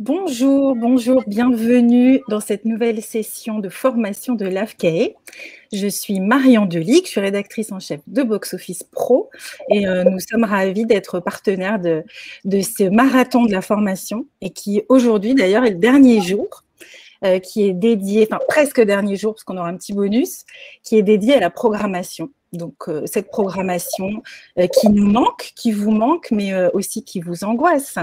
Bonjour, bonjour, bienvenue dans cette nouvelle session de formation de l'AFCAE. Je suis Marianne Delic, je suis rédactrice en chef de Box Office Pro et nous sommes ravis d'être partenaires de ce marathon de la formation et qui aujourd'hui d'ailleurs est le dernier jour. Qui est dédié, enfin presque dernier jour, parce qu'on aura un petit bonus, qui est dédié à la programmation. Donc, cette programmation qui nous manque, qui vous manque, mais aussi qui vous angoisse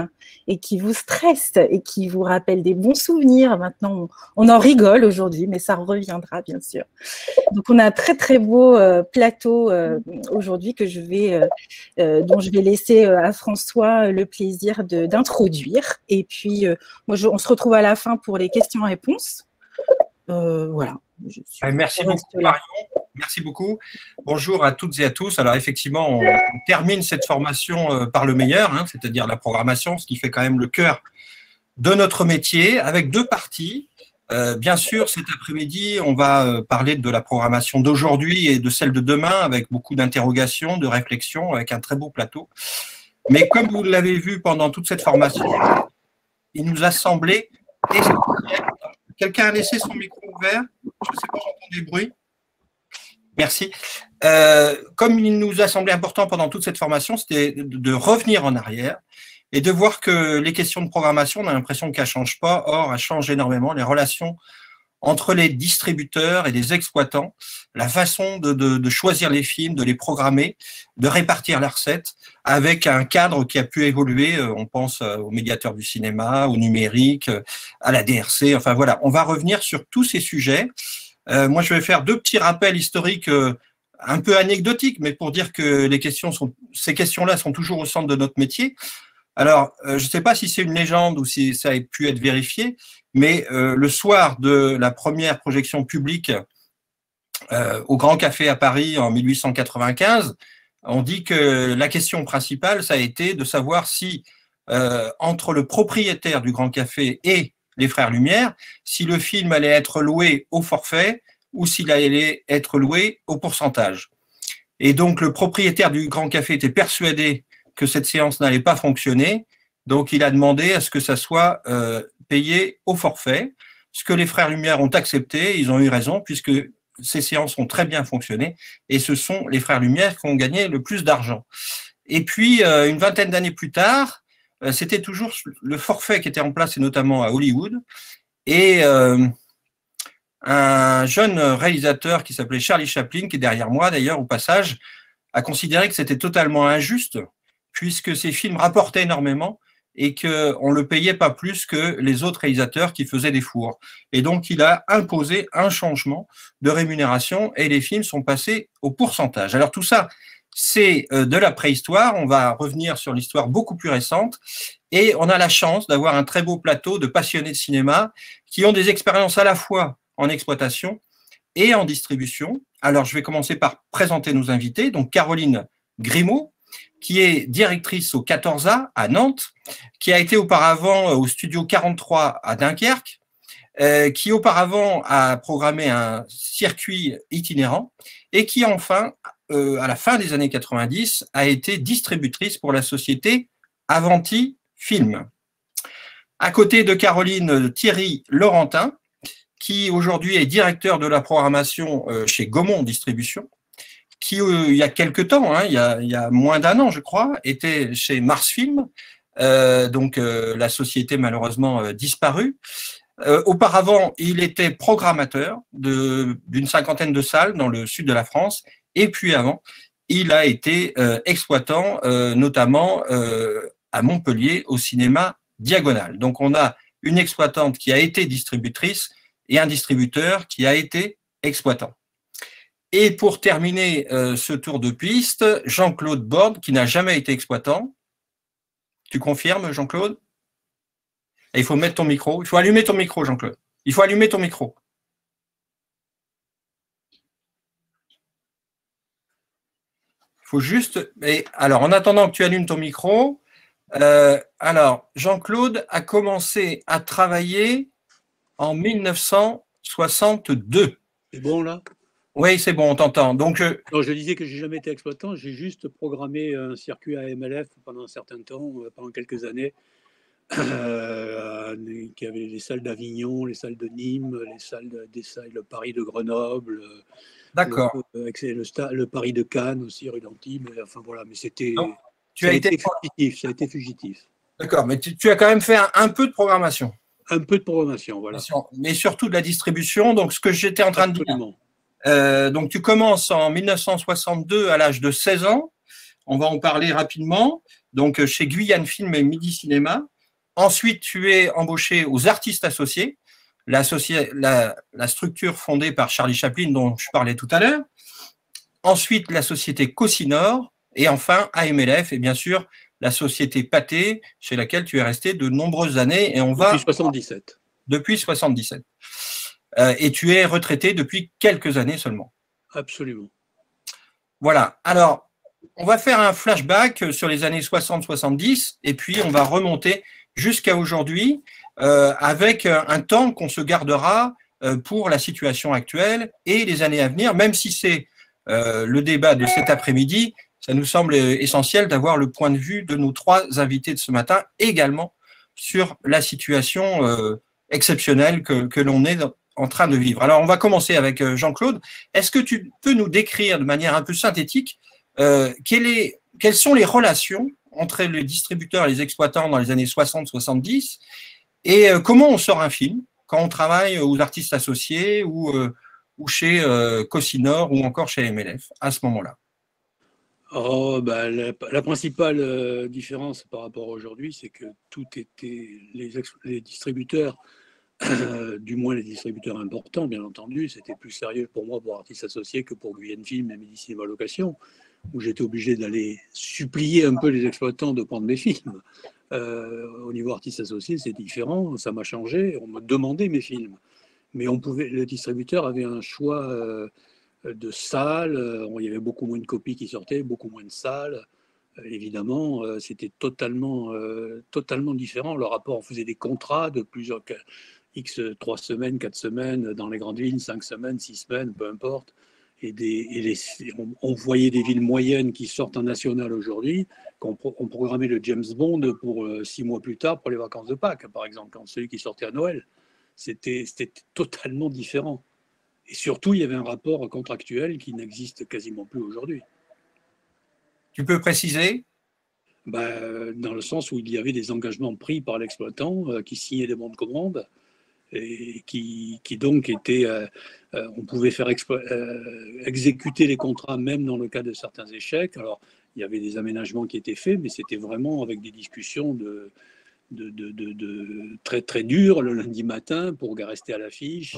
et qui vous stresse et qui vous rappelle des bons souvenirs. Maintenant, on en rigole aujourd'hui, mais ça reviendra, bien sûr. Donc, on a un très, très beau plateau aujourd'hui dont je vais laisser à François le plaisir d'introduire. Et puis, on se retrouve à la fin pour les questions-réponses. Voilà. Merci beaucoup, Marion. Merci beaucoup. Bonjour à toutes et à tous. Alors, effectivement, on termine cette formation par le meilleur, c'est-à-dire la programmation, ce qui fait quand même le cœur de notre métier, avec deux parties. Bien sûr, cet après-midi, on va parler de la programmation d'aujourd'hui et de celle de demain, avec beaucoup d'interrogations, de réflexions, avec un très beau plateau. Mais comme vous l'avez vu pendant toute cette formation, il nous a semblé essentiel. Quelqu'un a laissé son micro ouvert? Je ne sais pas, j'entends des bruits. Merci. Comme il nous a semblé important pendant toute cette formation, c'était de revenir en arrière et de voir que les questions de programmation, on a l'impression qu'elles ne changent pas. Or, elles changent énormément. Les relations entre les distributeurs et les exploitants, la façon de choisir les films, de les programmer, de répartir la recette, avec un cadre qui a pu évoluer. On pense au médiateur du cinéma, au numérique, à la DRC. Enfin voilà, on va revenir sur tous ces sujets. Moi, je vais faire deux petits rappels historiques un peu anecdotiques, mais pour dire que ces questions-là sont toujours au centre de notre métier. Alors, je ne sais pas si c'est une légende ou si ça a pu être vérifié, mais le soir de la première projection publique au Grand Café à Paris en 1895, on dit que la question principale, ça a été de savoir si, entre le propriétaire du Grand Café et les Frères Lumière, si le film allait être loué au forfait ou s'il allait être loué au pourcentage. Et donc, le propriétaire du Grand Café était persuadé que cette séance n'allait pas fonctionner, donc il a demandé à ce que ça soit payé au forfait, ce que les Frères Lumière ont accepté, ils ont eu raison, puisque ces séances ont très bien fonctionné, et ce sont les Frères Lumière qui ont gagné le plus d'argent. Et puis, une vingtaine d'années plus tard, c'était toujours le forfait qui était en place, et notamment à Hollywood. Et un jeune réalisateur qui s'appelait Charlie Chaplin, qui est derrière moi d'ailleurs au passage, a considéré que c'était totalement injuste, puisque ces films rapportaient énormément et qu'on ne le payait pas plus que les autres réalisateurs qui faisaient des fours. Et donc, il a imposé un changement de rémunération et les films sont passés au pourcentage. Alors tout ça, c'est de la préhistoire, on va revenir sur l'histoire beaucoup plus récente et on a la chance d'avoir un très beau plateau de passionnés de cinéma qui ont des expériences à la fois en exploitation et en distribution. Alors je vais commencer par présenter nos invités, donc Caroline Grimaud, qui est directrice au 14A à Nantes, qui a été auparavant au studio 43 à Dunkerque, qui auparavant a programmé un circuit itinérant et qui enfin, à la fin des années 90, a été distributrice pour la société Avanti Film. À côté de Caroline, Thierry Laurentin, qui aujourd'hui est directeur de la programmation chez Gaumont Distribution, qui il y a quelques temps, il y a moins d'un an je crois, était chez Mars Film, donc la société malheureusement disparue. Auparavant, il était programmateur d'une cinquantaine de salles dans le sud de la France, et puis avant, il a été exploitant, notamment à Montpellier, au cinéma Diagonal. Donc on a une exploitante qui a été distributrice et un distributeur qui a été exploitant. Et pour terminer ce tour de piste, Jean-Claude Borde, qui n'a jamais été exploitant. Tu confirmes, Jean-Claude? Et il faut mettre ton micro. Il faut allumer ton micro, Jean-Claude. Il faut allumer ton micro. Il faut juste… Et alors, en attendant que tu allumes ton micro, alors, Jean-Claude a commencé à travailler en 1962. C'est bon, là? Oui, c'est bon, on t'entend. Donc, non, je disais que je n'ai jamais été exploitant, j'ai juste programmé un circuit à MLF pendant un certain temps, pendant quelques années, qui avait les salles d'Avignon, les salles de Nîmes, des salles de Paris de Grenoble, D'accord. le Paris de Cannes aussi, rue d'Antibes. Enfin voilà, mais Donc, ça a été fugitif, ça a été fugitif. D'accord, mais tu as quand même fait un peu de programmation. Un peu de programmation, voilà. Mais surtout de la distribution. Donc, ce que j'étais en train de dire. Donc, tu commences en 1962 à l'âge de 16 ans. On va en parler rapidement. Donc, chez Guyane Film et Midi Cinéma. Ensuite, tu es embauché aux Artistes Associés, la structure fondée par Charlie Chaplin dont je parlais tout à l'heure. Ensuite, la société Cosinor. Et enfin, AMLF et bien sûr, la société Pathé, chez laquelle tu es resté de nombreuses années. Et depuis 77. Depuis 77. Et tu es retraité depuis quelques années seulement. Absolument. Voilà. Alors, on va faire un flashback sur les années 60-70 et puis on va remonter jusqu'à aujourd'hui avec un temps qu'on se gardera pour la situation actuelle et les années à venir, même si c'est le débat de cet après-midi, ça nous semble essentiel d'avoir le point de vue de nos trois invités de ce matin également sur la situation exceptionnelle que l'on est en train de vivre. Alors, on va commencer avec Jean-Claude. Est-ce que tu peux nous décrire de manière un peu synthétique quelles sont les relations entre les distributeurs et les exploitants dans les années 60-70 et comment on sort un film quand on travaille aux Artistes Associés ou chez Cosinor ou encore chez MLF à ce moment-là? La principale différence par rapport à aujourd'hui, c'est que tout était les distributeurs, du moins les distributeurs importants, bien entendu, c'était plus sérieux pour moi pour Artistes Associés que pour Guyane Film et Midi Cinéma Location, où j'étais obligé d'aller supplier un peu les exploitants de prendre mes films. Au niveau Artistes Associés, c'est différent, ça m'a changé, on me demandait mes films. Mais le distributeur avait un choix de salles, il y avait beaucoup moins de copies qui sortaient, beaucoup moins de salles. Évidemment, c'était totalement différent. Le rapport, on faisait des contrats de plusieurs X 3 semaines, 4 semaines dans les grandes villes, 5 semaines, 6 semaines, peu importe. On voyait des villes moyennes qui sortent en national aujourd'hui, qu'on programmait le James Bond pour 6 mois plus tard pour les vacances de Pâques, par exemple, quand celui qui sortait à Noël. C'était totalement différent. Et surtout, il y avait un rapport contractuel qui n'existe quasiment plus aujourd'hui. Tu peux préciser? Dans le sens où il y avait des engagements pris par l'exploitant qui signait des bons de commande et qui donc étaient. On pouvait faire exécuter les contrats même dans le cas de certains échecs. Alors, il y avait des aménagements qui étaient faits, mais c'était vraiment avec des discussions très, très dures le lundi matin pour rester à l'affiche.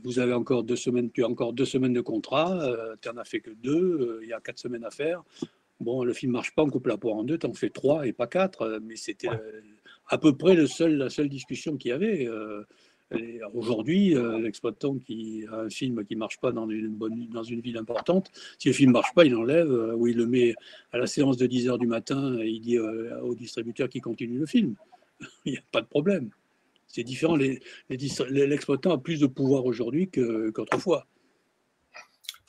Vous avez encore 2 semaines, tu as encore 2 semaines de contrat, tu n'en as fait que 2, il y a 4 semaines à faire. Bon, le film ne marche pas, on coupe la poire en 2, tu en fais 3 et pas 4, mais c'était à peu près la seule discussion qu'il y avait. Aujourd'hui, l'exploitant qui a un film qui ne marche pas dans une ville importante, si le film ne marche pas, il l'enlève ou il le met à la séance de 10h du matin et il dit au distributeur qui continue le film. Il n'y a pas de problème. C'est différent. L'exploitant a plus de pouvoir aujourd'hui qu'autrefois.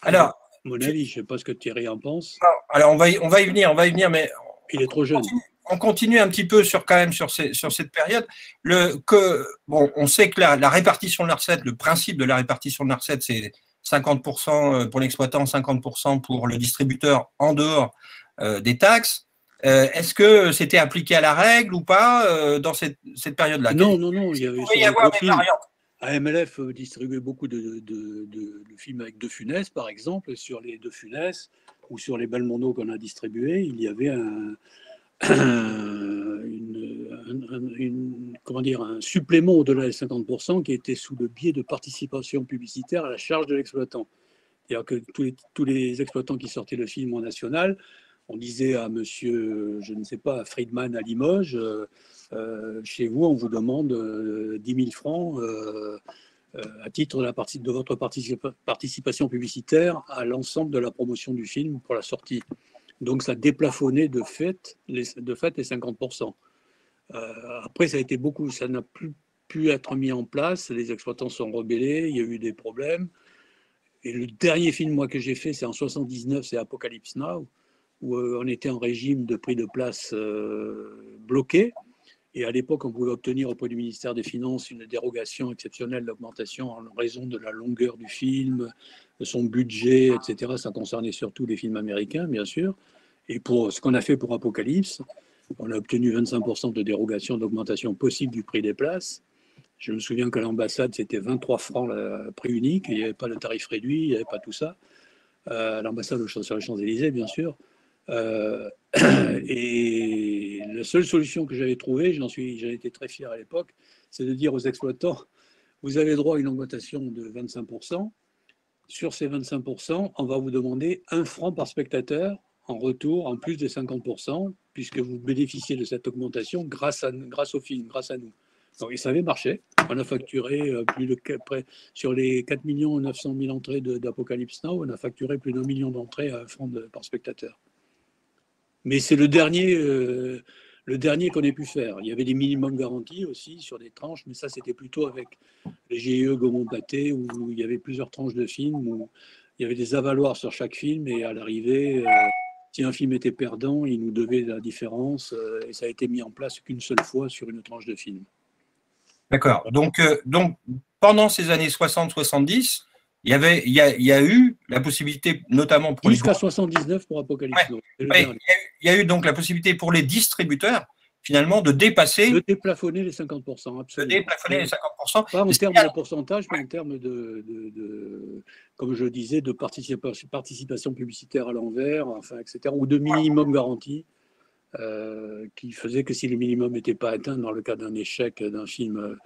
Alors, à mon avis, je ne sais pas ce que Thierry en pense. Alors, on va y venir, mais il est trop jeune. On continue un petit peu sur cette période. On sait que la répartition de la recette, le principe de la répartition de la recette, c'est 50% pour l'exploitant, 50% pour le distributeur en dehors des taxes. Est-ce que c'était appliqué à la règle ou pas dans cette période-là? Non. Il y avoir des variantes. AMLF distribuait beaucoup de films avec De Funès, par exemple. Sur les De Funès ou sur les Belmondo qu'on a distribués, il y avait un supplément au-delà des 50% qui était sous le biais de participation publicitaire à la charge de l'exploitant. C'est-à-dire que tous les exploitants qui sortaient le film en national, on disait à monsieur, je ne sais pas, Friedman à Limoges, chez vous, on vous demande 10 000 francs à titre de votre participation publicitaire à l'ensemble de la promotion du film pour la sortie. Donc ça déplafonnait de fait les 50%. Après, ça n'a plus pu être mis en place, les exploitants sont rebellés, il y a eu des problèmes. Et le dernier film moi, que j'ai fait, c'est en 79, c'est Apocalypse Now, où on était en régime de prix de place bloqué. Et à l'époque, on voulait obtenir auprès du ministère des Finances une dérogation exceptionnelle d'augmentation en raison de la longueur du film, de son budget, etc. Ça concernait surtout les films américains, bien sûr. Et pour ce qu'on a fait pour Apocalypse, on a obtenu 25% de dérogation d'augmentation possible du prix des places. Je me souviens qu'à l'ambassade, c'était 23 francs le prix unique, et il n'y avait pas de tarif réduit, il n'y avait pas tout ça. À l'ambassade sur les Champs-Élysées, bien sûr. Et la seule solution que j'avais trouvée, j'en été très fier à l'époque, c'est de dire aux exploitants, vous avez droit à une augmentation de 25%. Sur ces 25%, on va vous demander 1 franc par spectateur en retour, en plus des 50%, puisque vous bénéficiez de cette augmentation grâce au film, grâce à nous. Donc, et ça avait marché. On a facturé sur les 4 900 000 entrées d'Apocalypse Now, on a facturé plus d'1 million d'entrées à 1 franc par spectateur. Mais c'est le dernier qu'on ait pu faire. Il y avait des minimums garantis aussi sur des tranches, mais ça, c'était plutôt avec les GIE Gaumont-Pathé, où il y avait plusieurs tranches de films, où il y avait des avaloirs sur chaque film, et à l'arrivée, si un film était perdant, il nous devait la différence, et ça a été mis en place qu'une seule fois sur une tranche de film. D'accord. Donc, pendant ces années 60-70, il y a eu la possibilité, notamment pour jusqu'à 79 pour Apocalypse Now. Il y a eu donc la possibilité pour les distributeurs, finalement, de dépasser. De déplafonner les 50%, absolument. De déplafonner les 50%. Pas en termes de pourcentage, mais en termes comme je disais, de participation publicitaire à l'envers, enfin, etc., ou de minimum garanti, qui faisait que si le minimum n'était pas atteint dans le cas d'un échec d'un film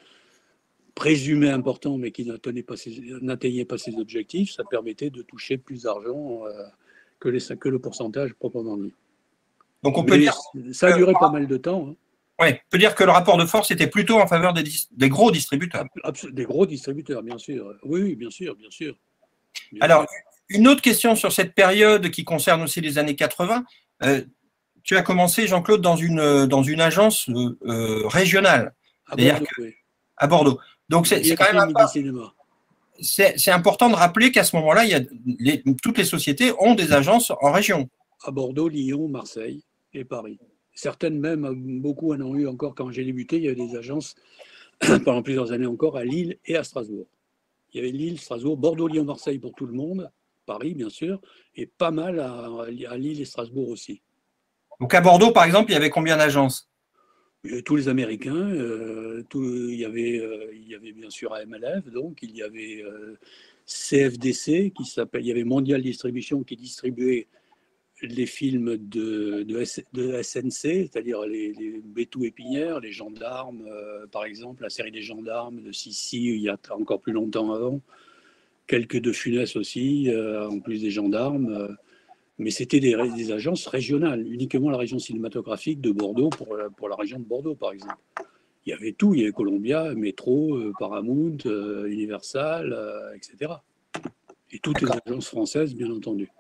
présumé important, mais qui n'atteignait pas ses objectifs, ça permettait de toucher plus d'argent que le pourcentage proprement dit. Donc on peut dire ça a duré pas mal de temps. Hein. Oui, on peut dire que le rapport de force était plutôt en faveur des gros distributeurs. Des gros distributeurs, bien sûr. Oui, bien sûr, bien sûr. Alors, une autre question sur cette période qui concerne aussi les années 80. Tu as commencé, Jean-Claude, dans une agence régionale. À Bordeaux. Donc, c'est quand même c'est important de rappeler qu'à ce moment-là, toutes les sociétés ont des agences en région. À Bordeaux, Lyon, Marseille et Paris. Certaines même, beaucoup en ont eu encore quand j'ai débuté. Il y avait des agences pendant plusieurs années encore à Lille et à Strasbourg. Il y avait Lille, Strasbourg, Bordeaux, Lyon, Marseille pour tout le monde, Paris bien sûr, et pas mal à Lille et Strasbourg aussi. Donc à Bordeaux, par exemple, il y avait combien d'agences ? Tous les Américains, il y avait bien sûr AMLF, donc il y avait CFDC, il y avait Mondial Distribution qui distribuait les films de SNC, c'est-à-dire les Bétou Épinière, les Gendarmes, par exemple, la série des Gendarmes de Sissi, il y a encore plus longtemps avant, quelques de Funès aussi, en plus des Gendarmes. Mais c'était des agences régionales, uniquement la région cinématographique de Bordeaux pour la région de Bordeaux, par exemple. Il y avait tout, il y avait Columbia, Metro, Paramount, Universal, etc. Et toutes les agences françaises, bien entendu.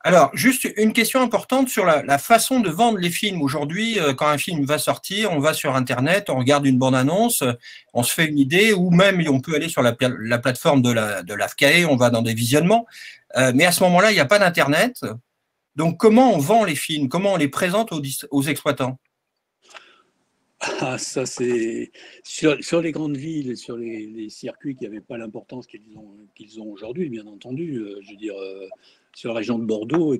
Alors, juste une question importante sur la façon de vendre les films. Aujourd'hui, quand un film va sortir, on va sur Internet, on regarde une bande-annonce, on se fait une idée, ou même on peut aller sur la plateforme de l'AFCAE, on va dans des visionnements. Mais à ce moment-là, il n'y a pas d'Internet. Donc, comment on vend les films? Comment on les présente aux exploitants? Ah, ça, c'est sur les grandes villes, sur les circuits qui n'avaient pas l'importance qu'ils ont aujourd'hui, bien entendu. Je veux dire, sur la région de Bordeaux,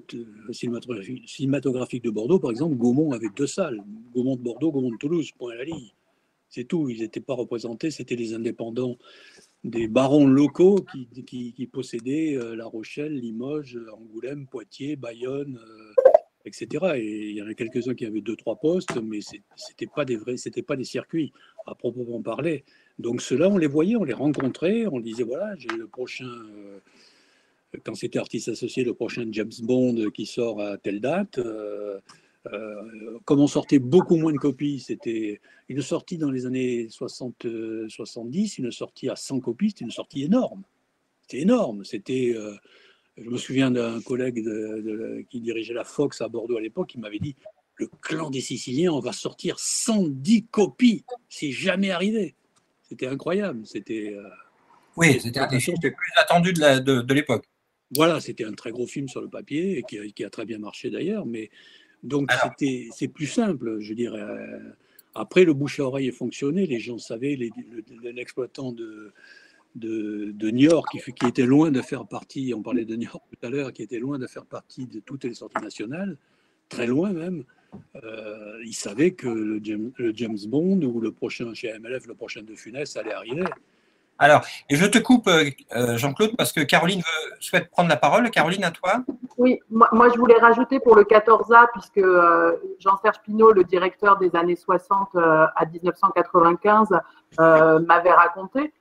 cinématographique de Bordeaux, par exemple, Gaumont avait 2 salles. Gaumont de Bordeaux, Gaumont de Toulouse, point à la ligne. C'est tout. Ils n'étaient pas représentés, c'était les indépendants des barons locaux qui possédaient La Rochelle, Limoges, Angoulême, Poitiers, Bayonne, etc. Et il y en a quelques-uns qui avaient 2-3 postes, mais c'était pas des circuits à proprement parler. Donc ceux-là, on les voyait, on les rencontrait, on disait voilà, j'ai le prochain, quand c'était artiste associé, le prochain James Bond qui sort à telle date. Comme on sortait beaucoup moins de copies, c'était une sortie dans les années 60-70, une sortie à 100 copies, c'était une sortie énorme. C'était énorme. C'était, je me souviens d'un collègue qui dirigeait la Fox à Bordeaux à l'époque, qui m'avait dit le Clan des Siciliens, on va sortir 110 copies. C'est jamais arrivé. C'était incroyable. C'était. Oui, c'était un des films les plus attendus de l'époque. Voilà, c'était un très gros film sur le papier et qui a très bien marché d'ailleurs, mais. Donc, c'est plus simple, je dirais. Après, le bouche à oreille a fonctionné. Les gens savaient, l'exploitant de Niort, qui était loin de faire partie, on parlait de Niort tout à l'heure, qui était loin de faire partie de toutes les sorties nationales, très loin même. Il savait que le James Bond ou le prochain chez AMLF, le prochain de Funès allait arriver. Alors, et je te coupe, Jean-Claude, parce que Caroline souhaite prendre la parole. Caroline, à toi. Oui, moi je voulais rajouter pour le 14A, puisque Jean-Serge Pinault, le directeur des années 60 à 1995, m'avait raconté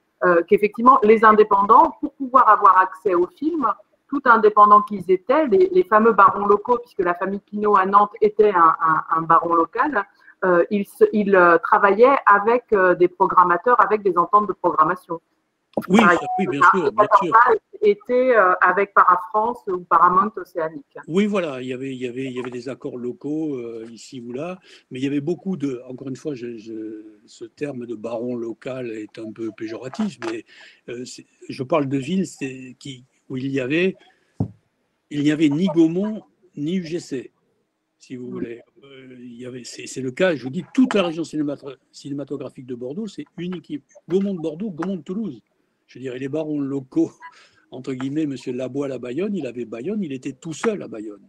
qu'effectivement, les indépendants, pour pouvoir avoir accès aux films, tout indépendants qu'ils étaient, les fameux barons locaux, puisque la famille Pinault à Nantes était un baron local, ils travaillaient avec des programmateurs, avec des ententes de programmation. Oui, oui, bien sûr. Bien sûr. Était avec Parafrance ou Paramount Océanique. Oui, voilà, il y avait des accords locaux ici ou là, mais il y avait beaucoup de, encore une fois, ce terme de baron local est un peu péjoratif, mais je parle de villes où il n'y avait ni Gaumont ni UGC, si vous voulez. C'est le cas, je vous dis, toute la région cinématographique de Bordeaux, c'est une équipe. Gaumont de Bordeaux, Gaumont de Toulouse. Je dirais, les barons locaux, entre guillemets, M. Laboile à Bayonne, il avait Bayonne, il était tout seul à Bayonne.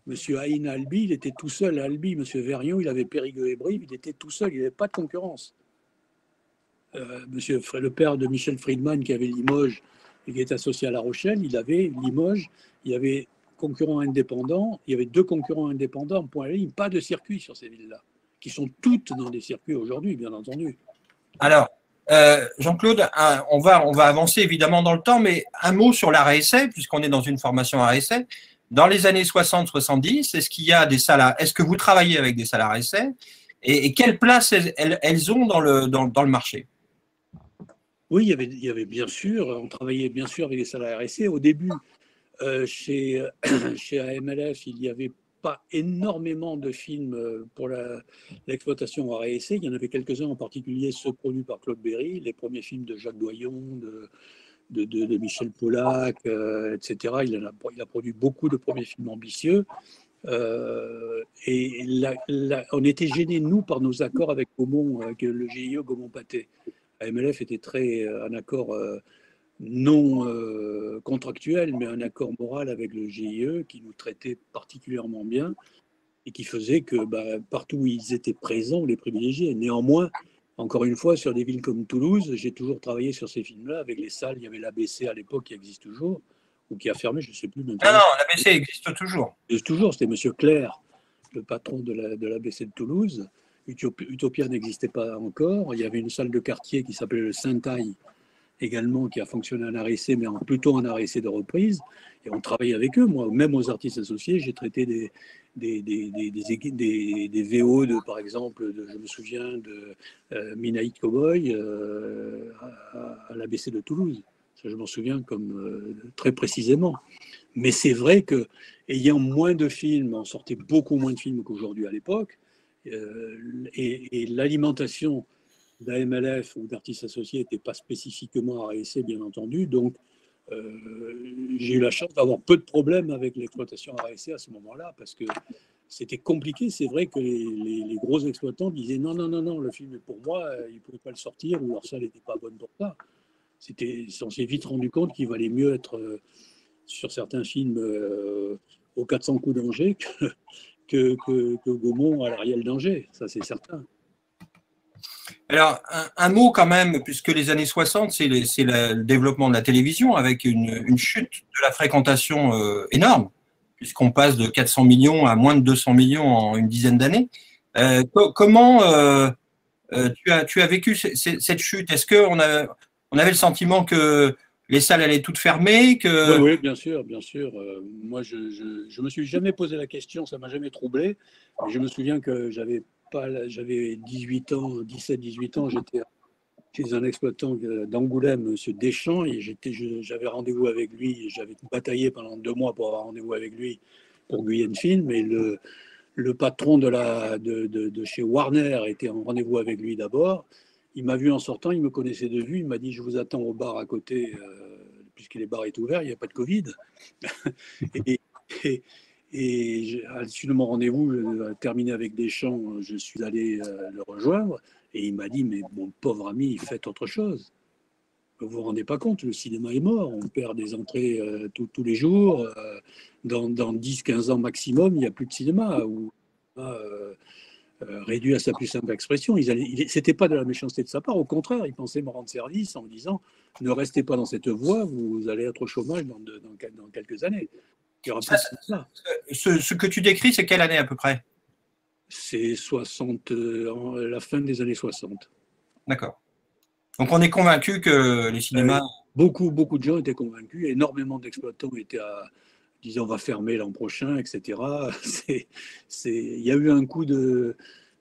M. Haïn à Albi, il était tout seul à Albi. M. Vergniaud, il avait Périgueux et Brive, il était tout seul, il n'y avait pas de concurrence. Le père de Michel Friedman, qui avait Limoges et qui est associé à La Rochelle, il avait Limoges, il y avait concurrents indépendants, il y avait 2 concurrents indépendants, point à la ligne, pas de circuit sur ces villes-là, qui sont toutes dans des circuits aujourd'hui, bien entendu. Alors, Jean-Claude, on va avancer évidemment dans le temps, mais un mot sur l'arrêt-essai, puisqu'on est dans une formation arrêt-essai. Dans les années 60-70, est-ce qu'il y a des salles, est-ce que vous travaillez avec des salles arrêt-essai et quelle place elles ont dans le marché? Oui, il y avait bien sûr, on travaillait bien sûr avec des salles RSC. Au début, chez AMLF, il n'y avait pas énormément de films pour l'exploitation RSC. Il y en avait quelques-uns, en particulier ceux produits par Claude Berry, les premiers films de Jacques Doyon, de Michel Pollack, etc. Il a produit beaucoup de premiers films ambitieux. Et on était gênés, nous, par nos accords avec Gaumont, avec le GIE Gaumont-Pâté. AMLF était un accord non contractuel, mais un accord moral avec le GIE qui nous traitait particulièrement bien et qui faisait que partout où ils étaient présents, on les privilégiait. Néanmoins, encore une fois, sur des villes comme Toulouse, j'ai toujours travaillé sur ces films-là avec les salles. Il y avait l'ABC à l'époque qui existe toujours, ou qui a fermé, je ne sais plus maintenant. Non, l'ABC existe toujours. Toujours, c'était M. Clerc, le patron de l'ABC de Toulouse. Utopia n'existait pas encore. Il y avait une salle de quartier qui s'appelait le Saint-Aï, également, qui a fonctionné en arrêt-essai, mais plutôt en arrêt-essai de reprise. Et on travaillait avec eux. Moi, même aux artistes associés, j'ai traité des VO, par exemple, je me souviens de Midnight Cowboy à l'ABC de Toulouse. Ça, je m'en souviens comme très précisément. Mais c'est vrai que, ayant moins de films, on sortait beaucoup moins de films qu'aujourd'hui à l'époque, et l'alimentation d'AMLF ou d'artistes associés n'était pas spécifiquement RSC, bien entendu. Donc, j'ai eu la chance d'avoir peu de problèmes avec l'exploitation RSC à ce moment-là, parce que c'était compliqué. C'est vrai que les gros exploitants disaient non, le film est pour moi, ils ne pouvaient pas le sortir, ou leur salle n'était pas bonne pour ça. On s'est vite rendu compte qu'il valait mieux être sur certains films aux 400 coups d'Angers que Gaumont à l'Ariel d'Angers, ça c'est certain. Alors, un mot quand même, puisque les années 60, c'est le développement de la télévision avec une chute de la fréquentation énorme, puisqu'on passe de 400 millions à moins de 200 millions en une dizaine d'années. Comment tu as vécu cette chute? Est-ce qu'on avait le sentiment que les salles allaient toutes fermer Oui, bien sûr. Moi, je me suis jamais posé la question, ça m'a jamais troublé. Mais je me souviens que j'avais 18 ans, 17-18 ans, j'étais chez un exploitant d'Angoulême, M. Deschamps, et j'avais rendez-vous avec lui, j'avais bataillé pendant 2 mois pour avoir rendez-vous avec lui pour Guyenne Film, et le patron de chez Warner était en rendez-vous avec lui d'abord. Il m'a vu en sortant, il me connaissait de vue, il m'a dit « je vous attends au bar à côté, puisque les bars étaient ouverts, il n'y a pas de Covid ». Et à l'issue de mon rendez-vous, terminé avec Deschamps, je suis allé le rejoindre et il m'a dit, mais mon pauvre ami, faites autre chose. Vous ne vous rendez pas compte, le cinéma est mort, on perd des entrées tous les jours. Dans 10-15 ans maximum, il n'y a plus de cinéma. Réduit à sa plus simple expression. Ce n'était pas de la méchanceté de sa part, au contraire, il pensait me rendre service en me disant ne restez pas dans cette voie, vous allez être au chômage dans quelques années. Il y aura plus de ça. Ce que tu décris, c'est quelle année à peu près? C'est la fin des années 60. D'accord. Donc on est convaincu que les cinémas… Beaucoup de gens étaient convaincus, énormément d'exploitants étaient disaient on va fermer l'an prochain, etc. Il y a eu un coup de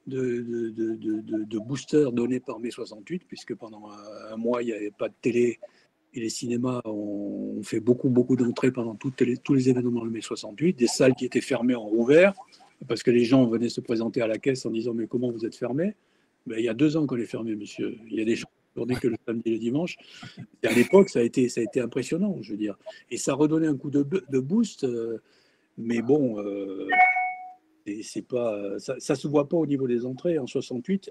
booster donné par mai 68, puisque pendant un mois, il n'y avait pas de télé et les cinémas ont fait beaucoup d'entrées pendant tous les événements de mai 68. Des salles qui étaient fermées ont rouvert, parce que les gens venaient se présenter à la caisse en disant mais comment vous êtes fermé? Ben, il y a 2 ans qu'on est fermé, monsieur. Il y a des gens journée que le samedi et le dimanche. Et à l'époque, ça a été impressionnant, je veux dire. Et ça redonnait un coup de boost, mais bon, c'est pas, ça se voit pas au niveau des entrées. En 68,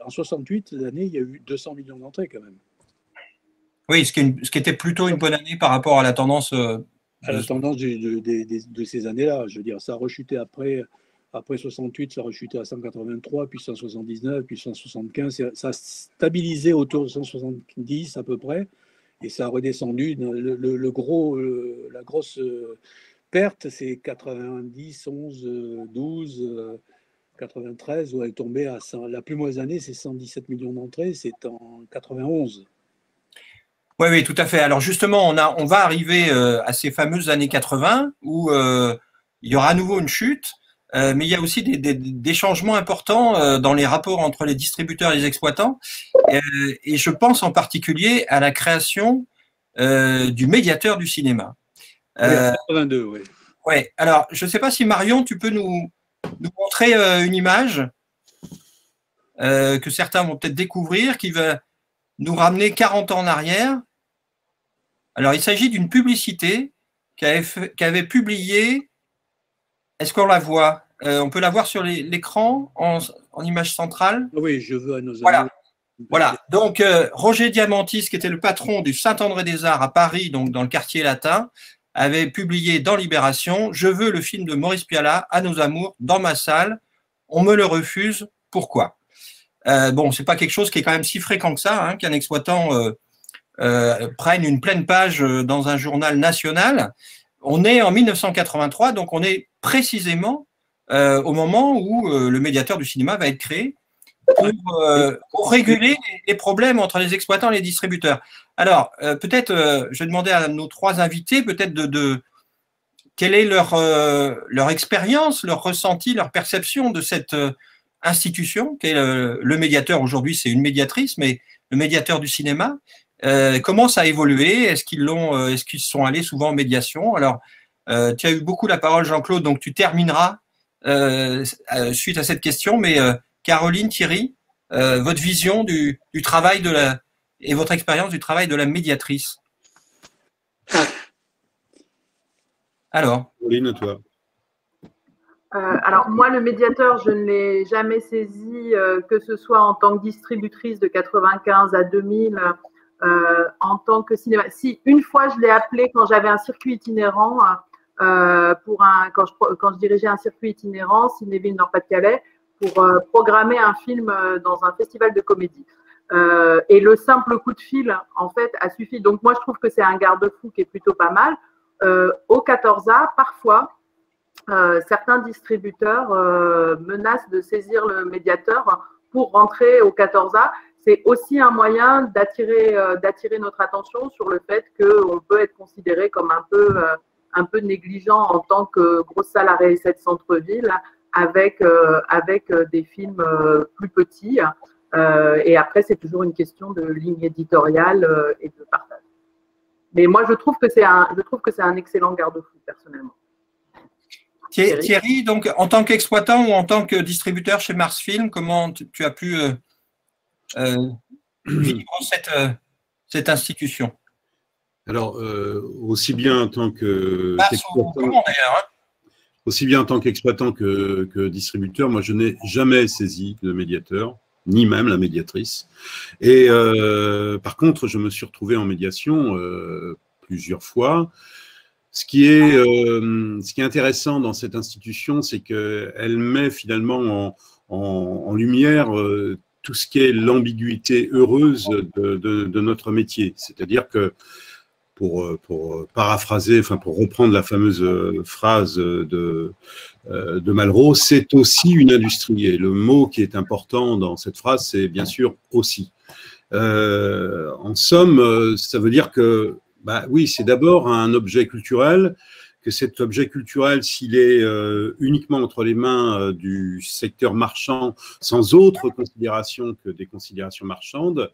l'année, il y a eu 200 millions d'entrées quand même. Oui, ce qui était plutôt une bonne année par rapport à la tendance… à la tendance de ces années-là. Je veux dire, ça a rechuté après 68, ça a rechuté à 183, puis 179, puis 175. Ça a stabilisé autour de 170 à peu près, et ça a redescendu. La grosse perte, c'est 90, 11, 12, 93, où elle est tombée à 100. La plus mauvaise année, c'est 117 millions d'entrées, c'est en 91. Oui, tout à fait. Alors justement, on va arriver à ces fameuses années 80 où il y aura à nouveau une chute. Mais il y a aussi des changements importants dans les rapports entre les distributeurs et les exploitants. Et je pense en particulier à la création du médiateur du cinéma. 82, oui. Ouais. Alors, je ne sais pas si Marion, tu peux nous montrer une image que certains vont peut-être découvrir, qui va nous ramener 40 ans en arrière. Alors, il s'agit d'une publicité qu'avait publiée… Est-ce qu'on la voit? On peut la voir sur l'écran en image centrale? Oui, je veux à nos voilà. amis. Voilà. Donc, Roger Diamantis, qui était le patron du Saint-André-des-Arts à Paris, donc dans le quartier latin, avait publié dans Libération « Je veux le film de Maurice Pialat, À nos amours, dans ma salle. On me le refuse. Pourquoi ?» Bon, c'est pas quelque chose qui est quand même si fréquent que ça, hein, qu'un exploitant prenne une pleine page dans un journal national. On est en 1983, donc on est précisément au moment où le médiateur du cinéma va être créé pour réguler les problèmes entre les exploitants et les distributeurs. Alors, peut-être, je vais demander à nos 3 invités, peut-être quelle est leur expérience, leur ressenti, leur perception de cette institution, qui est le médiateur. Aujourd'hui, c'est une médiatrice, mais le médiateur du cinéma. Comment ça a évolué? Est-ce qu'ils sont allés souvent en médiation? Alors, tu as eu beaucoup la parole, Jean-Claude, donc tu termineras suite à cette question. Mais Caroline, Thierry, votre vision du travail et votre expérience du travail de la médiatrice. Alors, Caroline, à toi. Alors moi, le médiateur, je ne l'ai jamais saisi, que ce soit en tant que distributrice de 95 à 2000, en tant que cinéma. Si, une fois, je l'ai appelé quand j'avais un circuit itinérant, quand je dirigeais un circuit itinérant, Cinéville Nord-Pas-de-Calais, pour programmer un film dans un festival de comédie. Et le simple coup de fil, en fait, a suffi. Donc moi, je trouve que c'est un garde-fou qui est plutôt pas mal. Au 14A, parfois, certains distributeurs menacent de saisir le médiateur pour rentrer au 14A. C'est aussi un moyen d'attirer notre attention sur le fait qu'on peut être considéré comme un peu négligent en tant que grosse salle à réessai de centre-ville avec des films plus petits. Et après, c'est toujours une question de ligne éditoriale et de partage. Mais moi, je trouve que c'est un excellent garde-fou, personnellement. Thierry, donc en tant qu'exploitant ou en tant que distributeur chez Mars Film, comment tu as pu vivre cette institution? Alors, aussi bien en tant que aussi bien en tant qu'exploitant que distributeur, moi, je n'ai jamais saisi de médiateur, ni même la médiatrice. Et par contre, je me suis retrouvé en médiation plusieurs fois. Ce qui est intéressant dans cette institution, c'est qu'elle met finalement en lumière tout ce qui est l'ambiguïté heureuse de notre métier. C'est-à-dire que, pour paraphraser, enfin pour reprendre la fameuse phrase de Malraux, c'est aussi une industrie. Et le mot qui est important dans cette phrase, c'est bien sûr aussi. En somme, ça veut dire que, bah oui, c'est d'abord un objet culturel, que cet objet culturel, s'il est uniquement entre les mains du secteur marchand, sans autre considération que des considérations marchandes,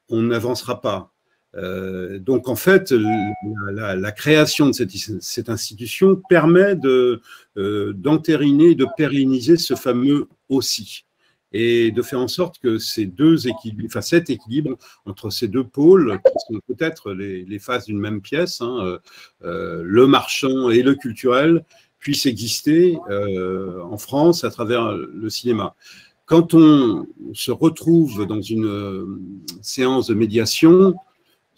on n'avancera pas. Donc, en fait, la création de cette institution permet d'entériner, de pérenniser ce fameux aussi, et de faire en sorte que cet équilibre entre ces deux pôles, qui sont peut-être les faces d'une même pièce, hein, le marchand et le culturel, puissent exister en France à travers le cinéma. Quand on se retrouve dans une séance de médiation,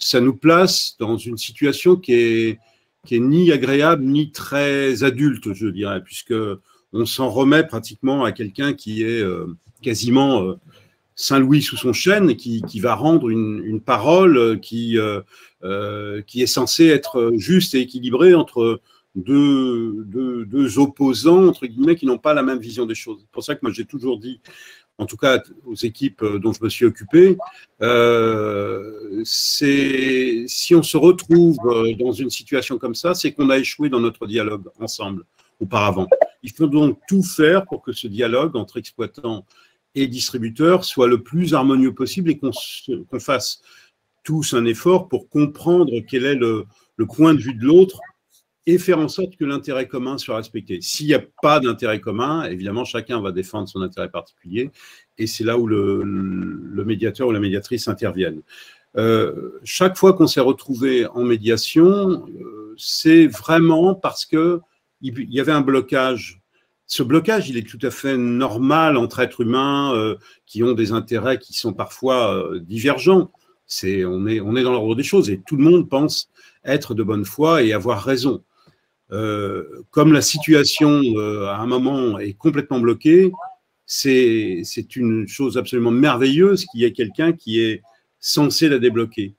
ça nous place dans une situation qui est ni agréable ni très adulte, je dirais, puisque on s'en remet pratiquement à quelqu'un qui est quasiment Saint-Louis sous son chêne, qui va rendre une parole qui est censée être juste et équilibrée entre deux opposants, entre guillemets, qui n'ont pas la même vision des choses. C'est pour ça que moi j'ai toujours dit, en tout cas aux équipes dont je me suis occupé, si on se retrouve dans une situation comme ça, c'est qu'on a échoué dans notre dialogue ensemble auparavant. Il faut donc tout faire pour que ce dialogue entre exploitants et distributeurs soit le plus harmonieux possible et qu'on fasse tous un effort pour comprendre quel est le point de vue de l'autre et faire en sorte que l'intérêt commun soit respecté. S'il n'y a pas d'intérêt commun, évidemment, chacun va défendre son intérêt particulier, et c'est là où le médiateur ou la médiatrice interviennent. Chaque fois qu'on s'est retrouvé en médiation, c'est vraiment parce qu'il y avait un blocage. Ce blocage, il est tout à fait normal entre êtres humains qui ont des intérêts qui sont parfois divergents. On est dans l'ordre des choses, et tout le monde pense être de bonne foi et avoir raison. Comme la situation à un moment est complètement bloquée, c'est une chose absolument merveilleuse qu'il y ait quelqu'un qui est censé la débloquer.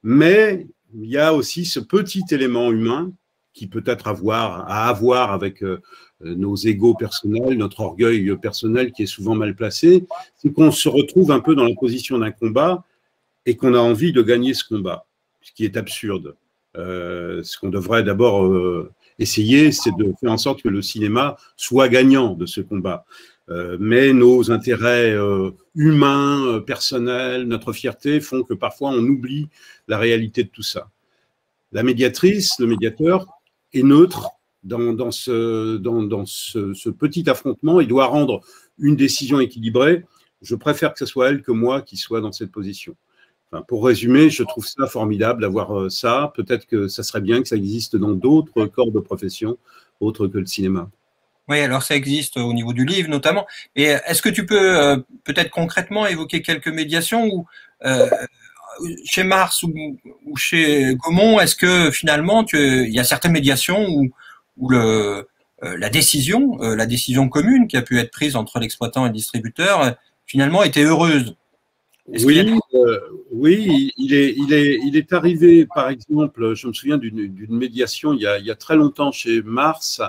Mais il y a aussi ce petit élément humain qui peut être à avoir avec nos égos personnels, notre orgueil personnel qui est souvent mal placé, c'est qu'on se retrouve un peu dans la position d'un combat et qu'on a envie de gagner ce combat, ce qui est absurde. Ce qu'on devrait d'abord essayer, c'est de faire en sorte que le cinéma soit gagnant de ce combat. Mais nos intérêts humains, personnels, notre fierté font que parfois on oublie la réalité de tout ça. La médiatrice, le médiateur est neutre dans ce petit affrontement. Il doit rendre une décision équilibrée. Je préfère que ce soit elle que moi qui soit dans cette position. Enfin, pour résumer, je trouve ça formidable d'avoir ça. Peut-être que ça serait bien que ça existe dans d'autres corps de profession, autres que le cinéma. Oui, alors ça existe au niveau du livre notamment. Et est-ce que tu peux peut-être concrètement évoquer quelques médiations où, chez Mars ou chez Gaumont, est-ce que finalement il y a certaines médiations où la décision commune qui a pu être prise entre l'exploitant et le distributeur finalement était heureuse? Oui, il est arrivé, par exemple, je me souviens d'une médiation il y a très longtemps chez Mars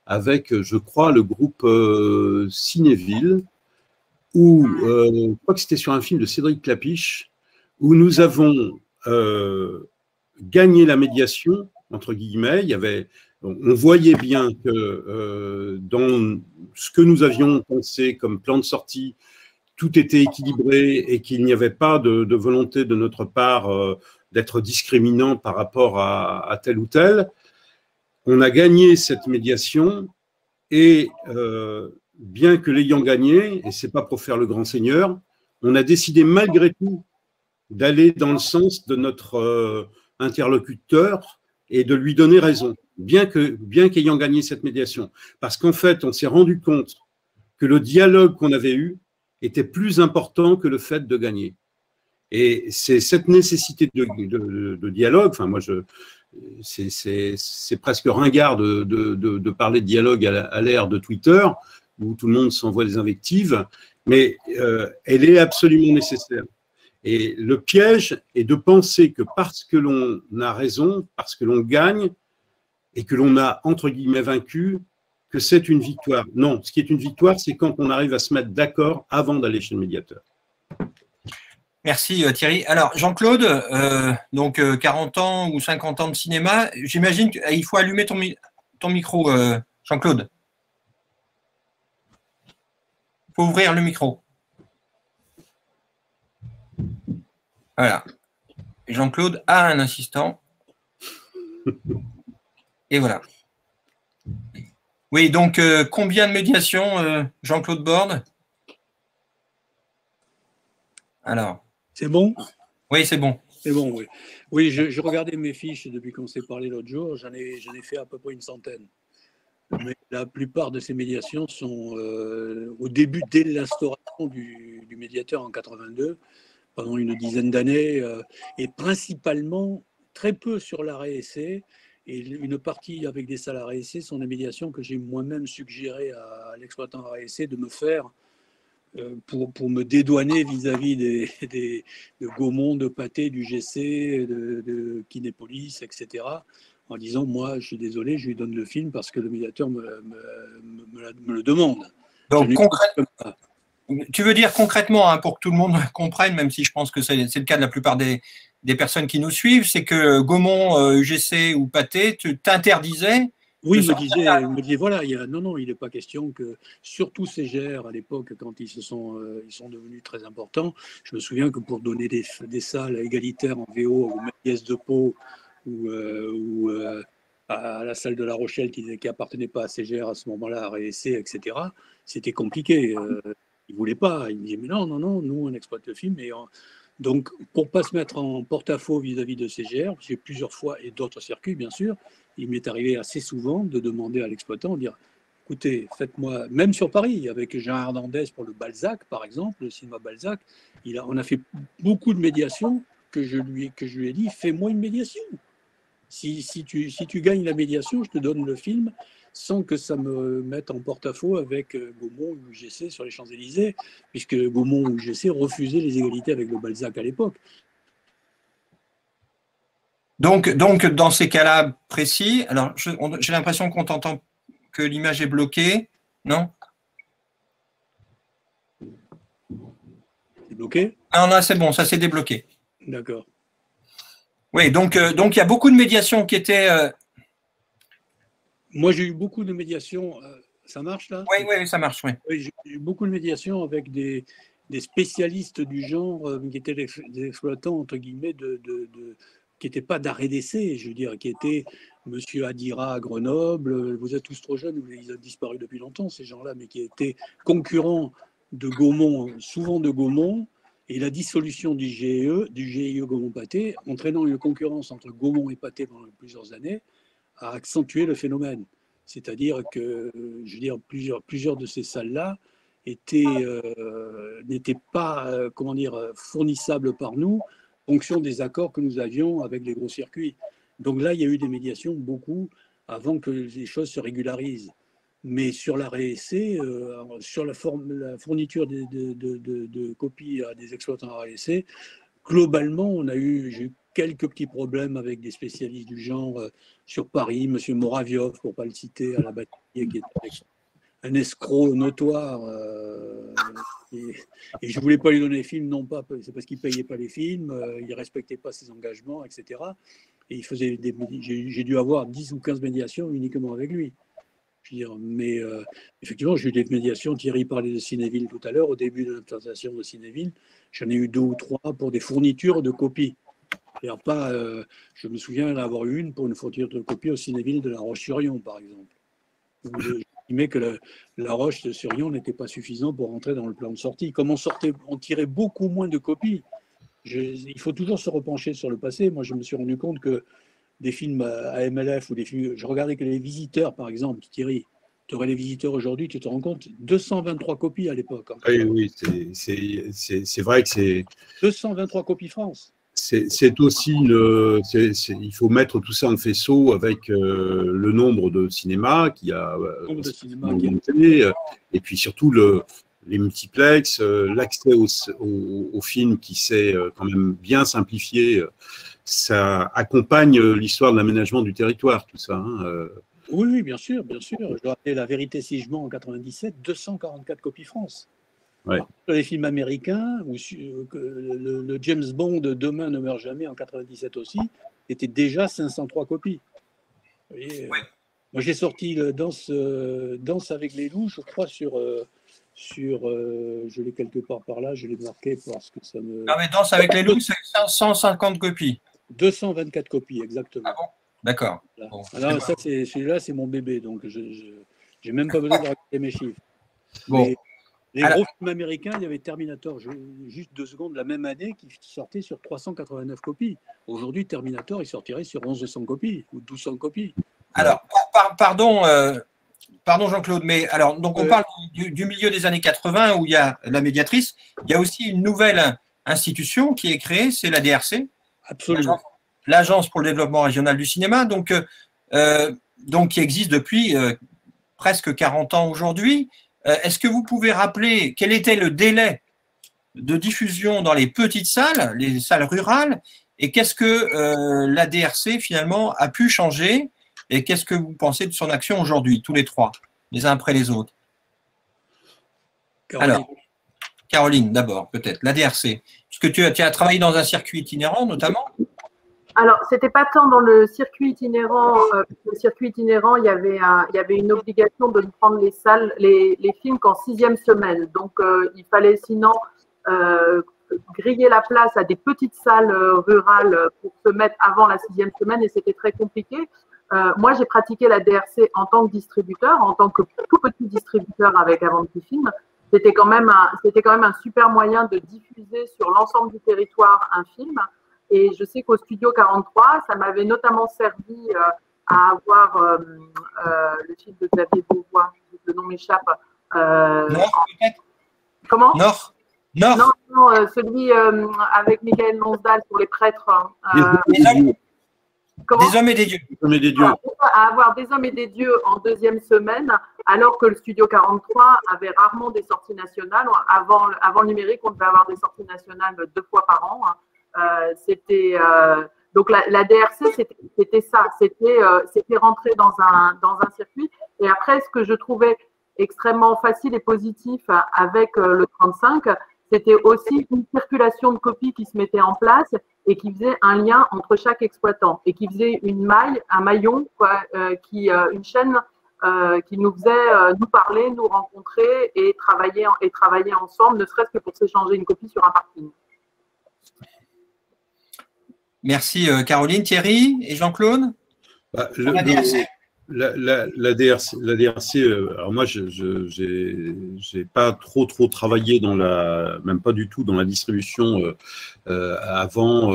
avec, je crois, le groupe Cinéville, où, je crois que c'était sur un film de Cédric Clapiche, où nous avons gagné la médiation, entre guillemets. On voyait bien que dans ce que nous avions pensé comme plan de sortie, tout était équilibré et qu'il n'y avait pas de volonté de notre part d'être discriminant par rapport à tel ou tel. On a gagné cette médiation et bien que l'ayant gagné, et ce n'est pas pour faire le grand seigneur, on a décidé malgré tout d'aller dans le sens de notre interlocuteur et de lui donner raison. bien qu'ayant gagné cette médiation. Parce qu'en fait, on s'est rendu compte que le dialogue qu'on avait eu était plus important que le fait de gagner. Et c'est cette nécessité de dialogue, enfin moi c'est presque ringard de parler de dialogue à l'ère de Twitter, où tout le monde s'envoie des invectives, mais elle est absolument nécessaire. Et le piège est de penser que parce que l'on a raison, parce que l'on gagne, et que l'on a, entre guillemets, vaincu, que c'est une victoire. Non, ce qui est une victoire, c'est quand on arrive à se mettre d'accord avant d'aller chez le médiateur. Merci Thierry. Alors Jean-Claude, donc 40 ans ou 50 ans de cinéma, j'imagine qu'il faut allumer ton micro, Jean-Claude. Il faut ouvrir le micro. Voilà. Jean-Claude a un assistant. Et voilà. Oui, donc combien de médiations, Jean-Claude Borde? Alors. C'est bon? Oui, c'est bon. C'est bon, oui. Oui, je regardais mes fiches depuis qu'on s'est parlé l'autre jour. J'en ai fait à peu près une centaine. Mais la plupart de ces médiations sont au début, dès l'instauration du médiateur en 82, pendant une dizaine d'années, et principalement très peu sur l'arrêt-essai. Et une partie avec des salariés essais sont des médiations que j'ai moi-même suggéré à l'exploitant arrêt-essai de me faire pour me dédouaner vis-à-vis de Gaumont, de Pathé, du GC, de Kinépolis, etc. En disant, moi, je suis désolé, je lui donne le film parce que le médiateur me le demande. Donc, tu veux dire concrètement, hein, pour que tout le monde comprenne, même si je pense que c'est le cas de la plupart des personnes qui nous suivent, c'est que Gaumont, UGC ou Pathé, tu t'interdisais. Oui, il me disait voilà, non, il n'est pas question que, surtout CGR à l'époque, quand ils sont devenus très importants, je me souviens que pour donner des salles égalitaires en VO au Méliès de Pau ou à la salle de La Rochelle qui appartenait pas à CGR à ce moment-là, à RSC, etc., c'était compliqué. Ils ne voulaient pas. Ils me disaient, mais non, nous on exploite le film. Donc, pour ne pas se mettre en porte-à-faux vis-à-vis de CGR, j'ai plusieurs fois, et d'autres circuits bien sûr, il m'est arrivé assez souvent de demander à l'exploitant, de dire, écoutez, faites-moi, même sur Paris, avec Jean Hernandez pour le Balzac, par exemple, le cinéma Balzac, on a fait beaucoup de médiations que je lui ai dit, fais-moi une médiation. Si tu gagnes la médiation, je te donne le film sans que ça me mette en porte-à-faux avec Gaumont ou UGC sur les Champs-Élysées, puisque Gaumont ou UGC refusaient les égalités avec le Balzac à l'époque. Donc, dans ces cas-là précis, alors j'ai l'impression qu'on t'entend, que l'image est bloquée, non? C'est bloqué? Ah non, c'est bon, ça s'est débloqué. D'accord. Oui, donc il y a beaucoup de médiations qui étaient… Moi, j'ai eu beaucoup de médiations. Ça marche là? Oui, ça marche, oui. Oui, j'ai eu beaucoup de médiations avec des spécialistes du genre qui étaient des exploitants, entre guillemets, qui n'étaient pas d'arrêt d'essai, je veux dire, qui étaient Monsieur Adira à Grenoble. Vous êtes tous trop jeunes, ils ont disparu depuis longtemps, ces gens-là, mais qui étaient concurrents de Gaumont, souvent de Gaumont, et la dissolution du GIE Gaumont-Pathé, entraînant une concurrence entre Gaumont et Pathé pendant plusieurs années, a accentué le phénomène. C'est-à-dire que, je veux dire, plusieurs de ces salles-là n'étaient pas, fournissables par nous, en fonction des accords que nous avions avec les gros circuits. Donc là, il y a eu des médiations, beaucoup, avant que les choses se régularisent. Mais sur l'arrêt-essai, sur la fourniture de copies à des exploitants arrêt-essai, globalement, j'ai eu quelques petits problèmes avec des spécialistes du genre sur Paris, M. Moraviov, pour ne pas le citer, à la bataille, qui était un escroc notoire. Et je ne voulais pas lui donner les films, non pas, c'est parce qu'il ne payait pas les films, il ne respectait pas ses engagements, etc. Et j'ai dû avoir 10 ou 15 médiations uniquement avec lui. Je veux dire, mais effectivement, j'ai eu des médiations. Thierry parlait de Cinéville tout à l'heure. Au début de l'implantation de Cinéville, j'en ai eu 2 ou 3 pour des fournitures de copies. Je me souviens d'avoir eu une pour une fourniture de copies au Cinéville de La Roche-sur-Yon, par exemple. J'estimais que La Roche-sur-Yon n'était pas suffisant pour rentrer dans le plan de sortie. Comme on tirait beaucoup moins de copies. Il faut toujours se repencher sur le passé. Moi, je me suis rendu compte que des films à MLF ou des films. Je regardais que Les Visiteurs, par exemple, Thierry. Tu aurais Les Visiteurs aujourd'hui, tu te rends compte, 223 copies à l'époque. Oui, c'est vrai que c'est 223 copies France. C'est aussi il faut mettre tout ça en faisceau avec le nombre de cinémas qu'il y a, et puis surtout les multiplexes, l'accès au film qui s'est quand même bien simplifié. Ça accompagne l'histoire de l'aménagement du territoire, tout ça. Hein. Oui, bien sûr, bien sûr. Je dois rappeler La Vérité si je mens en 97, 244 copies France. Ouais. Les films américains, ou le James Bond Demain ne meurt jamais en 97 aussi, était déjà 503 copies. Vous voyez, moi, j'ai sorti Danse avec les loups, je crois, je l'ai quelque part par là, je l'ai marqué parce que ça me. Ah, mais Danse avec les loups, c'est 150 copies. 224 copies, exactement. Ah bon? D'accord. Bon, alors, ça, celui-là, c'est mon bébé, donc je n'ai même pas besoin de regarder mes chiffres. Bon. Les gros films américains, il y avait Terminator, juste 2 secondes, la même année, qui sortait sur 389 copies. Aujourd'hui, Terminator, il sortirait sur 1100 copies ou 1200 copies. Alors, pardon Jean-Claude, mais alors, donc on parle du milieu des années 80 où il y a la médiatrice. Il y a aussi une nouvelle institution qui est créée, c'est la DRC. Absolument. L'Agence pour le développement régional du cinéma, donc qui existe depuis presque 40 ans aujourd'hui. Est-ce que vous pouvez rappeler quel était le délai de diffusion dans les petites salles, les salles rurales, et qu'est-ce que la DRC finalement a pu changer, et qu'est-ce que vous pensez de son action aujourd'hui, tous les trois, les uns après les autres? Caroline. Alors, Caroline d'abord, peut-être, la DRC. Parce que tu as travaillé dans un circuit itinérant notamment. Alors, c'était pas tant dans le circuit itinérant. Le circuit itinérant, il y avait une obligation de ne prendre les films qu'en 6e semaine. Donc, il fallait sinon griller la place à des petites salles rurales pour se mettre avant la 6e semaine, et c'était très compliqué. Moi, j'ai pratiqué la DRC en tant que distributeur, en tant que tout petit distributeur avec Avanti Film. C'était quand même un super moyen de diffuser sur l'ensemble du territoire un film. Et je sais qu'au Studio 43, ça m'avait notamment servi à avoir le film de Xavier Beauvois, le nom m'échappe. Nord, peut-être. Comment? Nord. Non, celui avec Michael Lonsdal pour les prêtres. Des hommes et des dieux. À avoir Des hommes et des dieux en 2e semaine, alors que le Studio 43 avait rarement des sorties nationales. Avant le numérique, on devait avoir des sorties nationales 2 fois par an. Donc la DRC, c'était ça, c'était rentrer dans un circuit. Et après, ce que je trouvais extrêmement facile et positif avec le 35, c'était aussi une circulation de copies qui se mettait en place et qui faisait un lien entre chaque exploitant et qui faisait une maille, un maillon, une chaîne qui nous faisait nous parler, nous rencontrer et travailler ensemble, ne serait-ce que pour s'échanger une copie sur un parking. Merci Caroline. Thierry et Jean-Claude? La DRC, alors moi, j'ai pas trop travaillé même pas du tout dans la distribution avant,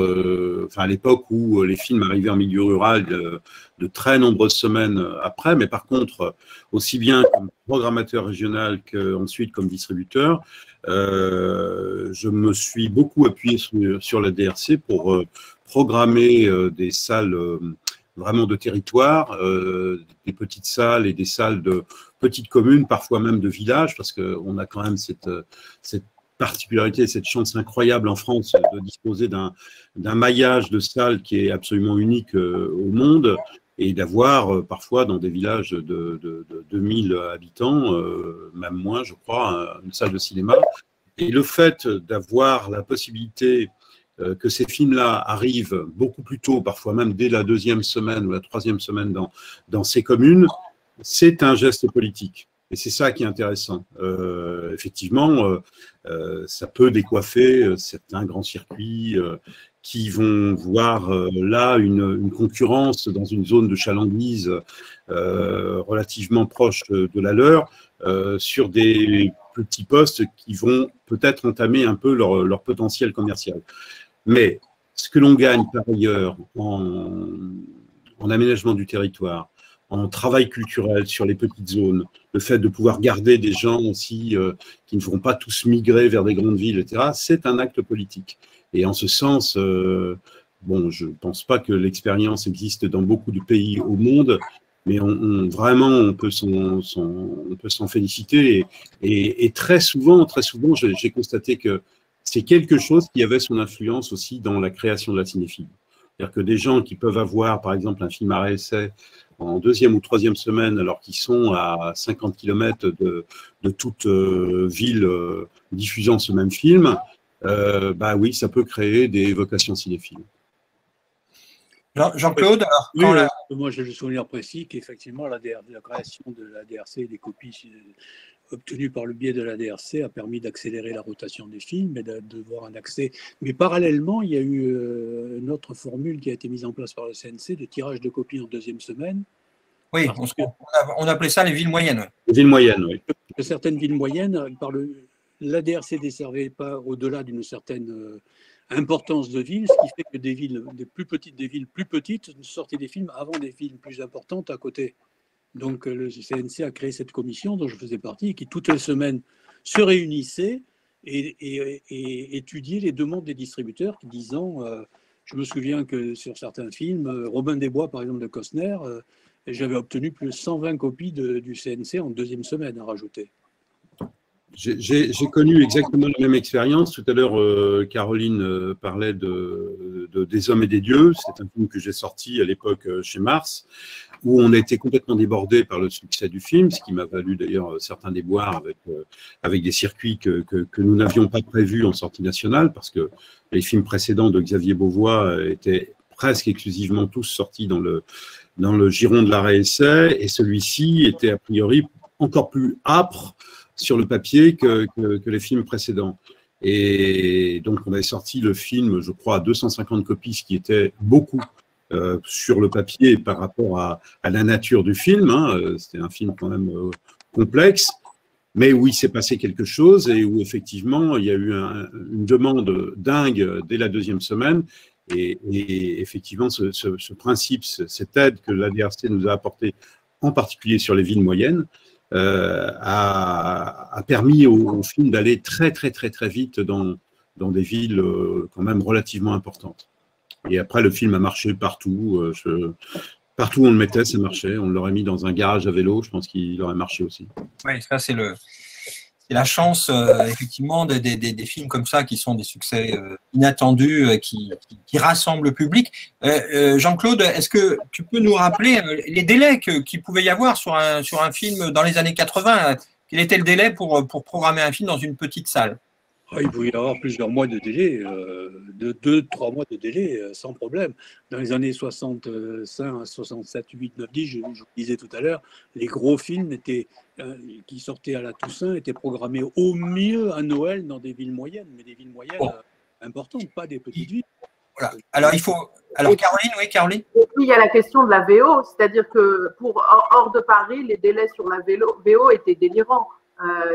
à l'époque où les films arrivaient en milieu rural de très nombreuses semaines après, mais par contre, aussi bien comme programmateur régional qu'ensuite comme distributeur, je me suis beaucoup appuyé sur la DRC pour programmer des salles vraiment de territoire, des petites salles et des salles de petites communes, parfois même de villages, parce qu'on a quand même cette particularité, cette chance incroyable en France de disposer d'un maillage de salles qui est absolument unique au monde, et d'avoir parfois dans des villages de 2000 habitants, même moins je crois, une salle de cinéma. Et le fait d'avoir la possibilité que ces films-là arrivent beaucoup plus tôt, parfois même dès la 2e semaine ou la 3e semaine dans ces communes, c'est un geste politique. Et c'est ça qui est intéressant. Effectivement, ça peut décoiffer certains grands circuits qui vont voir là une concurrence dans une zone de chalandise relativement proche de la leur, sur des petits postes qui vont peut-être entamer un peu leur potentiel commercial. Mais ce que l'on gagne par ailleurs en aménagement du territoire, en travail culturel sur les petites zones, le fait de pouvoir garder des gens aussi qui ne vont pas tous migrer vers des grandes villes, etc., c'est un acte politique. Et en ce sens, bon, je ne pense pas que l'expérience existe dans beaucoup de pays au monde, mais vraiment, on peut s'en féliciter. Et très souvent, j'ai constaté que c'est quelque chose qui avait son influence aussi dans la création de la cinéphilie. C'est-à-dire que des gens qui peuvent avoir, par exemple, un film à réessai en 2e ou 3e semaine, alors qu'ils sont à 50 km de toute ville diffusant ce même film, bah oui, ça peut créer des vocations cinéphiles. Jean-Claude, oui, moi j'ai le souvenir précis qu'effectivement la création de la DRC, des copies obtenues par le biais de la DRC a permis d'accélérer la rotation des films et de voir un accès. Mais parallèlement, il y a eu une autre formule qui a été mise en place par le CNC de tirage de copies en 2e semaine. Oui, on appelait ça les villes moyennes. Les villes moyennes, oui. Certaines villes moyennes, la DRC ne desservait pas au-delà d'une certaine importance de ville, ce qui fait que des villes plus petites sortaient des films avant des villes plus importantes à côté. Donc le CNC a créé cette commission dont je faisais partie, qui toutes les semaines se réunissait et étudiait les demandes des distributeurs, disant, je me souviens que sur certains films, Robin des Bois par exemple de Costner, j'avais obtenu plus de 120 copies du CNC en 2e semaine à rajouter. J'ai connu exactement la même expérience. Tout à l'heure, Caroline parlait des Hommes et des Dieux. C'est un film que j'ai sorti à l'époque chez Mars, où on a été complètement débordé par le succès du film, ce qui m'a valu d'ailleurs certains déboires avec des circuits que nous n'avions pas prévus en sortie nationale, parce que les films précédents de Xavier Beauvois étaient presque exclusivement tous sortis dans le giron de la réessai, et celui-ci était a priori encore plus âpre sur le papier que les films précédents. Et donc, on avait sorti le film, je crois, à 250 copies, ce qui était beaucoup sur le papier par rapport à la nature du film. Hein. C'était un film quand même complexe, mais où il s'est passé quelque chose et où, effectivement, il y a eu une demande dingue dès la 2e semaine. Et effectivement, ce principe, cette aide que la DRC nous a apportée, en particulier sur les villes moyennes, a permis au film d'aller très, très, très, très vite dans des villes quand même relativement importantes. Et après, le film a marché partout. Partout où on le mettait, ça marchait. On l'aurait mis dans un garage à vélo, je pense qu'il aurait marché aussi. Oui, ça, c'est la chance, effectivement, des films comme ça qui sont des succès inattendus, qui rassemblent le public. Jean-Claude, est-ce que tu peux nous rappeler les délais qu'il pouvait y avoir sur un film dans les années 80 ? Quel était le délai pour programmer un film dans une petite salle ? Il pouvait y avoir plusieurs mois de délai, de 2-3 mois de délai, sans problème. Dans les années 65, 67, 8, 9, 10, je vous disais tout à l'heure, les gros films qui sortaient à la Toussaint étaient programmés au mieux à Noël dans des villes moyennes, mais des villes moyennes importantes, pas des petites villes. Voilà. Alors, Caroline, oui, Caroline. Et puis, il y a la question de la VO, c'est-à-dire que hors de Paris, les délais sur la VO étaient délirants.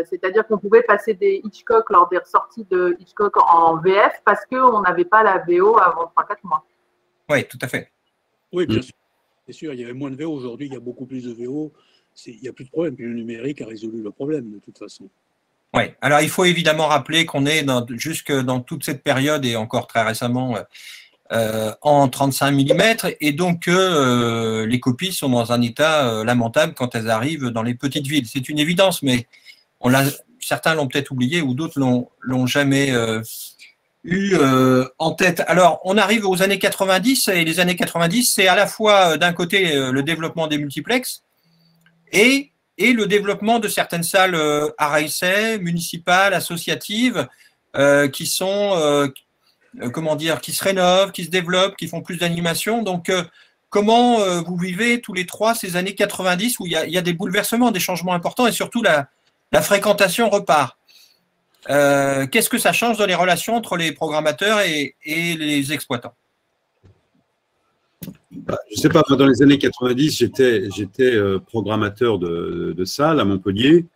C'est-à-dire qu'on pouvait passer des Hitchcock lors des ressorties de Hitchcock en VF parce qu'on n'avait pas la VO avant 3-4 mois. Oui, tout à fait. Oui, bien sûr. C'est sûr, il y avait moins de VO. Aujourd'hui, il y a beaucoup plus de VO. Il n'y a plus de problème. Puis le numérique a résolu le problème, de toute façon. Oui, alors il faut évidemment rappeler qu'on est jusque dans toute cette période et encore très récemment en 35 mm et donc les copies sont dans un état lamentable quand elles arrivent dans les petites villes. C'est une évidence, mais certains l'ont peut-être oublié ou d'autres l'ont jamais eu en tête. Alors, on arrive aux années 90 et les années 90, c'est à la fois d'un côté le développement des multiplexes et le développement de certaines salles à réessai, municipales, associatives, qui sont, qui se rénovent, qui se développent, qui font plus d'animation. Donc, comment vous vivez tous les trois ces années 90 où il y a des bouleversements, des changements importants et surtout la fréquentation repart. Qu'est-ce que ça change dans les relations entre les programmateurs et les exploitants? Je ne sais pas, dans les années 90, j'étais programmateur de salles à Montpellier.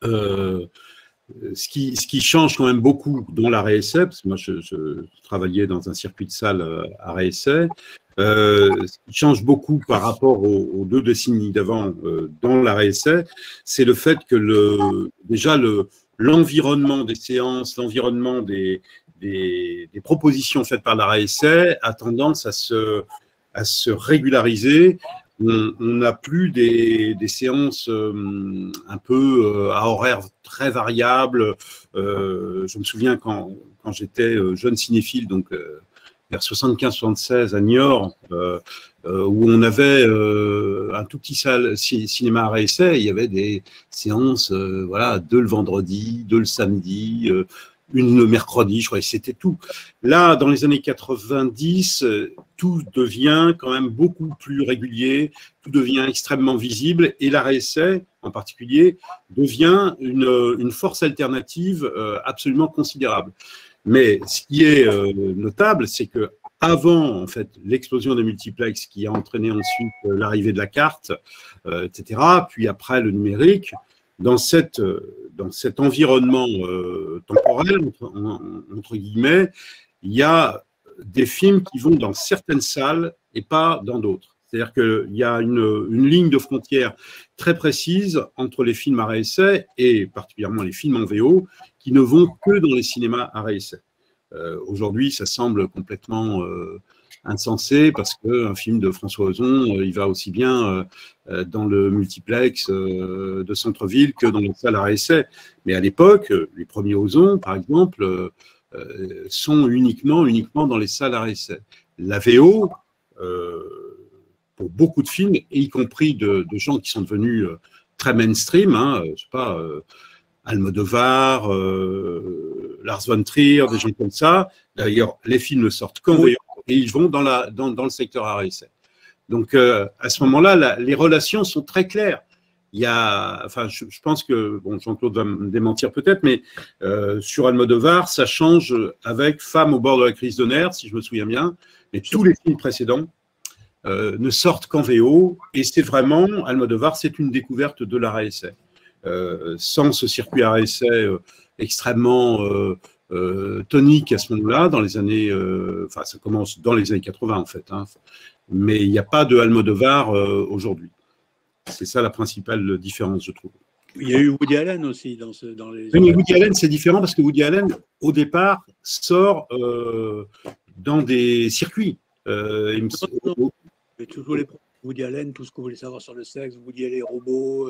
Ce qui change quand même beaucoup dans la réessai, parce que moi je travaillais dans un circuit de salles à réessai, Ce qui change beaucoup par rapport aux 2 décennies d'avant dans l'arrêt essai, c'est le fait que déjà l'environnement des séances, l'environnement des propositions faites par l'arrêt essai a tendance à se régulariser. On n'a plus des séances un peu à horaires très variables. Je me souviens quand j'étais jeune cinéphile, donc vers 75-76 à Niort, où on avait un tout petit salle cinéma arrêt essai. Il y avait des séances, voilà, 2 le vendredi, 2 le samedi, une le mercredi, je crois, et c'était tout. Là, dans les années 90, tout devient quand même beaucoup plus régulier, tout devient extrêmement visible, et l'arrêt essai, en particulier, devient une force alternative absolument considérable. Mais ce qui est notable, c'est que avant en fait l'explosion des multiplexes qui a entraîné ensuite l'arrivée de la carte, etc., puis après le numérique, dans cet environnement temporel, entre guillemets, il y a des films qui vont dans certaines salles et pas dans d'autres. C'est-à-dire qu'il y a une ligne de frontière très précise entre les films arrêt essai et particulièrement les films en VO qui ne vont que dans les cinémas arrêt essai. Aujourd'hui, ça semble complètement insensé parce qu'un film de François Ozon, il va aussi bien dans le multiplex de centre-ville que dans les salles arrêt essai. Mais à l'époque, les premiers Ozon, par exemple, sont uniquement dans les salles arrêt essai. La VO, pour beaucoup de films, et y compris de gens qui sont devenus très mainstream, hein, je sais pas, Almodovar, Lars von Trier, des gens comme ça. D'ailleurs, les films ne sortent qu'en VO et ils vont dans le secteur arrêt essai. Donc, à ce moment-là, les relations sont très claires. Il y a, enfin, je pense que, bon, Jean-Claude va me démentir peut-être, mais sur Almodovar, ça change avec Femme au bord de la crise de nerfs, si je me souviens bien, mais tous les films précédents ne sortent qu'en VO, et c'est vraiment, Almodovar, c'est une découverte de l'arrêt essai. Sans ce circuit arrêt essai extrêmement tonique à ce moment-là, dans les années, enfin, ça commence dans les années 80 en fait, hein, mais il n'y a pas de Almodovar aujourd'hui. C'est ça la principale différence, je trouve. Il y a eu Woody Allen aussi dans les. Oui, mais Woody Allen, c'est différent parce que Woody Allen, au départ, sort dans des circuits. Tous les Woody Allen, tout ce que vous voulez savoir sur le sexe, Woody Allen, robots,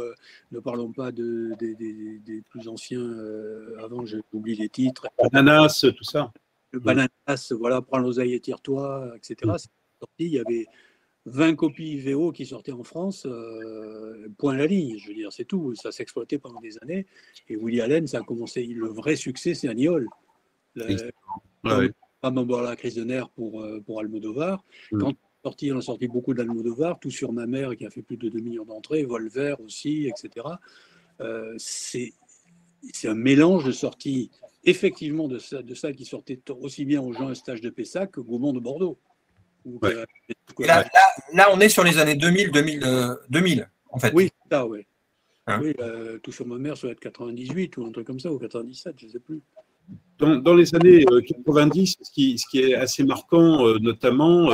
ne parlons pas des plus anciens, avant, j'oublie les titres. Bananas, tout ça. Le Bananas, voilà, prends l'oseille et tire-toi, etc. C'est sorti, il y avait 20 copies VO qui sortaient en France, point à la ligne, je veux dire, c'est tout. Ça s'exploitait pendant des années. Et Woody Allen, ça a commencé, le vrai succès, c'est Agnol. Femme au bord de la crise de nerfs pour Almodovar. Quand on a sorti beaucoup d'Almodovar, Tout sur ma mère qui a fait plus de 2 millions d'entrées, Volver aussi, etc. C'est un mélange de sorties, effectivement, de ça qui sortait aussi bien aux gens à stage de Pessac que Gaumont de Bordeaux. Ouais. Là, on est sur les années 2000 en fait. Oui, c'est ça, oui. Hein? Oui, Tout sur ma mère, ça doit être 98 ou un truc comme ça, ou 97, je ne sais plus. Dans les années 90, ce qui est assez marquant, notamment,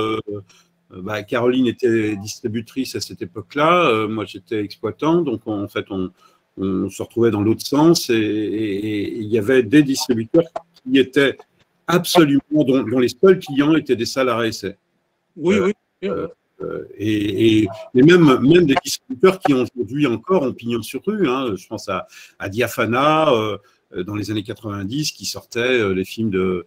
Caroline était distributrice à cette époque-là, moi j'étais exploitant, donc en fait on se retrouvait dans l'autre sens et il y avait des distributeurs qui étaient absolument, dont les seuls clients étaient des salles arrêt essai. Oui. Et même des distributeurs qui aujourd'hui encore ont pignon sur rue, hein, je pense à Diafana, dans les années 90, qui sortaient les films de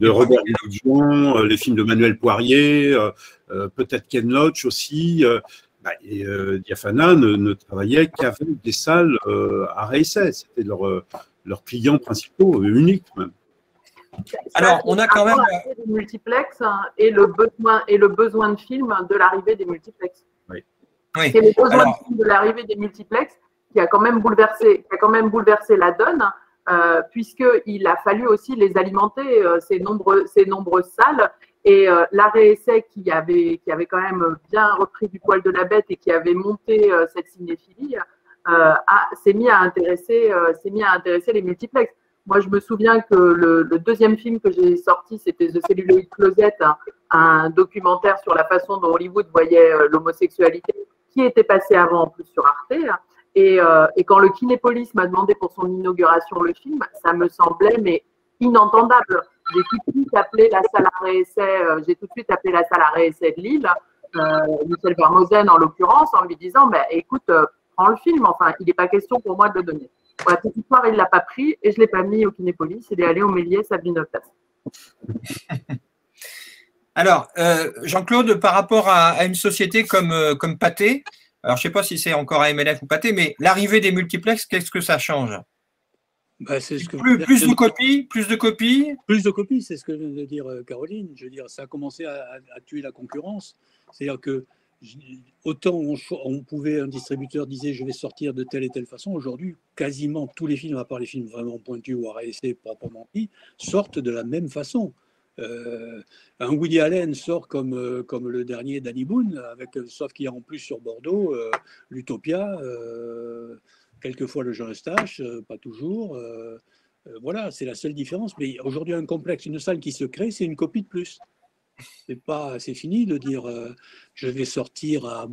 Robert Guillaume, les films de Manuel Poirier, peut-être Ken Loach aussi. Diafana ne travaillait qu'avec des salles arrêt essai. C'était leurs clients principaux, uniques même. Alors, on a quand même des multiplex et le besoin de film de l'arrivée des multiplex. Oui. C'est le besoin de film de l'arrivée des multiplex qui a quand même bouleversé la donne, puisqu'il a fallu aussi les alimenter, ces nombreuses salles. Et l'arrêt essai qui avait quand même bien repris du poil de la bête et qui avait monté cette cinéphilie, s'est mis à intéresser les multiplex. Moi, je me souviens que le deuxième film que j'ai sorti, c'était The Celluloid Closet, un documentaire sur la façon dont Hollywood voyait l'homosexualité, qui était passé avant en plus sur Arte. Et quand le Kinépolis m'a demandé pour son inauguration le film, ça me semblait mais inentendable. J'ai tout de suite appelé la salle à réessai de Lille, Michel Vermosen en l'occurrence, en lui disant écoute, prends le film, enfin, il n'est pas question pour moi de le donner. Pour la petite histoire, il ne l'a pas pris et je ne l'ai pas mis au Kinépolis, il est allé au Méliès à Villeneuve-Place. Alors, Jean-Claude, par rapport à une société comme Pathé, alors je ne sais pas si c'est encore AMLF ou Pathé, mais l'arrivée des multiplexes, qu'est-ce que ça change? C'est ce que plus de copies? Plus de copies, c'est ce que vient de dire Caroline. Je veux dire, ça a commencé à tuer la concurrence. C'est-à-dire que autant un distributeur disait je vais sortir de telle et telle façon, aujourd'hui, quasiment tous les films, à part les films vraiment pointus ou à réessayer proprement dit, sortent de la même façon. Un Woody Allen sort comme le dernier Danny Boone, sauf qu'il y a en plus sur Bordeaux l'Utopia, quelquefois le Jean Eustache, pas toujours. Voilà, c'est la seule différence. Mais aujourd'hui, un complexe, une salle qui se crée, c'est une copie de plus. C'est fini de dire je vais sortir à.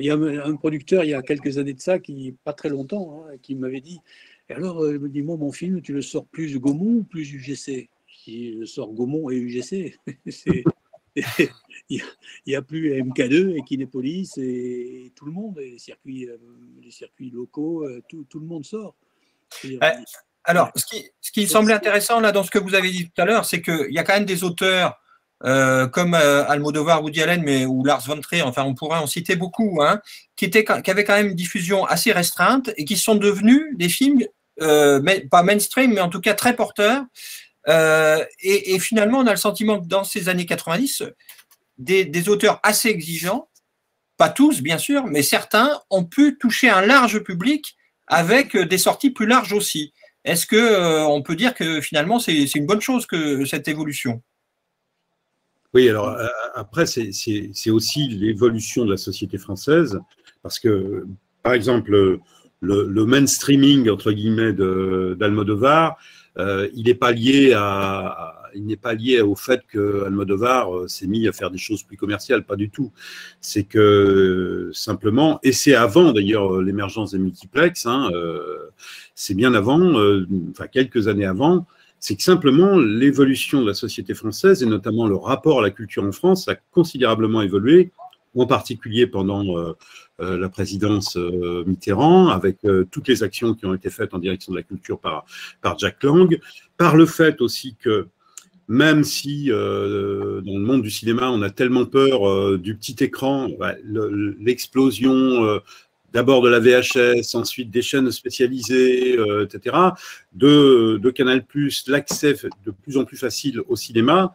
Il y a un producteur il y a quelques années de ça, pas très longtemps, qui m'avait dit et alors, il me dit moi, mon film, tu le sors plus Gaumont ou plus UGC? Je sors Gaumont et UGC. Il n'y a plus MK2 et Kinépolis et tout le monde, et les circuits locaux, tout le monde sort. Alors, ce qui semblait intéressant là dans ce que vous avez dit tout à l'heure, c'est qu'il y a quand même des auteurs comme Almodovar, Woody Allen, ou Lars von Trier, enfin on pourrait en citer beaucoup, qui avaient quand même une diffusion assez restreinte et qui sont devenus des films, pas mainstream, mais en tout cas très porteurs. Et finalement, on a le sentiment que dans ces années 90, des auteurs assez exigeants, pas tous bien sûr, mais certains ont pu toucher un large public avec des sorties plus larges aussi. Est-ce qu'on peut dire que finalement c'est une bonne chose que cette évolution? Oui, alors après, c'est aussi l'évolution de la société française, parce que, par exemple, le mainstreaming, entre guillemets, d'Almodovar, il n'est pas lié au fait que Almodovar s'est mis à faire des choses plus commerciales, pas du tout. C'est que simplement, et c'est avant d'ailleurs l'émergence des multiplexes, c'est bien avant, quelques années avant, c'est que simplement l'évolution de la société française et notamment le rapport à la culture en France a considérablement évolué, en particulier pendant la présidence Mitterrand, avec toutes les actions qui ont été faites en direction de la culture par Jack Lang, par le fait aussi que même si dans le monde du cinéma, on a tellement peur du petit écran, l'explosion d'abord de la VHS, ensuite des chaînes spécialisées, etc., de Canal+, l'accès de plus en plus facile au cinéma,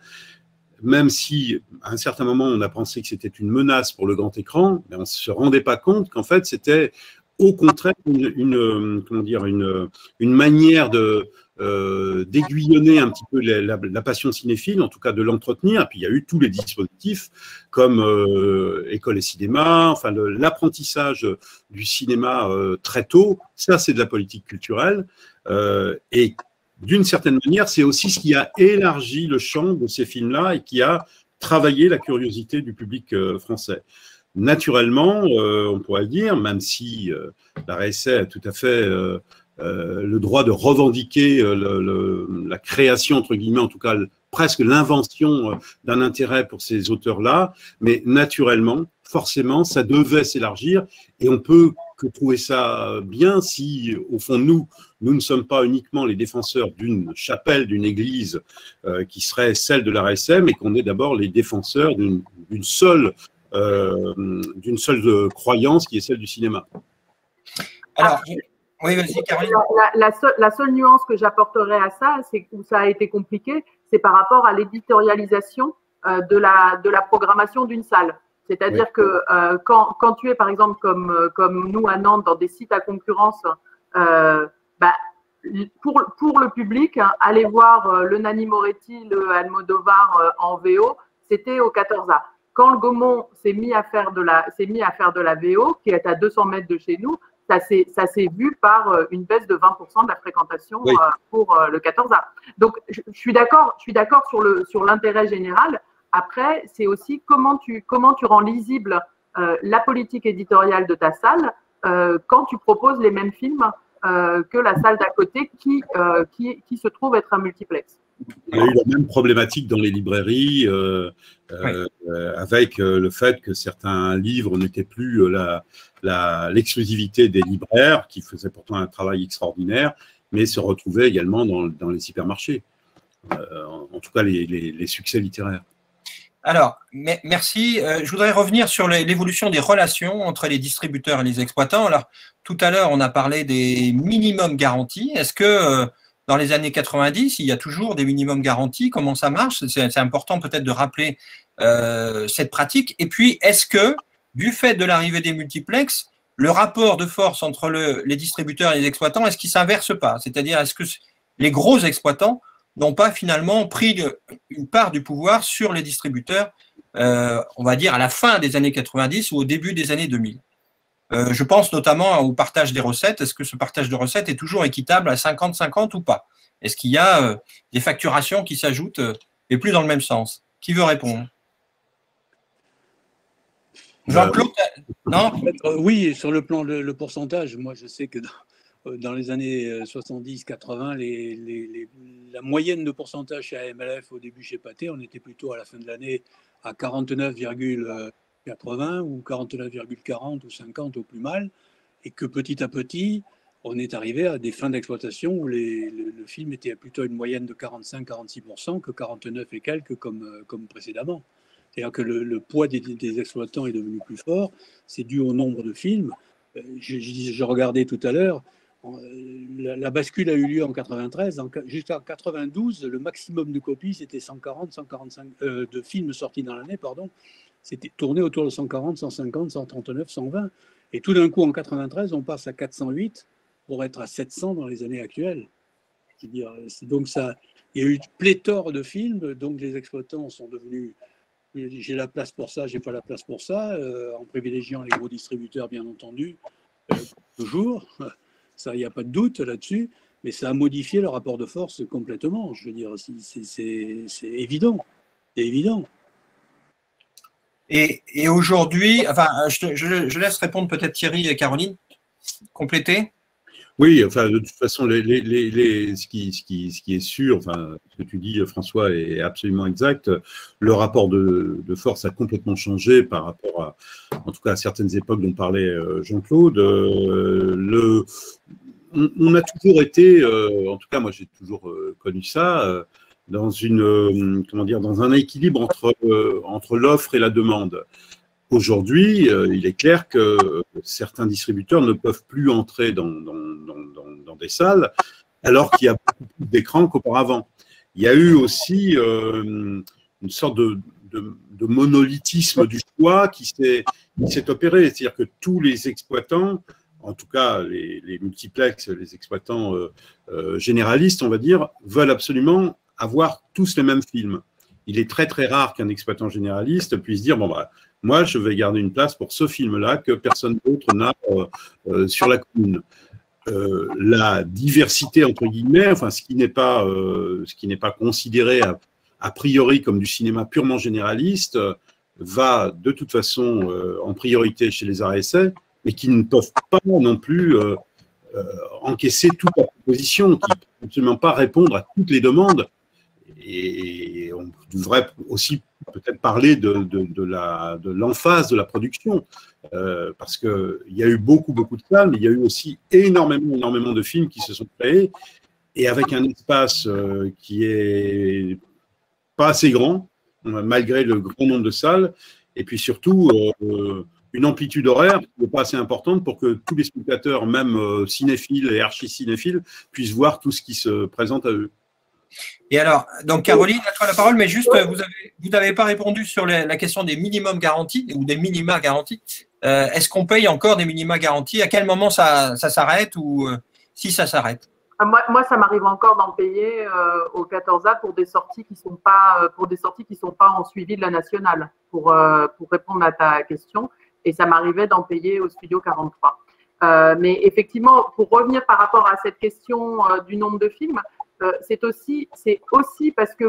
même si à un certain moment on a pensé que c'était une menace pour le grand écran, mais on ne se rendait pas compte qu'en fait c'était au contraire une manière d'aiguillonner un petit peu la passion cinéphile, en tout cas de l'entretenir. Et puis il y a eu tous les dispositifs comme école et cinéma, enfin l'apprentissage du cinéma très tôt. Ça, c'est de la politique culturelle. Et d'une certaine manière, c'est aussi ce qui a élargi le champ de ces films-là et qui a travaillé la curiosité du public français. Naturellement, on pourrait le dire, même si la RSA a tout à fait le droit de revendiquer la création, entre guillemets, en tout cas presque l'invention d'un intérêt pour ces auteurs-là, mais naturellement, forcément, ça devait s'élargir et on peut que trouver ça bien si, au fond, nous ne sommes pas uniquement les défenseurs d'une chapelle, d'une église qui serait celle de la RSA, mais qu'on est d'abord les défenseurs d'une seule croyance qui est celle du cinéma. Alors, oui, vas-y, Caroline. La seule nuance que j'apporterais à ça, c'est où ça a été compliqué, c'est par rapport à l'éditorialisation de la programmation d'une salle. C'est-à-dire que quand tu es, par exemple, comme nous à Nantes, dans des sites à concurrence, pour le public, aller voir le Nanni Moretti, le Almodovar en VO, c'était au 14A. Quand le Gaumont s'est mis à faire de la VO, qui est à 200 mètres de chez nous, ça s'est vu par une baisse de 20% de la fréquentation pour le 14A. Donc, je suis d'accord sur l'intérêt général. Après, c'est aussi comment tu rends lisible la politique éditoriale de ta salle quand tu proposes les mêmes films que la salle d'à côté qui se trouve être un multiplex. Il y a eu la même problématique dans les librairies avec le fait que certains livres n'étaient plus l'exclusivité des libraires, qui faisaient pourtant un travail extraordinaire, mais se retrouvaient également dans les hypermarchés, en tout cas les succès littéraires. Alors, merci. Je voudrais revenir sur l'évolution des relations entre les distributeurs et les exploitants. Alors, tout à l'heure, on a parlé des minimums garantis. Est-ce que dans les années 90, il y a toujours des minimums garantis? Comment ça marche? C'est important peut-être de rappeler cette pratique. Et puis, est-ce que, du fait de l'arrivée des multiplex, le rapport de force entre les distributeurs et les exploitants, est-ce qu'il ne s'inverse pas? C'est-à-dire, est-ce que les gros exploitants n'ont pas finalement pris une part du pouvoir sur les distributeurs, on va dire à la fin des années 90 ou au début des années 2000. Je pense notamment au partage des recettes. Est-ce que ce partage de recettes est toujours équitable à 50-50 ou pas? Est-ce qu'il y a des facturations qui s'ajoutent et plus dans le même sens? Qui veut répondre? Jean-Claude? Non? Oui, sur le plan le pourcentage, moi je sais que dans les années 70-80, la moyenne de pourcentage chez AMLF au début chez Pathé, on était plutôt à la fin de l'année à 49,80 ou 49,40 ou 50 au plus mal, et que petit à petit, on est arrivé à des fins d'exploitation où le film était plutôt à une moyenne de 45-46% que 49 et quelques comme précédemment. C'est-à-dire que le poids des exploitants est devenu plus fort, c'est dû au nombre de films. Je regardais tout à l'heure, la bascule a eu lieu en 93. Jusqu'en 92, le maximum de copies, c'était 140, 145 de films sortis dans l'année, pardon. C'était tourné autour de 140, 150, 139, 120. Et tout d'un coup, en 93, on passe à 408 pour être à 700 dans les années actuelles. C'est-à-dire, donc ça, il y a eu pléthore de films, donc les exploitants sont devenus j'ai la place pour ça, j'ai pas la place pour ça, en privilégiant les gros distributeurs, bien entendu, toujours. Ça, il n'y a pas de doute là-dessus, mais ça a modifié le rapport de force complètement. Je veux dire, c'est évident. C'est évident. Et aujourd'hui, enfin, je laisse répondre peut-être Thierry et Caroline. Compléter? Oui, enfin, de toute façon, ce qui est sûr, enfin, ce que tu dis, François, est absolument exact. Le rapport de force a complètement changé par rapport en tout cas, à certaines époques dont parlait Jean-Claude. On a toujours été, en tout cas, moi, j'ai toujours connu ça, dans dans un équilibre entre l'offre et la demande. Aujourd'hui, il est clair que certains distributeurs ne peuvent plus entrer dans des salles alors qu'il y a beaucoup plus d'écrans qu'auparavant. Il y a eu aussi une sorte de monolithisme du choix qui s'est opéré. C'est-à-dire que tous les exploitants, en tout cas les multiplex, les exploitants généralistes, on va dire, veulent absolument avoir tous les mêmes films. Il est très très rare qu'un exploitant généraliste puisse dire bon bah moi je vais garder une place pour ce film-là que personne d'autre n'a sur la commune. La diversité entre guillemets, enfin ce qui n'est pas considéré a priori comme du cinéma purement généraliste, va de toute façon en priorité chez les arts et essais, mais qui ne peuvent pas non plus encaisser toute la proposition, qui ne peuvent absolument pas répondre à toutes les demandes. Et on devrait aussi peut-être parler de l'emphase de la production, parce qu'il y a eu beaucoup de salles, mais il y a eu aussi énormément de films qui se sont créés, et avec un espace qui est pas assez grand, malgré le grand nombre de salles, et puis surtout une amplitude horaire qui n'est pas assez importante pour que tous les spectateurs, même cinéphiles et archi-cinéphiles, puissent voir tout ce qui se présente à eux. Et alors, donc Caroline, à toi la parole, mais juste, vous n'avez pas répondu sur la question des minimums garantis ou des minima garantis. Est-ce qu'on paye encore des minima garantis? À quel moment ça s'arrête ou si ça s'arrête? Moi, ça m'arrive encore d'en payer au 14A pour des sorties qui sont pas en suivi de la nationale, pour répondre à ta question. Et ça m'arrivait d'en payer au Studio 43. Mais effectivement, pour revenir par rapport à cette question du nombre de films, c'est aussi parce que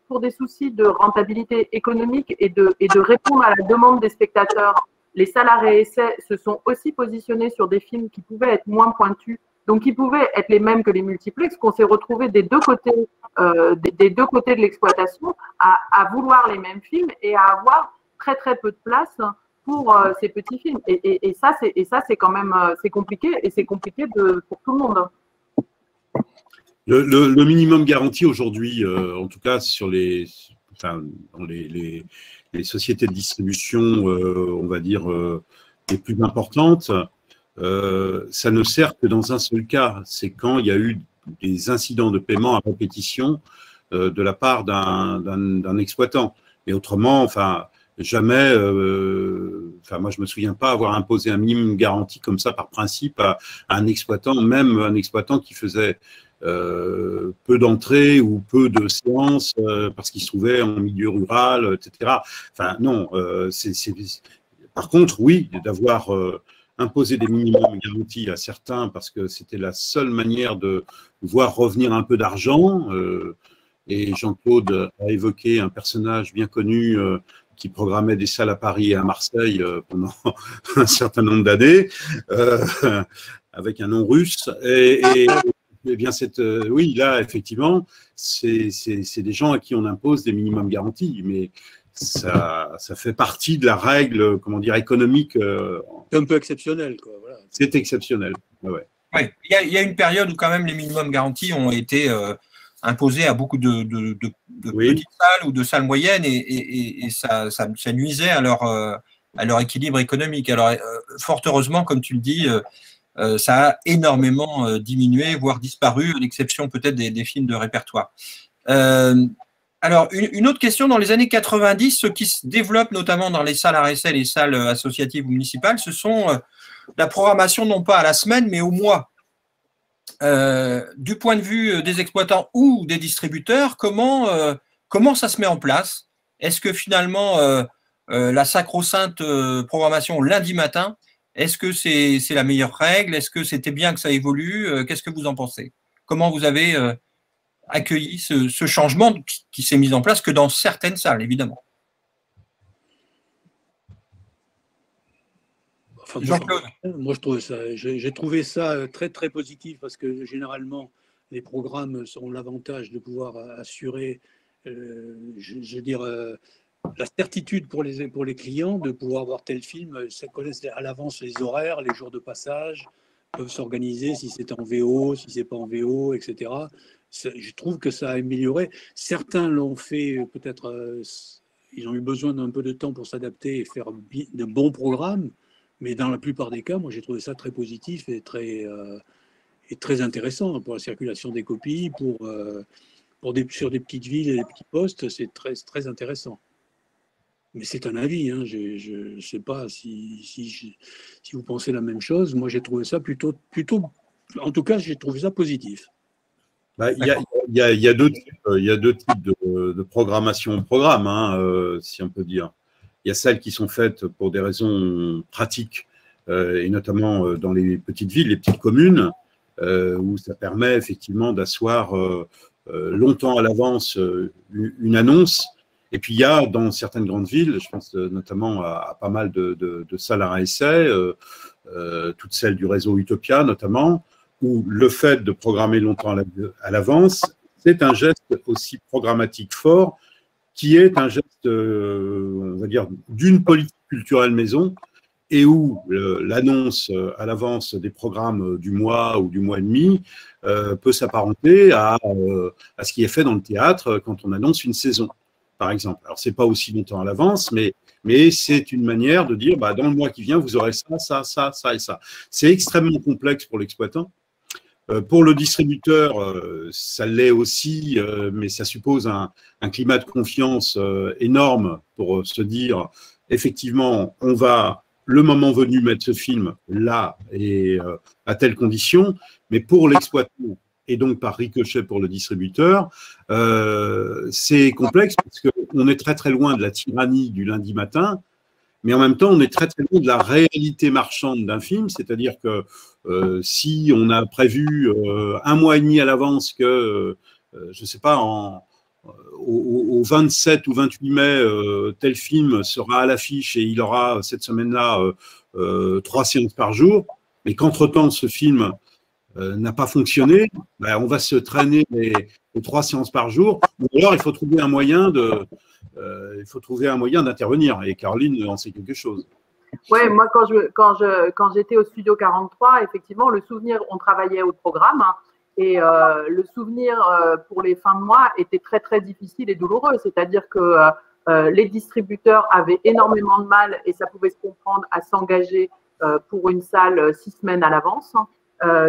pour des soucis de rentabilité économique et de répondre à la demande des spectateurs, les salles arrêt essai se sont aussi positionnés sur des films qui pouvaient être moins pointus, donc qui pouvaient être les mêmes que les multiplex, qu'on s'est retrouvés des deux côtés de l'exploitation à vouloir les mêmes films et à avoir très très peu de place pour ces petits films. Et ça c'est quand même c'est compliqué, et c'est compliqué pour tout le monde. Le minimum garanti aujourd'hui, en tout cas dans les sociétés de distribution, on va dire, les plus importantes, ça ne sert que dans un seul cas, c'est quand il y a eu des incidents de paiement à répétition de la part d'un exploitant. Et autrement, jamais, moi je me souviens pas avoir imposé un minimum garanti comme ça par principe à un exploitant, même un exploitant qui faisait peu d'entrées ou peu de séances parce qu'il se trouvait en milieu rural, etc. Non, par contre, oui, d'avoir imposé des minimums garantis à certains parce que c'était la seule manière de voir revenir un peu d'argent. Et Jean-Claude a évoqué un personnage bien connu qui programmait des salles à Paris et à Marseille pendant un certain nombre d'années, avec un nom russe. Eh bien, oui, là, effectivement, c'est des gens à qui on impose des minimums garantis, mais ça fait partie de la règle, comment dire, économique. C'est un peu exceptionnel, quoi. Voilà. C'est exceptionnel. Ouais. Ouais. Il y a une période où quand même les minimums garantis ont été imposés à beaucoup de petites salles ou de salles moyennes, et ça nuisait à leur équilibre économique. Alors, fort heureusement, comme tu le dis, ça a énormément diminué, voire disparu, à l'exception peut-être des films de répertoire. Alors, une autre question, dans les années 90, ce qui se développe notamment dans les salles arrêt essai, les salles associatives ou municipales, ce sont la programmation non pas à la semaine, mais au mois. Du point de vue des exploitants ou des distributeurs, comment ça se met en place? Est-ce que finalement, la sacro-sainte programmation lundi matin, est-ce que c'est la meilleure règle? Est-ce que c'était bien que ça évolue? Qu'est-ce que vous en pensez? Comment vous avez accueilli ce changement qui s'est mis en place que dans certaines salles, évidemment? Jean-Claude. Moi, j'ai trouvé ça très, très positif parce que généralement, les programmes ont l'avantage de pouvoir assurer, je veux dire, la certitude pour les clients de pouvoir voir tel film. Ils connaissent à l'avance les horaires, les jours de passage, peuvent s'organiser si c'est en VO, si c'est pas en VO, etc. Je trouve que ça a amélioré. Certains l'ont fait, peut-être, ils ont eu besoin d'un peu de temps pour s'adapter et faire de bons programmes. Mais dans la plupart des cas, moi, j'ai trouvé ça très positif et très intéressant pour la circulation des copies, sur des petites villes et des petits postes, c'est très, très intéressant. Mais c'est un avis, hein. Je ne sais pas si vous pensez la même chose. Moi, j'ai trouvé ça plutôt, en tout cas, j'ai trouvé ça positif. Il y a deux types de programmation au programme, hein, si on peut dire. Il y a celles qui sont faites pour des raisons pratiques, et notamment dans les petites villes, les petites communes, où ça permet effectivement d'asseoir longtemps à l'avance une annonce. Et puis il y a dans certaines grandes villes, je pense notamment à pas mal de salles à essai, toutes celles du réseau Utopia notamment, où le fait de programmer longtemps à l'avance, c'est un geste aussi programmatique fort, qui est un geste, on va dire, d'une politique culturelle maison, et où l'annonce à l'avance des programmes du mois ou du mois et demi peut s'apparenter à ce qui est fait dans le théâtre quand on annonce une saison, par exemple. Alors, ce n'est pas aussi longtemps à l'avance, mais c'est une manière de dire, dans le mois qui vient, vous aurez ça et ça. C'est extrêmement complexe pour l'exploitant. Pour le distributeur, ça l'est aussi, mais ça suppose un climat de confiance énorme pour se dire, effectivement, on va, le moment venu, mettre ce film là et à telle condition. Mais pour l'exploitant, et donc par ricochet pour le distributeur, c'est complexe parce qu'on est très très loin de la tyrannie du lundi matin. mais en même temps, on est très très loin de la réalité marchande d'un film, c'est-à-dire que si on a prévu 1 mois et demi à l'avance que, je ne sais pas, au 27 ou 28 mai, tel film sera à l'affiche et il aura cette semaine-là 3 séances par jour, mais qu'entre-temps, ce film n'a pas fonctionné, ben, on va se traîner les 3 séances par jour, ou alors il faut trouver un moyen d'intervenir, et Caroline en sait quelque chose. Oui, moi, quand j'étais au Studio 43, effectivement, le souvenir, on travaillait au programme, hein, et le souvenir pour les fins de mois était très, très difficile et douloureux. C'est-à-dire que les distributeurs avaient énormément de mal, et ça pouvait se comprendre, à s'engager pour une salle 6 semaines à l'avance.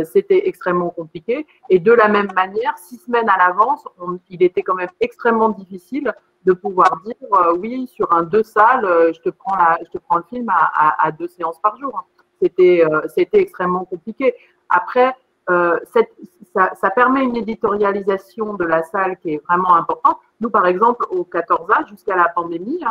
C'était extrêmement compliqué. Et de la même manière, 6 semaines à l'avance, il était quand même extrêmement difficile de pouvoir dire oui, sur un 2 salles, je te prends le film à 2 séances par jour. C'était extrêmement compliqué. Après, ça permet une éditorialisation de la salle qui est vraiment importante. Nous, par exemple, au 14A, jusqu'à la pandémie,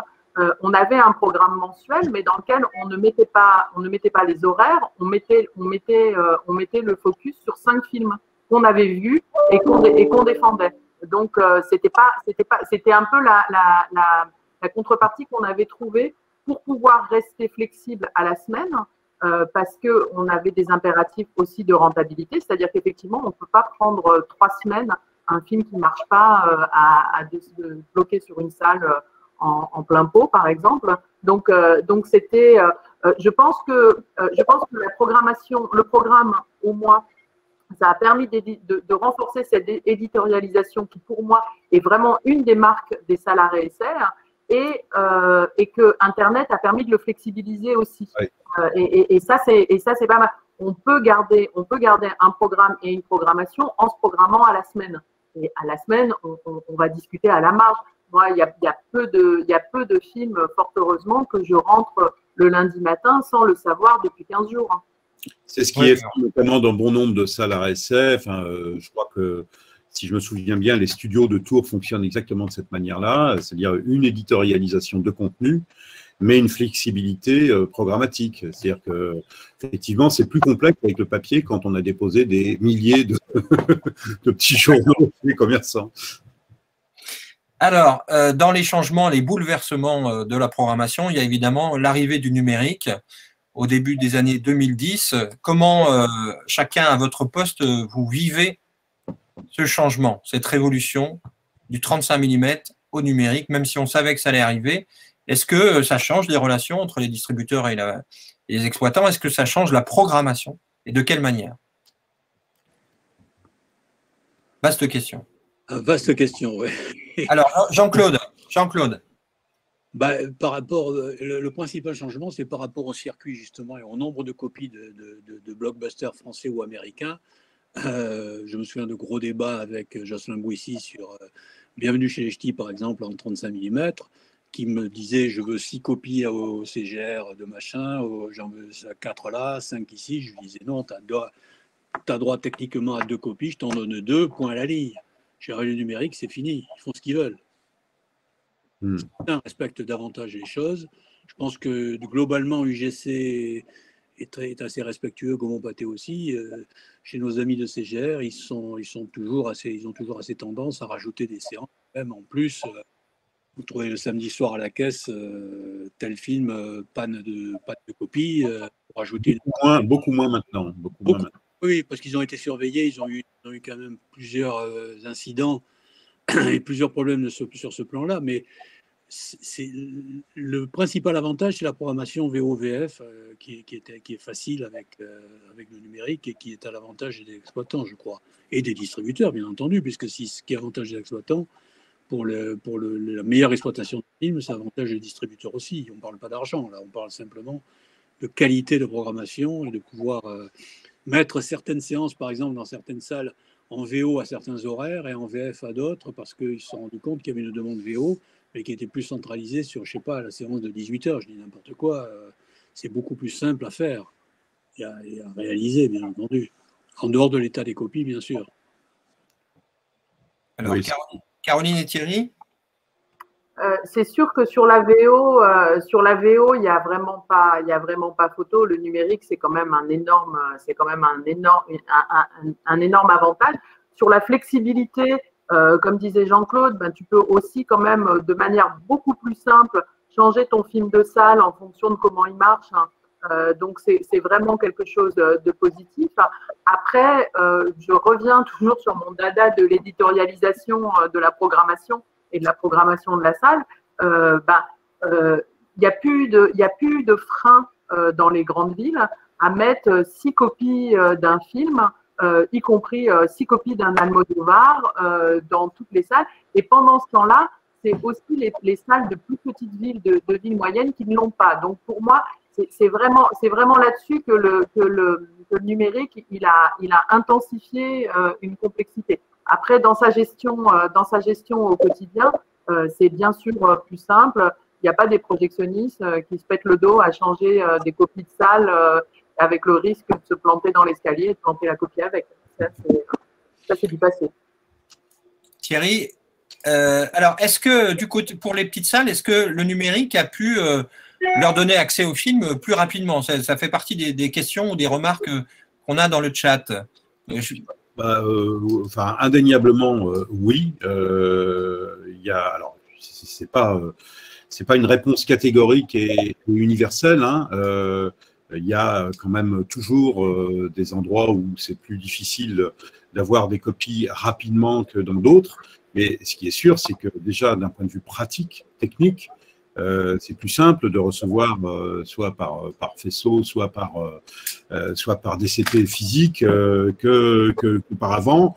on avait un programme mensuel, mais dans lequel on ne mettait pas les horaires, on mettait le focus sur 5 films qu'on avait vus et qu'on défendait. Donc, c'était un peu la contrepartie qu'on avait trouvée pour pouvoir rester flexible à la semaine, parce qu'on avait des impératifs aussi de rentabilité, c'est-à-dire qu'effectivement, on ne peut pas prendre 3 semaines un film qui ne marche pas à bloquer sur une salle en plein pot, par exemple. Donc c'était, je pense que la programmation, le programme, au moins, ça a permis de renforcer cette éditorialisation qui, pour moi, est vraiment une des marques des salles arrêt essai, et que Internet a permis de le flexibiliser aussi. Oui. Et ça, c'est pas mal. On peut garder un programme et une programmation en se programmant à la semaine. Et à la semaine, on va discuter à la marge. Moi, il y a peu de films, fort heureusement, que je rentre le lundi matin sans le savoir depuis 15 jours. C'est ce qui est fait notamment dans bon nombre de salles à essai. Enfin, je crois que, si je me souviens bien, les studios de Tours fonctionnent exactement de cette manière-là, c'est-à-dire une éditorialisation de contenu, mais une flexibilité programmatique. C'est-à-dire que, effectivement, c'est plus complexe avec le papier quand on a déposé des milliers de petits journaux chez les commerçants. Alors, dans les changements, les bouleversements de la programmation, il y a évidemment l'arrivée du numérique au début des années 2010. Comment, chacun à votre poste, vous vivez ce changement, cette révolution du 35 mm au numérique, même si on savait que ça allait arriver? Est-ce que ça change les relations entre les distributeurs et les exploitants? Est-ce que ça change la programmation? Et de quelle manière? Vaste question. Vaste question, oui. Alors, Jean-Claude. Par rapport, le principal changement, c'est par rapport au circuit, justement, et au nombre de copies de blockbusters français ou américains. Je me souviens de gros débats avec Jocelyn Bouissy sur Bienvenue chez les Ch'tis, par exemple, en 35 mm, qui me disait je veux 6 copies au CGR de machin, j'en veux 4 là, 5 ici. Je lui disais non, tu as droit techniquement à 2 copies, je t'en donne 2, point à la ligne. Chez le numérique, c'est fini, ils font ce qu'ils veulent. Certains respectent davantage les choses. Je pense que globalement, UGC est assez respectueux, Gaumont Pathé aussi. Chez nos amis de CGR, ils ont toujours assez tendance à rajouter des séances. Même en plus, vous trouvez le samedi soir à la caisse tel film, panne de copie, pour rajouter beaucoup moins maintenant. Oui, parce qu'ils ont été surveillés, ils ont eu quand même plusieurs incidents et plusieurs problèmes sur ce plan-là, mais le principal avantage, c'est la programmation VO-VF qui est facile avec le numérique et qui est à l'avantage des exploitants, je crois, et des distributeurs, bien entendu, puisque ce qui est avantage des exploitants, pour la meilleure exploitation de film, c'est avantage des distributeurs aussi. On ne parle pas d'argent, là, on parle simplement de qualité de programmation et de pouvoir mettre certaines séances, par exemple, dans certaines salles, en VO à certains horaires et en VF à d'autres, parce qu'ils se sont rendus compte qu'il y avait une demande VO, mais qui était plus centralisée sur, je ne sais pas, la séance de 18h, je dis n'importe quoi. C'est beaucoup plus simple à faire et à réaliser, bien entendu. En dehors de l'état des copies, bien sûr. Alors, Caroline et Thierry? C'est sûr que sur la VO, il y a vraiment pas photo. Le numérique, c'est quand même un énorme avantage. Sur la flexibilité, comme disait Jean-Claude, ben, tu peux aussi quand même, de manière beaucoup plus simple, changer ton film de salle en fonction de comment il marche. Hein. Donc, c'est vraiment quelque chose de positif. Après, je reviens toujours sur mon dada de l'éditorialisation de la programmation et de la programmation de la salle. Il n'y a plus de frein dans les grandes villes à mettre 6 copies d'un film, y compris 6 copies d'un Almodovar dans toutes les salles. Et pendant ce temps-là, c'est aussi les salles de plus petites villes, de villes moyennes qui ne l'ont pas. Donc, pour moi, c'est vraiment là-dessus que le numérique, il a intensifié une complexité. Après, dans sa gestion au quotidien, c'est bien sûr plus simple. Il n'y a pas des projectionnistes qui se pètent le dos à changer des copies de salle avec le risque de se planter dans l'escalier et de planter la copie avec. Ça, c'est du passé. Thierry, alors, est-ce que, du coup, pour les petites salles, est-ce que le numérique a pu leur donner accès au film plus rapidement? Ça fait partie des questions ou des remarques qu'on a dans le chat. Enfin, indéniablement, oui. Alors, c'est pas une réponse catégorique et universelle. Hein. Il y a quand même toujours des endroits où c'est plus difficile d'avoir des copies rapidement que dans d'autres. Mais ce qui est sûr, c'est que déjà, d'un point de vue pratique, technique, c'est plus simple de recevoir soit par faisceau, soit par DCP physique qu'auparavant.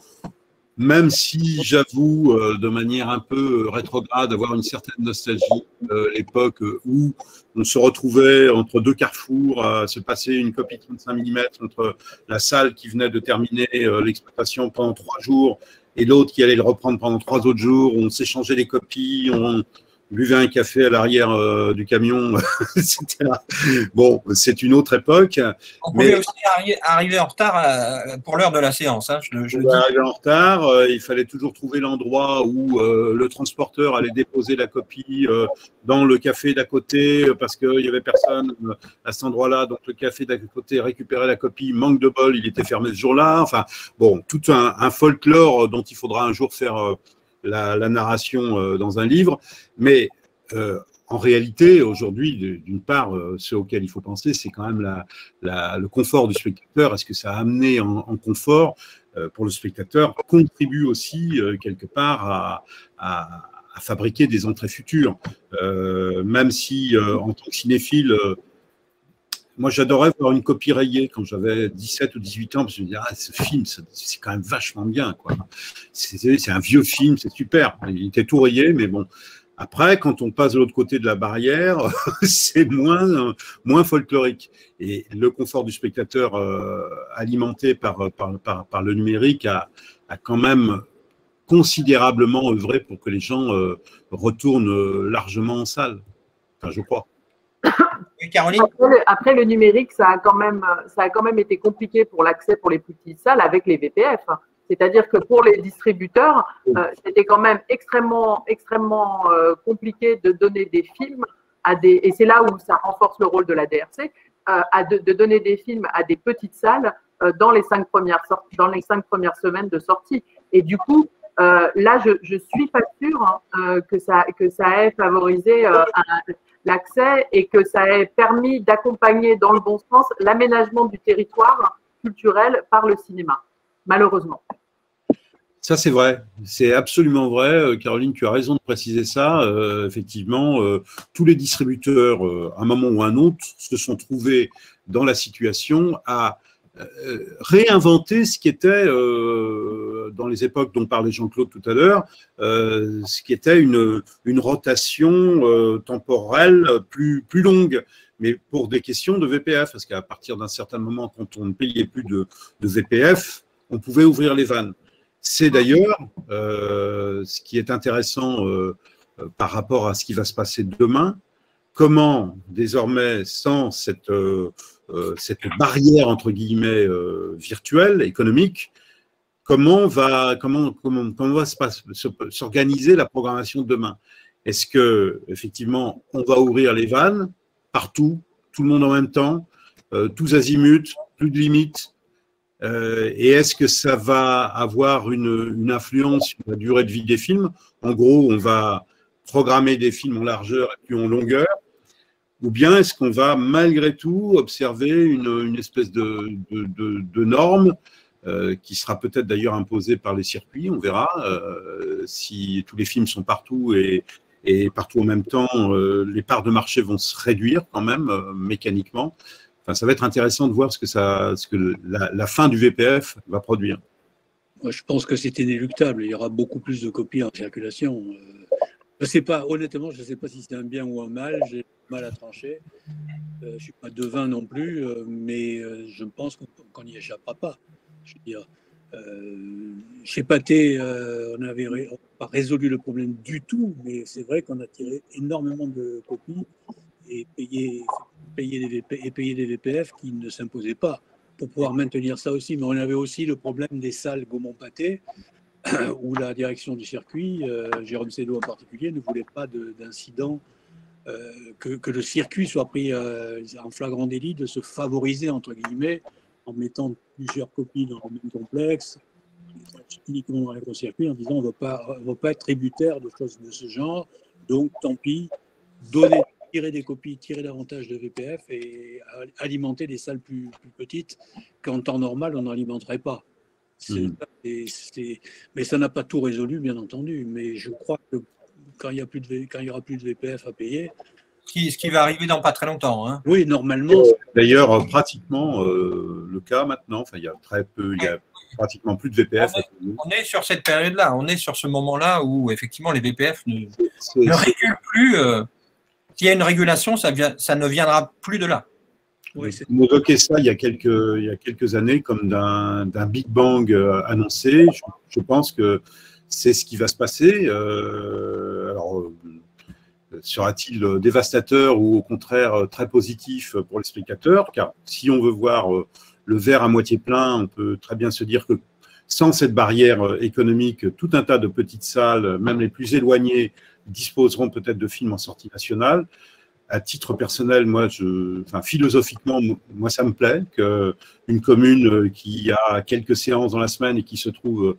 Même si j'avoue, de manière un peu rétrograde, avoir une certaine nostalgie de l'époque où on se retrouvait entre deux carrefours à se passer une copie 35 mm entre la salle qui venait de terminer l'exploitation pendant 3 jours et l'autre qui allait le reprendre pendant 3 autres jours. On s'échangeait les copies, on buvait un café à l'arrière du camion, etc. Bon, c'est une autre époque. On pouvait aussi arriver en retard pour l'heure de la séance. Hein, on pouvait arriver en retard. Il fallait toujours trouver l'endroit où le transporteur allait déposer la copie dans le café d'à côté parce qu'il n'y avait personne à cet endroit-là. Donc, le café d'à côté récupérait la copie. Manque de bol, il était fermé ce jour-là. Enfin, bon, tout un folklore dont il faudra un jour faire la narration dans un livre. Mais en réalité, aujourd'hui, d'une part, ce auquel il faut penser, c'est quand même le confort du spectateur. Est-ce que ça a amené en confort pour le spectateur contribue aussi quelque part à fabriquer des entrées futures. Même si, en tant que cinéphile, moi, j'adorais voir une copie rayée quand j'avais 17 ou 18 ans, parce que je me disais, ce film, c'est quand même vachement bien, quoi. C'est un vieux film, c'est super. Il était tout rayé, mais bon. Après, quand on passe de l'autre côté de la barrière, c'est moins folklorique. Et le confort du spectateur alimenté par le numérique a quand même considérablement œuvré pour que les gens retournent largement en salle. Enfin, je crois. Oui, Caroline. Après, le numérique, ça a quand même été compliqué pour l'accès pour les plus petites salles avec les VPF. C'est-à-dire que pour les distributeurs, c'était quand même extrêmement compliqué de donner des films et c'est là où ça renforce le rôle de la DRC, de donner des films à des petites salles dans les 5 premières semaines de sortie. Et du coup, là, je suis pas sûre que ça ait favorisé l'accès et que ça ait permis d'accompagner dans le bon sens l'aménagement du territoire culturel par le cinéma, malheureusement. Ça, c'est vrai. C'est absolument vrai. Caroline, tu as raison de préciser ça. Effectivement, tous les distributeurs, à un moment ou à un autre, se sont trouvés dans la situation à réinventer ce qui était, dans les époques dont parlait Jean-Claude tout à l'heure, ce qui était une rotation temporelle plus longue, mais pour des questions de VPF, parce qu'à partir d'un certain moment, quand on ne payait plus de VPF, on pouvait ouvrir les vannes. C'est d'ailleurs ce qui est intéressant par rapport à ce qui va se passer demain, comment désormais, sans cette barrière entre guillemets virtuelle, économique, comment va s'organiser la programmation de demain. Est-ce que effectivement on va ouvrir les vannes partout, tout le monde en même temps, tous azimuts, plus de limites? Et est-ce que ça va avoir une influence sur la durée de vie des films? En gros, on va programmer des films en largeur et puis en longueur, ou bien est-ce qu'on va malgré tout observer une espèce de norme qui sera peut-être d'ailleurs imposée par les circuits, on verra, si tous les films sont partout et partout en même temps, les parts de marché vont se réduire quand même mécaniquement. Enfin, ça va être intéressant de voir ce que la fin du VPF va produire. Moi, je pense que c'est inéluctable. Il y aura beaucoup plus de copies en circulation. Je sais pas, honnêtement, je ne sais pas si c'est un bien ou un mal. J'ai du mal à trancher. Je ne suis pas devin non plus, mais je pense qu'on n'y échappera pas. Je veux dire, chez Pathé, on n'avait pas résolu le problème du tout, mais c'est vrai qu'on a tiré énormément de copies et payer des VPF qui ne s'imposaient pas pour pouvoir maintenir ça aussi. Mais on avait aussi le problème des salles Gaumont-Pathé, où la direction du circuit, Jérôme Sédot en particulier, ne voulait pas d'incident, que le circuit soit pris en flagrant délit de se favoriser, entre guillemets, en mettant plusieurs copies dans le même complexe, uniquement dans les gros circuits, en disant on ne va pas être tributaire de choses de ce genre, donc tant pis, tirer des copies, tirer davantage de VPF et alimenter des salles plus petites qu'en temps normal on n'alimenterait pas. Mais ça n'a pas tout résolu, bien entendu. Mais je crois que quand il y aura plus de VPF à payer, ce qui va arriver dans pas très longtemps. Hein. Oui, normalement. D'ailleurs, pratiquement le cas maintenant. Enfin, il y a pratiquement plus de VPF. On est sur cette période-là. On est sur ce moment-là où effectivement les VPF ne régulent plus. S'il y a une régulation, ça ne viendra plus de là. Oui, on évoquait ça il y a quelques années comme d'un Big Bang annoncé. Je pense que c'est ce qui va se passer. Alors, sera-t-il dévastateur ou au contraire très positif pour les spectateurs? Car si on veut voir le verre à moitié plein, on peut très bien se dire que sans cette barrière économique, tout un tas de petites salles, même les plus éloignées, disposeront peut-être de films en sortie nationale. À titre personnel, philosophiquement, moi, ça me plaît qu'une commune qui a quelques séances dans la semaine et qui se trouve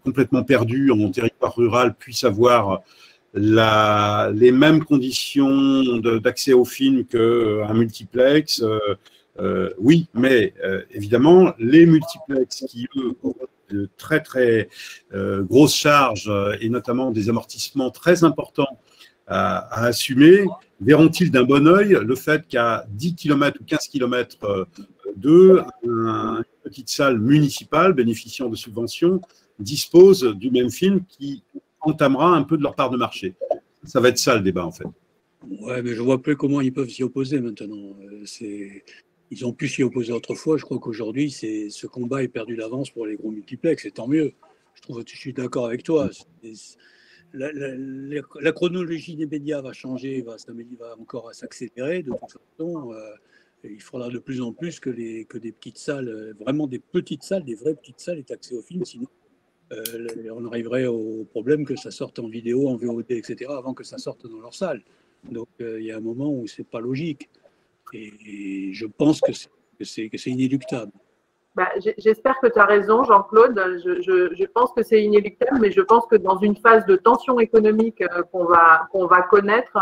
complètement perdue en territoire rural puisse avoir les mêmes conditions d'accès au film qu'un multiplex. Oui, mais évidemment, les multiplex qui, eux, auront de très, très grosses charges et notamment des amortissements très importants à assumer, verront-ils d'un bon œil le fait qu'à 10 km ou 15 km une petite salle municipale bénéficiant de subventions dispose du même film qui entamera un peu de leur part de marché? Ça va être ça le débat en fait. Ouais, mais je vois plus comment ils peuvent s'y opposer maintenant. Ils ont pu s'y opposer autrefois. Je crois qu'aujourd'hui, ce combat est perdu d'avance pour les gros multiplex, et tant mieux. Je suis d'accord avec toi. La chronologie des médias va changer, va encore s'accélérer. De toute façon, il faudra de plus en plus que des petites salles, vraiment des petites salles, des vraies petites salles, aient accès au film. Sinon, on arriverait au problème que ça sorte en vidéo, en VOD, etc., avant que ça sorte dans leur salle. Donc, il y a un moment où c'est pas logique. Et je pense que c'est inéluctable. J'espère que tu as raison, Jean-Claude. Je pense que c'est inéluctable, mais je pense que dans une phase de tension économique qu'on va connaître,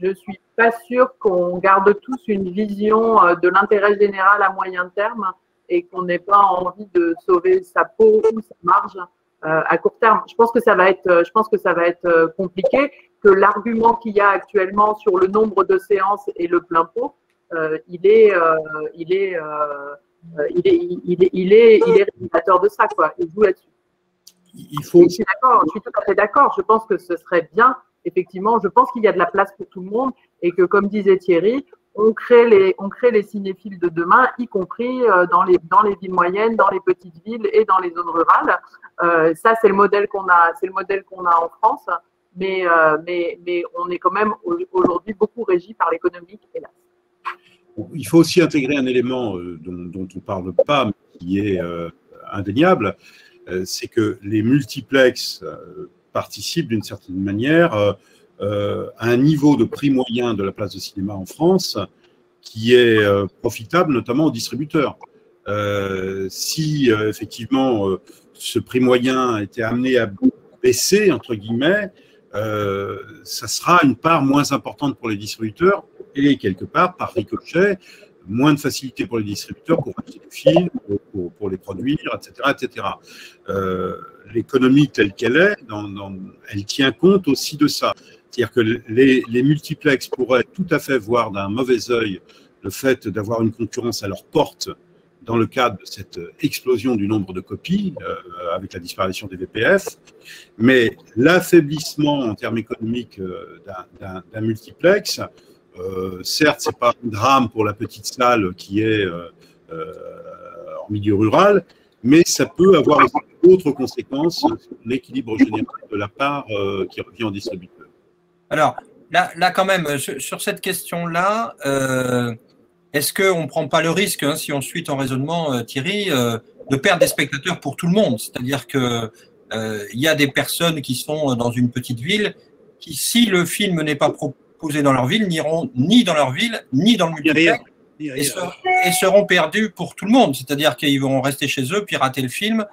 je ne suis pas sûre qu'on garde tous une vision de l'intérêt général à moyen terme et qu'on n'ait pas envie de sauver sa peau ou sa marge à court terme. Je pense que ça va être compliqué, que l'argument qu'il y a actuellement sur le nombre de séances et le plein pot, il est révélateur de ça, quoi. Il joue là-dessus. Je suis tout à fait d'accord. Je pense que ce serait bien, effectivement. Je pense qu'il y a de la place pour tout le monde et que, comme disait Thierry, on crée les cinéphiles de demain, y compris dans les villes moyennes, dans les petites villes et dans les zones rurales. Ça, c'est le modèle qu'on a en France, mais on est quand même aujourd'hui beaucoup régi par l'économique, hélas. Il faut aussi intégrer un élément dont on ne parle pas, mais qui est indéniable, c'est que les multiplexes participent d'une certaine manière un niveau de prix moyen de la place de cinéma en France qui est profitable notamment aux distributeurs. Si effectivement ce prix moyen était amené à baisser, entre guillemets, ça sera une part moins importante pour les distributeurs et quelque part, par ricochet, moins de facilité pour les distributeurs pour acheter des films, pour les produire, etc. etc. L'économie telle qu'elle est, elle tient compte aussi de ça. C'est-à-dire que les multiplex pourraient tout à fait voir d'un mauvais œil le fait d'avoir une concurrence à leur porte dans le cadre de cette explosion du nombre de copies avec la disparition des VPF, mais l'affaiblissement en termes économiques d'un multiplex, certes, ce n'est pas un drame pour la petite salle qui est en milieu rural, mais ça peut avoir d'autres conséquences sur l'équilibre général de la part qui revient au distributeur. Alors, là quand même, sur cette question-là, est-ce qu'on ne prend pas le risque, hein, si on suit ton raisonnement, Thierry, de perdre des spectateurs pour tout le monde? C'est-à-dire qu'il y a des personnes qui sont dans une petite ville qui, si le film n'est pas proposé dans leur ville, n'iront ni dans leur ville, ni dans le multiplex, et seront perdus pour tout le monde. C'est-à-dire qu'ils vont rester chez eux, pirater le film,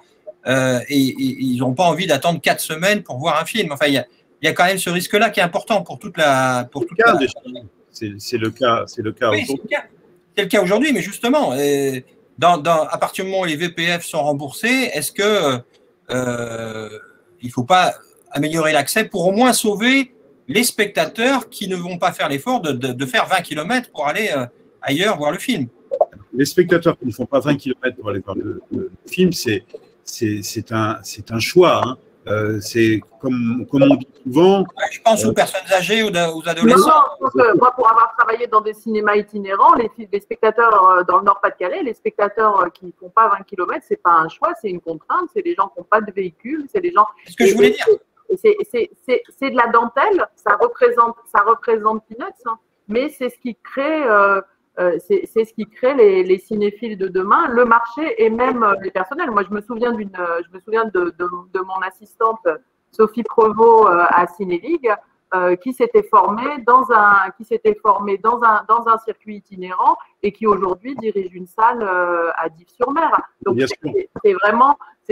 et ils n'ont pas envie d'attendre 4 semaines pour voir un film. Enfin, il y a quand même ce risque-là qui est important pour toute la… C'est le cas oui, aujourd'hui. C'est le cas aujourd'hui, mais justement, à partir du moment où les VPF sont remboursés, est-ce que il ne faut pas améliorer l'accès pour au moins sauver les spectateurs qui ne vont pas faire l'effort de faire 20 km pour aller ailleurs voir le film? Les spectateurs qui ne font pas 20 km pour aller voir le film, c'est un choix. Hein. C'est comme on dit souvent. Je pense aux personnes âgées, aux adolescents. Non, moi, pour avoir travaillé dans des cinémas itinérants, les spectateurs dans le Nord-Pas-de-Calais, les spectateurs qui ne font pas 20 km, ce n'est pas un choix, c'est une contrainte. C'est les gens qui n'ont pas de véhicule, c'est les gens. C'est ce que je voulais dire. C'est de la dentelle, ça représente peanuts, hein, mais c'est ce qui crée. C'est ce qui crée les cinéphiles de demain, le marché et même les personnels. Moi, je me souviens de mon assistante Sophie Prevot à Cinéligue qui s'était formée dans un circuit itinérant et qui aujourd'hui dirige une salle à Dives-sur-Mer. Donc c'est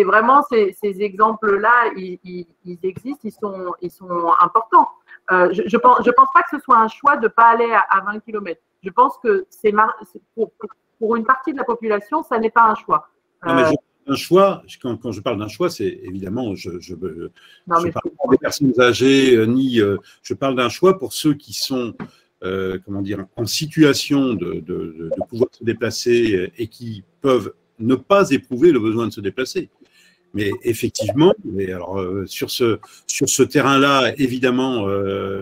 vraiment ces exemples-là, ils existent, ils sont importants. Je pense pas que ce soit un choix de pas aller à 20 km. Je pense que pour une partie de la population, ça n'est pas un choix. Non, mais un choix, quand je parle d'un choix, c'est évidemment, je parle pas des personnes âgées, je parle d'un choix pour ceux qui sont en situation de pouvoir se déplacer et qui peuvent ne pas éprouver le besoin de se déplacer. Mais effectivement, sur ce terrain-là, évidemment,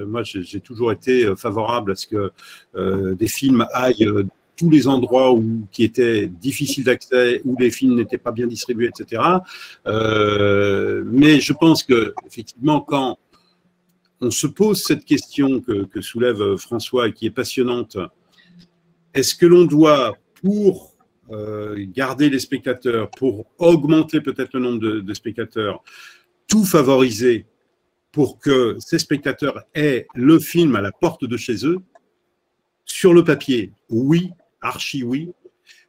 moi j'ai toujours été favorable à ce que des films aillent tous les endroits qui étaient difficiles d'accès, où les films n'étaient pas bien distribués, etc. Mais je pense que effectivement, quand on se pose cette question que soulève François et qui est passionnante, est-ce que l'on doit, pour garder les spectateurs, pour augmenter peut-être le nombre de spectateurs, tout favoriser pour que ces spectateurs aient le film à la porte de chez eux? Sur le papier, oui, archi oui,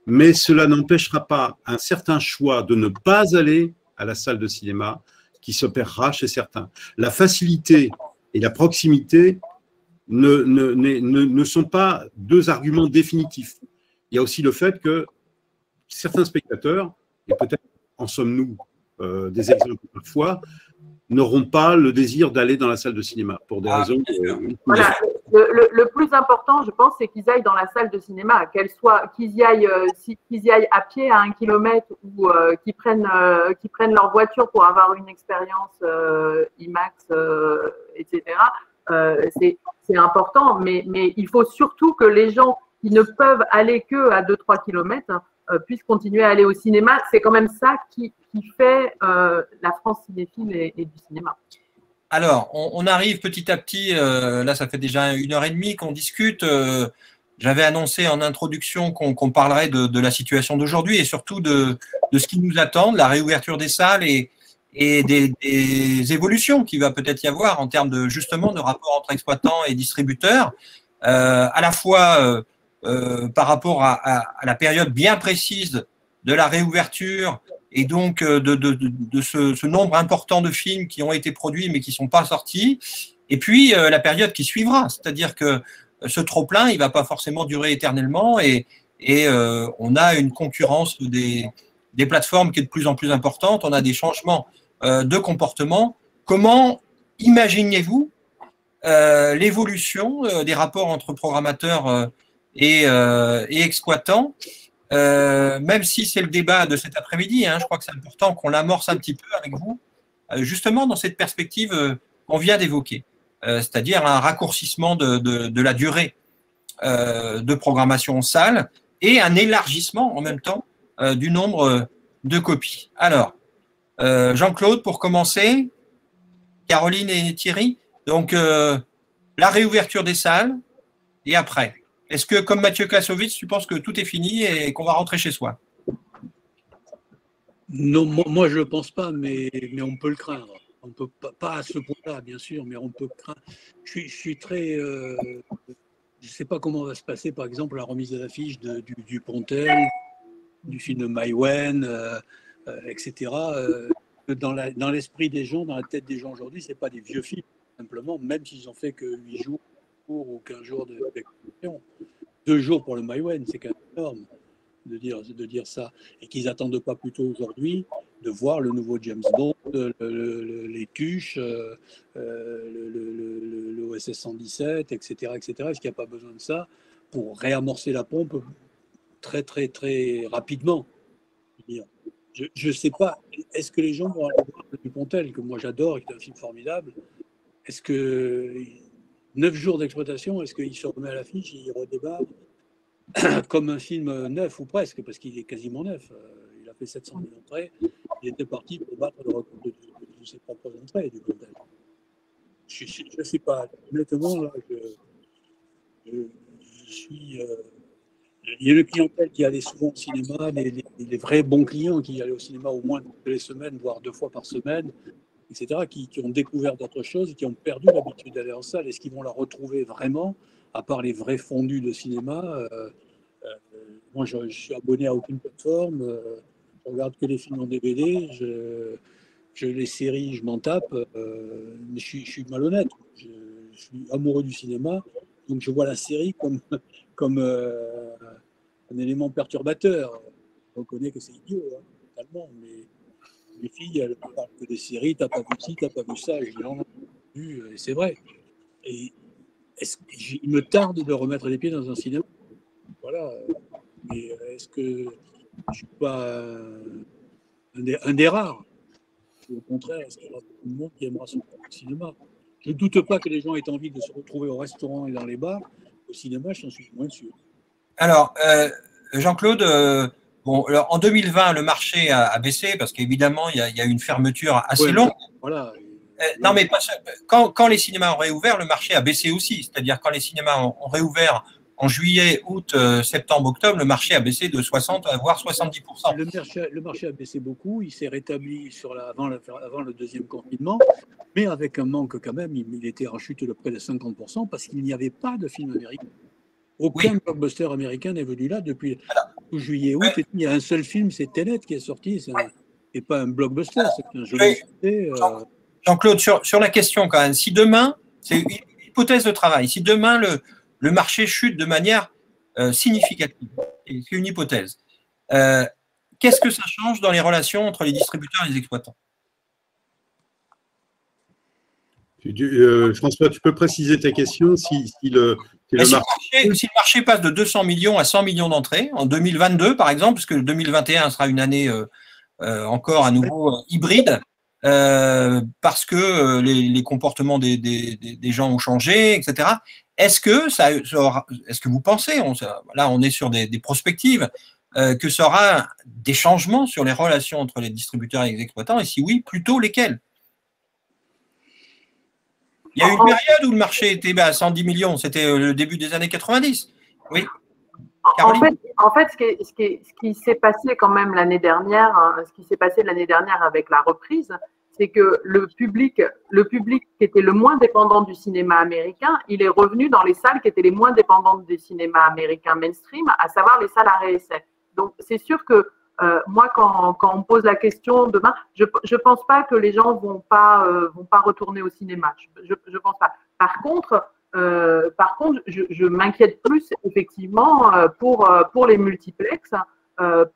mais cela n'empêchera pas un certain choix de ne pas aller à la salle de cinéma qui s'opérera chez certains. La facilité et la proximité ne sont pas deux arguments définitifs. Il y a aussi le fait que certains spectateurs, et peut-être en sommes-nous des exemples parfois, n'auront pas le désir d'aller dans la salle de cinéma pour des raisons. Voilà. Le plus important, je pense, c'est qu'ils aillent dans la salle de cinéma, qu'ils y aillent à pied à 1 kilomètre ou qu'ils prennent leur voiture pour avoir une expérience IMAX, etc. C'est important, mais il faut surtout que les gens qui ne peuvent aller que à 2-3 kilomètres puissent continuer à aller au cinéma. C'est quand même ça qui fait la France cinéphile et du cinéma. Alors, on arrive petit à petit, là ça fait déjà 1h30 qu'on discute. J'avais annoncé en introduction qu'on parlerait de la situation d'aujourd'hui et surtout de ce qui nous attend, de la réouverture des salles et et des évolutions qu'il va peut-être y avoir en termes de justement de rapport entre exploitants et distributeurs, à la fois par rapport à la période bien précise de la réouverture et donc de ce nombre important de films qui ont été produits mais qui ne sont pas sortis, et puis la période qui suivra, c'est-à-dire que ce trop-plein, il ne va pas forcément durer éternellement et on a une concurrence des plateformes qui est de plus en plus importante, on a des changements de comportement. Comment imaginez-vous l'évolution des rapports entre programmateurs et exploitants, même si c'est le débat de cet après-midi, je crois que c'est important qu'on l'amorce un petit peu avec vous, justement dans cette perspective qu'on vient d'évoquer, c'est-à-dire un raccourcissement de la durée de programmation en salle et un élargissement en même temps du nombre de copies. Alors, Jean-Claude, pour commencer, Caroline et Thierry, donc la réouverture des salles et après. Est-ce que, comme Mathieu Kassovitz, tu penses que tout est fini et qu'on va rentrer chez soi? Non, moi je ne le pense pas, mais on peut le craindre. On peut pas à ce point-là, bien sûr, mais on peut craindre. Je suis très... je ne sais pas comment va se passer, par exemple, la remise à l'affiche du Pontel, du film de Maïwenn, etc. Dans l'esprit des gens, dans la tête des gens aujourd'hui, ce n'est pas des vieux films, simplement, même s'ils n'ont fait que 8 jours ou 15 jours d'exposition. 2 jours pour le Maïwenn, c'est quand même énorme de dire ça. Et qu'ils n'attendent pas plutôt aujourd'hui de voir le nouveau James Bond, les Tuches, le OSS 117, etc. etc. Est-ce qu'il n'y a pas besoin de ça pour réamorcer la pompe très, très, très rapidement? Je ne sais pas. Est-ce que les gens vont aller voir du Pontel, que moi j'adore et qui est un film formidable? Est-ce que 9 jours d'exploitation, est-ce qu'il se remet à l'affiche et il redébarre comme un film neuf ou presque, parce qu'il est quasiment neuf. Il a fait 700 000 entrées. Il était parti pour battre le record de ses propres entrées du Pontel. Je ne sais pas. Honnêtement, là, je suis... il y a le clientèle qui allait souvent au cinéma, les vrais bons clients qui allaient au cinéma au moins toutes les semaines, voire 2 fois par semaine, etc., qui ont découvert d'autres choses et qui ont perdu l'habitude d'aller en salle. Est-ce qu'ils vont la retrouver vraiment, à part les vrais fondus de cinéma? Moi, je suis abonné à aucune plateforme. Je regarde que les films en DVD. Les séries, je m'en tape. Mais je suis malhonnête. Je suis amoureux du cinéma. Donc, je vois la série comme un élément perturbateur. Je reconnais que c'est idiot, totalement. Mais les filles, elles ne parlent que des séries. T'as pas vu ci, t'as pas vu ça. Je dis non, vu, et c'est vrai. Et il me tarde de remettre les pieds dans un cinéma. Voilà. Mais est-ce que je ne suis pas un des rares? Au contraire, est-ce qu'il y aura beaucoup de monde qui aimera ce cinéma? Je ne doute pas que les gens aient envie de se retrouver au restaurant et dans les bars. Au cinéma, je n'en suis moins sûr. Alors, Jean-Claude, alors, en 2020, le marché a baissé parce qu'évidemment, il y a eu une fermeture assez longue. Voilà. Non, mais quand les cinémas ont réouvert, le marché a baissé aussi. C'est-à-dire quand les cinémas ont réouvert en juillet, août, septembre, octobre, le marché a baissé de 60 voire 70%. Le marché a baissé beaucoup. Il s'est rétabli avant le deuxième confinement, mais avec un manque quand même. Il était en chute de près de 50% parce qu'il n'y avait pas de film américain. Aucun blockbuster américain n'est venu là depuis juillet, août. Ouais. Il y a un seul film, c'est Tenet qui est sorti. Ce n'est pas un blockbuster, c'est un joli succès. Jean-Claude, sur la question quand même, si demain, c'est une hypothèse de travail, si demain le marché chute de manière significative, c'est une hypothèse, qu'est-ce que ça change dans les relations entre les distributeurs et les exploitants? François, tu peux préciser ta question si le marché passe de 200 millions à 100 millions d'entrées en 2022, par exemple, puisque 2021 sera une année encore à nouveau hybride, parce que les comportements des gens ont changé, etc. Est-ce que vous pensez, là on est sur des prospectives, que ça aura des changements sur les relations entre les distributeurs et les exploitants, et si oui, plutôt lesquels? Il y a eu une période où le marché était à 110 millions, c'était le début des années 90. Oui. En fait, ce qui s'est passé quand même l'année dernière, ce qui s'est passé l'année dernière avec la reprise, c'est que le public qui était le moins dépendant du cinéma américain, il est revenu dans les salles qui étaient les moins dépendantes du cinéma américain mainstream, à savoir les salles à réessai. Donc, c'est sûr que moi, quand on me pose la question demain, je pense pas que les gens vont pas retourner au cinéma. Je pense pas. Par contre, je m'inquiète plus effectivement pour les multiplexes,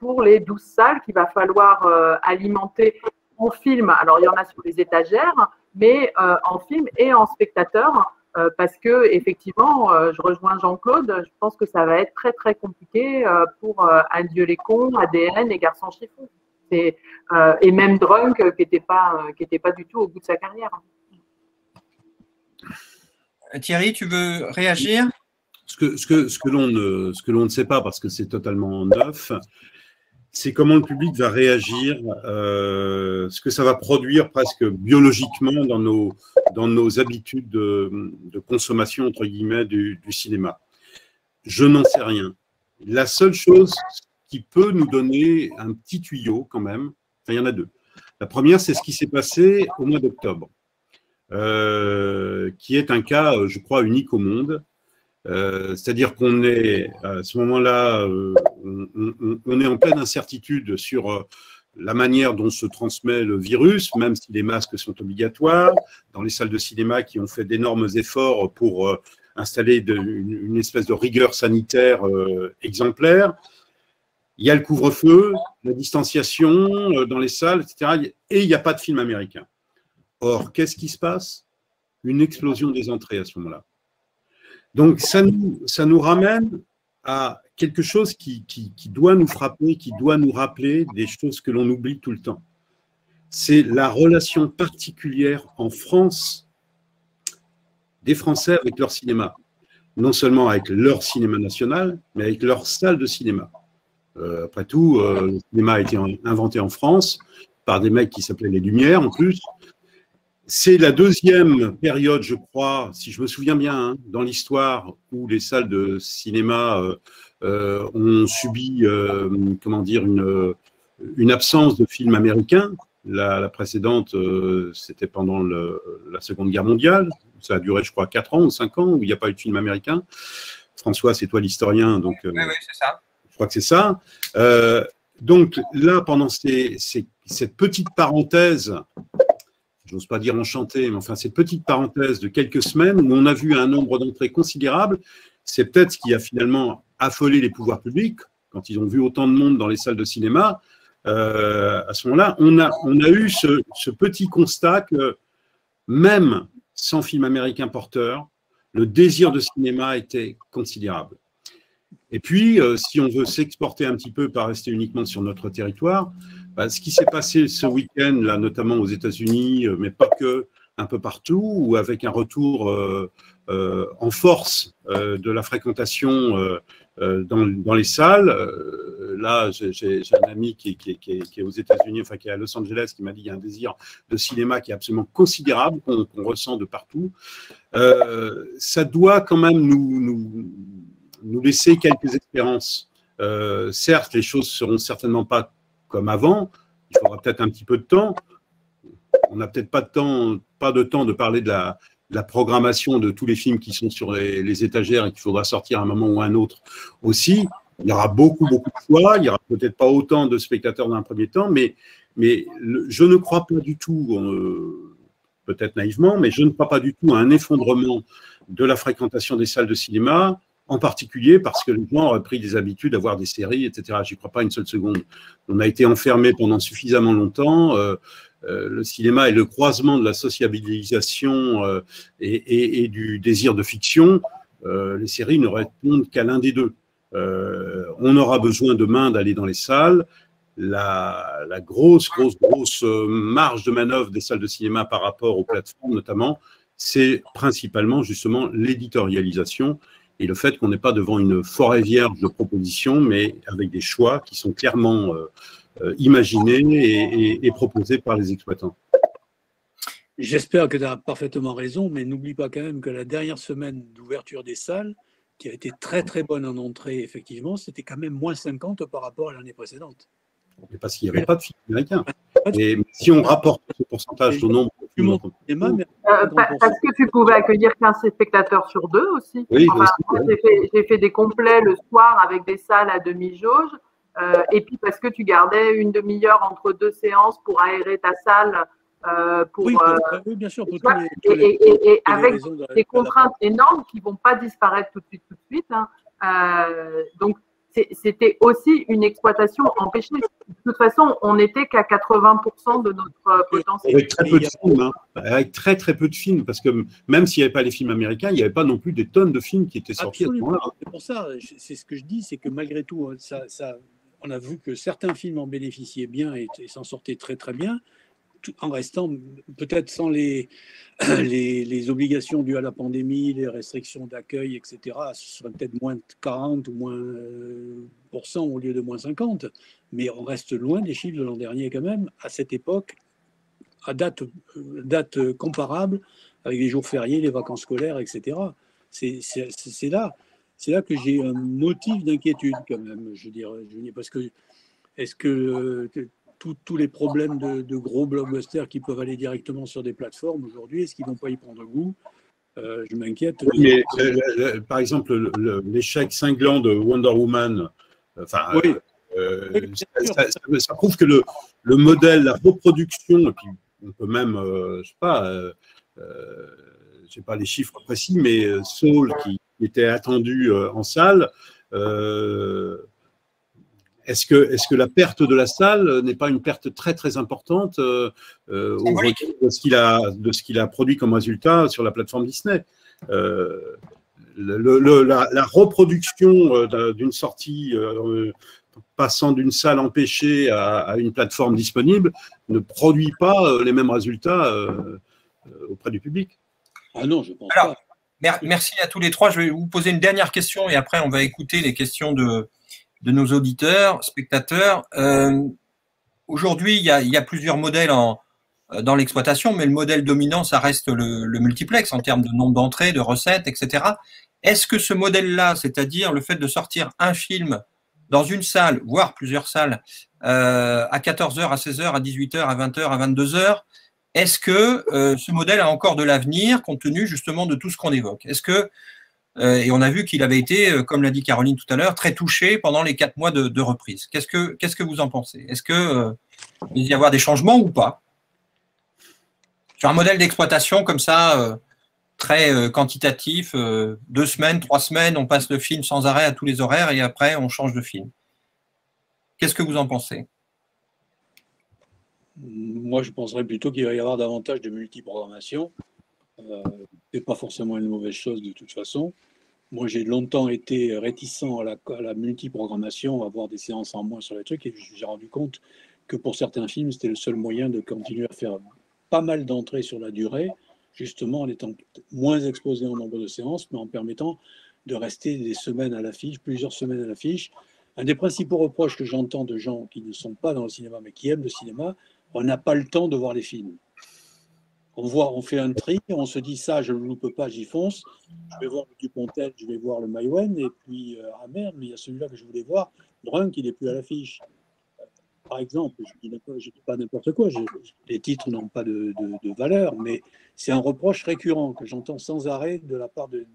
pour les 12 salles qu'il va falloir alimenter en film. Alors, il y en a sur les étagères, mais en film et en spectateur. Parce que effectivement, je rejoins Jean-Claude, je pense que ça va être très très compliqué pour Adieu les cons, ADN et Garçon chiffon. Et même Drunk qui était pas du tout au bout de sa carrière. Thierry, tu veux réagir? Ce que l'on ne sait pas, parce que c'est totalement neuf, c'est comment le public va réagir, ce que ça va produire presque biologiquement dans nos habitudes de consommation, entre guillemets, du cinéma. Je n'en sais rien. La seule chose qui peut nous donner un petit tuyau quand même, enfin, il y en a deux. La première, c'est ce qui s'est passé au mois d'octobre, qui est un cas, je crois, unique au monde. C'est-à-dire qu'on est, à ce moment-là, on est en pleine incertitude sur la manière dont se transmet le virus, même si les masques sont obligatoires, dans les salles de cinéma qui ont fait d'énormes efforts pour installer une espèce de rigueur sanitaire exemplaire. Il y a le couvre-feu, la distanciation dans les salles, etc. Et il n'y a pas de film américain. Or, qu'est-ce qui se passe? Une explosion des entrées à ce moment-là. Donc, ça nous ramène à quelque chose qui doit nous frapper, qui doit nous rappeler des choses que l'on oublie tout le temps. C'est la relation particulière en France des Français avec leur cinéma. Non seulement avec leur cinéma national, mais avec leur salle de cinéma. Après tout, le cinéma a été inventé en France par des mecs qui s'appelaient les Lumières en plus. C'est la deuxième période, je crois, si je me souviens bien, hein, dans l'histoire où les salles de cinéma ont subi, comment dire, une absence de films américains. La précédente, c'était pendant la Seconde Guerre mondiale. Ça a duré, je crois, 4 ans ou 5 ans où il n'y a pas eu de film américain. François, c'est toi l'historien, donc oui, c'est ça. Je crois que c'est ça. Donc là, pendant cette petite parenthèse, j'ose pas dire enchantée, mais enfin cette petite parenthèse de quelques semaines où on a vu un nombre d'entrées considérable, c'est peut-être ce qui a finalement affolé les pouvoirs publics quand ils ont vu autant de monde dans les salles de cinéma. À ce moment-là, on a eu ce petit constat que même sans film américain porteur, le désir de cinéma était considérable. Et puis, si on veut s'exporter un petit peu, pas rester uniquement sur notre territoire, ce qui s'est passé ce week-end, là, notamment aux États-Unis, mais pas que, un peu partout, où avec un retour en force de la fréquentation dans les salles. Là, j'ai un ami qui est aux États-Unis, enfin qui est à Los Angeles, qui m'a dit qu'il y a un désir de cinéma qui est absolument considérable, qu'on ressent de partout. Ça doit quand même nous laisser quelques espérances. Certes, les choses seront certainement pas comme avant. Il faudra peut-être un petit peu de temps. On n'a peut-être pas de temps de parler de la programmation de tous les films qui sont sur les étagères et qu'il faudra sortir à un moment ou à un autre aussi. Il y aura beaucoup de choix. Il n'y aura peut-être pas autant de spectateurs dans un premier temps, mais je ne crois pas du tout, peut-être naïvement, mais je ne crois pas du tout à un effondrement de la fréquentation des salles de cinéma, en particulier parce que les gens auraient pris des habitudes à voir des séries, etc. Je n'y crois pas une seule seconde. On a été enfermés pendant suffisamment longtemps. Le cinéma est le croisement de la sociabilisation et du désir de fiction. Les séries ne répondent qu'à l'un des deux. On aura besoin demain d'aller dans les salles. La grosse marge de manœuvre des salles de cinéma par rapport aux plateformes notamment, c'est principalement justement l'éditorialisation et le fait qu'on n'est pas devant une forêt vierge de propositions, mais avec des choix qui sont clairement imaginés et proposés par les exploitants. J'espère que tu as parfaitement raison, mais n'oublie pas quand même que la dernière semaine d'ouverture des salles, qui a été très très bonne en entrée, effectivement, c'était quand même moins 50 par rapport à l'année précédente. Mais parce qu'il n'y avait pas de films américains. Et si on rapporte ce pourcentage au nombre de films, parce que tu pouvais accueillir 15 spectateurs sur 2 aussi. Oui, enfin, aussi, j'ai fait des complets le soir avec des salles à demi-jauge. Et puis parce que tu gardais une demi-heure entre 2 séances pour aérer ta salle. Oui, bien sûr. Et avec des contraintes énormes qui ne vont pas disparaître tout de suite. Hein. Donc, c'était aussi une exploitation empêchée. De toute façon, on n'était qu'à 80% de notre potentiel. Avec très peu de films, hein. Avec très peu de films, parce que même s'il n'y avait pas les films américains, il n'y avait pas non plus des tonnes de films qui étaient sortis. Absolument. C'est pour ça, c'est ce que je dis, c'est que malgré tout, on a vu que certains films en bénéficiaient bien et s'en sortaient très bien, en restant peut-être sans les obligations dues à la pandémie, les restrictions d'accueil, etc. Ce serait peut-être moins de 40 ou moins % au lieu de moins 50, mais on reste loin des chiffres de l'an dernier quand même, à cette époque, à date comparable, avec les jours fériés, les vacances scolaires, etc. C'est là que j'ai un motif d'inquiétude quand même, je dirais, parce que est-ce que tous les problèmes de gros blockbusters qui peuvent aller directement sur des plateformes aujourd'hui, est-ce qu'ils ne vont pas y prendre goût? Je m'inquiète. Mais par exemple, l'échec cinglant de Wonder Woman, oui. Ça prouve que le modèle, la reproduction, et puis on peut même, je sais pas les chiffres précis, mais Soul qui était attendu en salle, est-ce que la perte de la salle n'est pas une perte très importante au regard de ce qu'il a produit comme résultat sur la plateforme Disney? La reproduction d'une sortie passant d'une salle empêchée à une plateforme disponible ne produit pas les mêmes résultats auprès du public. Ah non, je pense pas. Merci à tous les trois. Je vais vous poser une dernière question et après on va écouter les questions de nos auditeurs, spectateurs. Aujourd'hui, il y a plusieurs modèles dans l'exploitation, mais le modèle dominant, ça reste le multiplex en termes de nombre d'entrées, de recettes, etc. Est-ce que ce modèle-là, c'est-à-dire le fait de sortir un film dans une salle, voire plusieurs salles, à 14h, à 16h, à 18h, à 20h, à 22h, est-ce que ce modèle a encore de l'avenir compte tenu justement de tout ce qu'on évoque? Est-ce que et on a vu qu'il avait été, comme l'a dit Caroline tout à l'heure, très touché pendant les 4 mois de reprise. Qu'est-ce que vous en pensez? Est-ce qu'il va y avoir des changements ou pas? Sur un modèle d'exploitation comme ça, très quantitatif, 2 semaines, 3 semaines, on passe le film sans arrêt à tous les horaires et après on change de film. Qu'est-ce que vous en pensez? Moi, je penserais plutôt qu'il va y avoir davantage de multiprogrammation. C'est pas forcément une mauvaise chose de toute façon. Moi, j'ai longtemps été réticent à la multiprogrammation, à avoir des séances en moins sur les trucs, et j'ai rendu compte que pour certains films, c'était le seul moyen de continuer à faire pas mal d'entrées sur la durée, justement en étant moins exposé en nombre de séances, mais en permettant de rester des semaines à l'affiche, plusieurs semaines à l'affiche. Un des principaux reproches que j'entends de gens qui ne sont pas dans le cinéma, mais qui aiment le cinéma, on n'a pas le temps de voir les films. On fait un tri, on se dit ça, je ne le loupe pas, j'y fonce. Je vais voir le Dupontel, je vais voir le Maïwen, et puis, ah merde, mais il y a celui-là que je voulais voir, Drunk, il n'est plus à l'affiche. Par exemple, je ne dis pas n'importe quoi, les titres n'ont pas de valeur, mais c'est un reproche récurrent que j'entends sans arrêt de la part des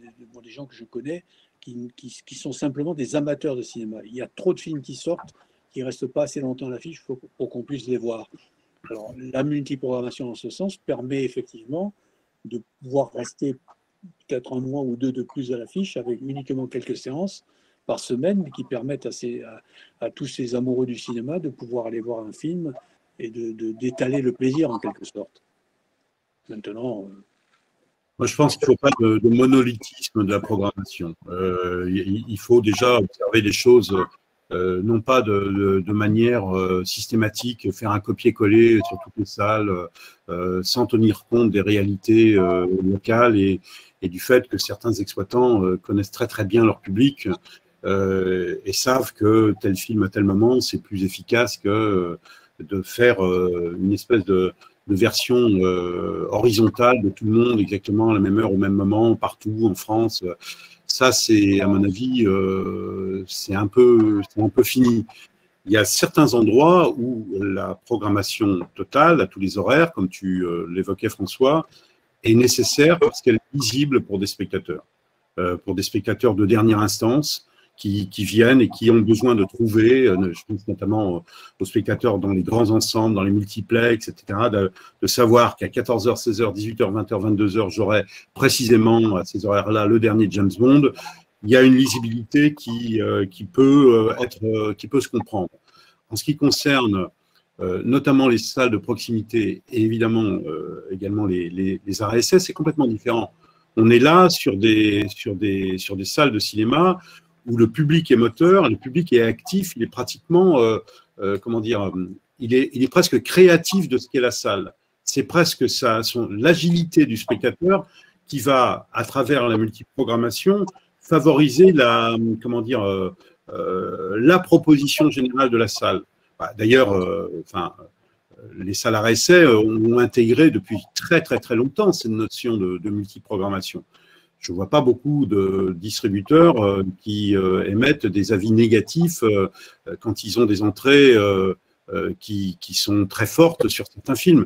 gens que je connais qui sont simplement des amateurs de cinéma. Il y a trop de films qui sortent, qui ne restent pas assez longtemps à l'affiche pour qu'on puisse les voir. Alors, la multiprogrammation, en ce sens, permet effectivement de pouvoir rester peut-être un mois ou deux de plus à l'affiche avec uniquement quelques séances par semaine, mais qui permettent à tous ces amoureux du cinéma de pouvoir aller voir un film et d'étaler le plaisir en quelque sorte. Maintenant… Moi, je pense qu'il ne faut pas de monolithisme de la programmation. Il faut déjà observer les choses… non pas de manière systématique, faire un copier-coller sur toutes les salles, sans tenir compte des réalités locales et du fait que certains exploitants connaissent très bien leur public et savent que tel film à tel moment, c'est plus efficace que de faire une espèce de version horizontale de tout le monde exactement à la même heure, au même moment, partout en France. Ça, c'est, à mon avis, c'est un peu fini. il y a certains endroits où la programmation totale, à tous les horaires, comme tu l'évoquais François, est nécessaire parce qu'elle est visible pour des spectateurs de dernière instance qui viennent et qui ont besoin de trouver, je pense notamment aux spectateurs dans les grands ensembles, dans les multiplex, etc., de savoir qu'à 14h, 16h, 18h, 20h, 22h, j'aurai précisément à ces horaires-là le dernier James Bond. Il y a une lisibilité qui peut se comprendre. En ce qui concerne notamment les salles de proximité et évidemment également les arrêts essais, c'est complètement différent. On est là sur des salles de cinéma où le public est moteur, le public est actif, il est pratiquement, il est presque créatif de ce qu'est la salle. C'est presque l'agilité du spectateur qui va, à travers la multiprogrammation, favoriser la proposition générale de la salle. D'ailleurs, les salles à essai ont intégré depuis très très très longtemps cette notion de multiprogrammation. Je ne vois pas beaucoup de distributeurs qui émettent des avis négatifs quand ils ont des entrées qui sont très fortes sur certains films.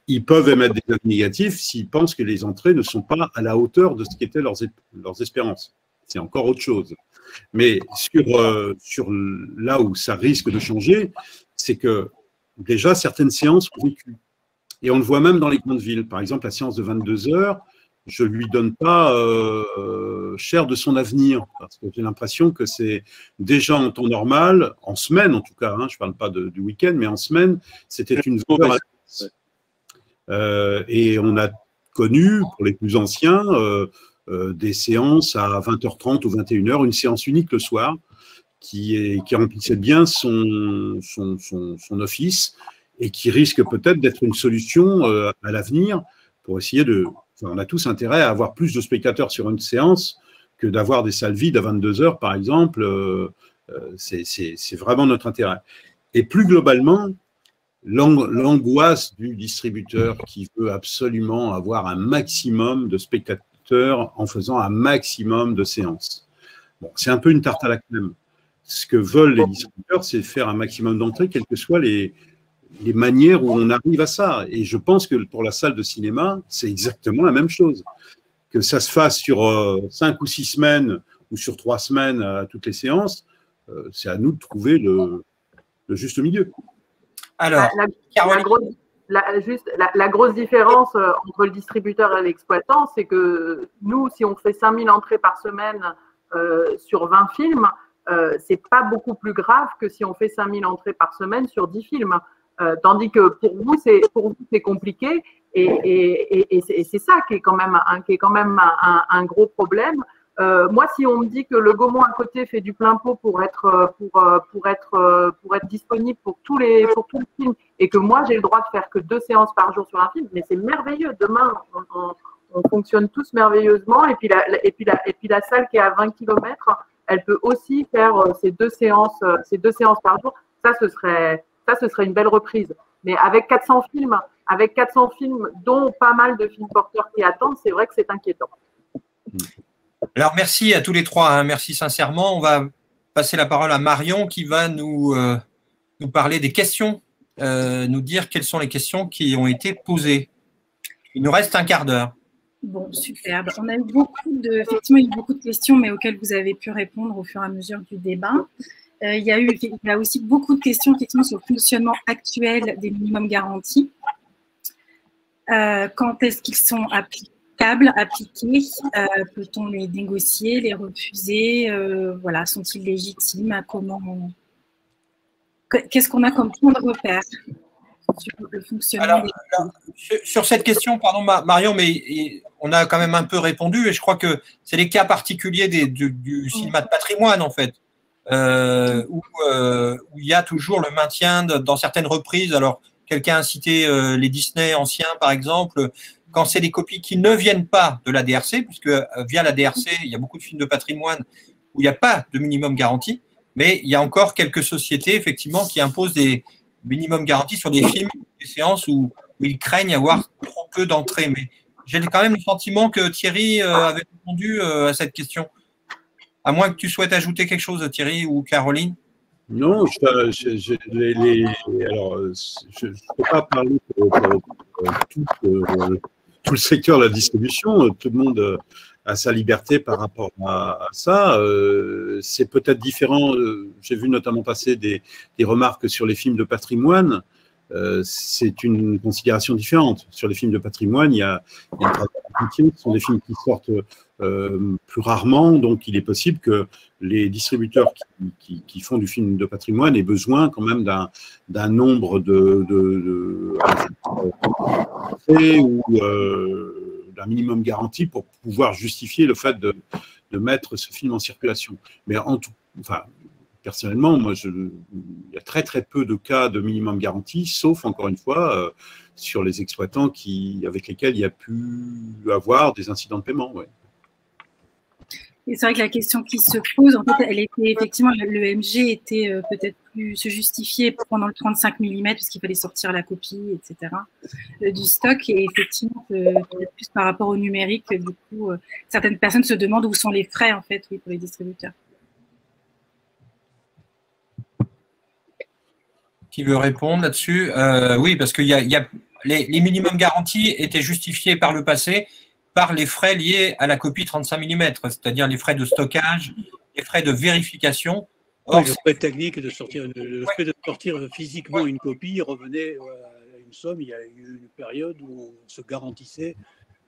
Ils peuvent émettre des avis négatifs s'ils pensent que les entrées ne sont pas à la hauteur de ce qu'étaient leurs espérances. C'est encore autre chose. Mais sur là où ça risque de changer, c'est que déjà certaines séances ont vécu. Et on le voit même dans les grandes villes. Par exemple, la séance de 22 heures, je ne lui donne pas cher de son avenir, parce que j'ai l'impression que c'est déjà en temps normal, en semaine en tout cas, je ne parle pas du week-end, mais en semaine, c'était une valeur. Et on a connu, pour les plus anciens, des séances à 20h30 ou 21h, une séance unique le soir, qui remplissait bien son office et qui risque peut-être d'être une solution à l'avenir pour essayer on a tous intérêt à avoir plus de spectateurs sur une séance que d'avoir des salles vides à 22h, par exemple. C'est vraiment notre intérêt. Et plus globalement, l'angoisse du distributeur qui veut absolument avoir un maximum de spectateurs en faisant un maximum de séances. Bon, c'est un peu une tarte à la crème. Ce que veulent les distributeurs, c'est faire un maximum d'entrées, quelles que soient les manières où on arrive à ça. Et je pense que pour la salle de cinéma, c'est exactement la même chose. Que ça se fasse sur 5 ou 6 semaines ou sur 3 semaines à toutes les séances, c'est à nous de trouver le juste milieu. Alors, la grosse différence entre le distributeur et l'exploitant, c'est que nous, si on fait 5000 entrées par semaine sur 20 films, c'est pas beaucoup plus grave que si on fait 5000 entrées par semaine sur 10 films. Tandis que pour vous, c'est compliqué et c'est ça qui est quand même un gros problème. Moi, si on me dit que le Gaumont à côté fait du plein pot pour être disponible pour tous les films et que moi j'ai le droit de faire que 2 séances par jour sur un film, mais c'est merveilleux. Demain, on fonctionne tous merveilleusement et puis la salle qui est à 20 km, elle peut aussi faire ces deux séances par jour. Ça, ce serait une belle reprise. Mais avec 400 films, dont pas mal de films porteurs qui attendent, c'est vrai que c'est inquiétant. Alors, merci à tous les trois. Merci sincèrement. On va passer la parole à Marion qui va nous parler des questions, nous dire quelles sont les questions qui ont été posées. Il nous reste un quart d'heure. Bon, superbe. On a eu effectivement, il y a eu beaucoup de questions, mais auxquelles vous avez pu répondre au fur et à mesure du débat. Il y a aussi beaucoup de questions effectivement sur le fonctionnement actuel des minimums garantis. Quand est-ce qu'ils sont appliqués? Peut-on les négocier, les refuser? Voilà, sont-ils légitimes? Qu'est-ce qu'on a comme point de repère sur le fonctionnement sur cette question, pardon Marion, mais on a quand même un peu répondu et je crois que c'est les cas particuliers du cinéma de patrimoine en fait, où il y a toujours le maintien dans certaines reprises. Alors, quelqu'un a cité les Disney anciens par exemple. Quand c'est des copies qui ne viennent pas de la DRC, puisque via la DRC, il y a beaucoup de films de patrimoine où il n'y a pas de minimum garanti, mais il y a encore quelques sociétés, effectivement, qui imposent des minimums garantis sur des films, des séances où ils craignent avoir trop peu d'entrées. Mais j'ai quand même le sentiment que Thierry avait répondu à cette question. À moins que tu souhaites ajouter quelque chose, Thierry ou Caroline. Non, je ne peux pas parler pour tout le secteur de la distribution. Tout le monde a sa liberté par rapport à ça. C'est peut-être différent. J'ai vu notamment passer des remarques sur les films de patrimoine. C'est une considération différente. Sur les films de patrimoine, il y a un travail compliqué. Ce sont des films qui sortent plus rarement, donc il est possible que les distributeurs qui font du film de patrimoine aient besoin quand même d'un nombre ou d'un minimum garanti pour pouvoir justifier le fait de mettre ce film en circulation. Mais personnellement, il y a très très peu de cas de minimum garanti, sauf encore une fois sur les exploitants avec lesquels il y a pu avoir des incidents de paiement. Ouais. Et c'est vrai que la question qui se pose, en fait, elle était effectivement, le MG était peut-être plus se justifier pendant le 35 mm, puisqu'il fallait sortir la copie, etc., du stock. Et effectivement, peut-être plus par rapport au numérique, du coup, certaines personnes se demandent où sont les frais, en fait, oui, pour les distributeurs. Qui veut répondre là-dessus? Oui, parce que les minimums garantis étaient justifiés par le passé par les frais liés à la copie 35 mm, c'est-à-dire les frais de stockage, les frais de vérification. Or, le frais technique de sortir, fait de sortir physiquement une copie revenait à une somme. Il y a eu une période où on se garantissait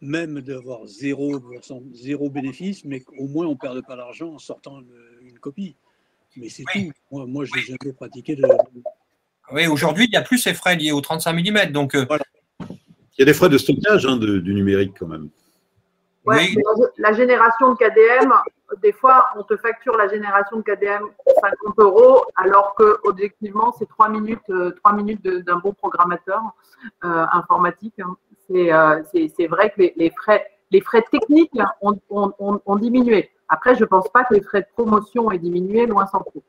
même d'avoir zéro bénéfice, mais au moins on ne perde pas l'argent en sortant une copie. Mais c'est tout. Moi je n'ai jamais pratiqué de… Oui, aujourd'hui, il n'y a plus ces frais liés aux 35 mm. Donc, voilà. Il y a des frais de stockage du numérique quand même. Ouais, oui. La génération de KDM, des fois, on te facture la génération de KDM 50 €, alors que objectivement, c'est 3 minutes d'un bon programmateur informatique. C'est vrai que les frais techniques ont diminué. Après, je ne pense pas que les frais de promotion aient diminué, loin s'en faut.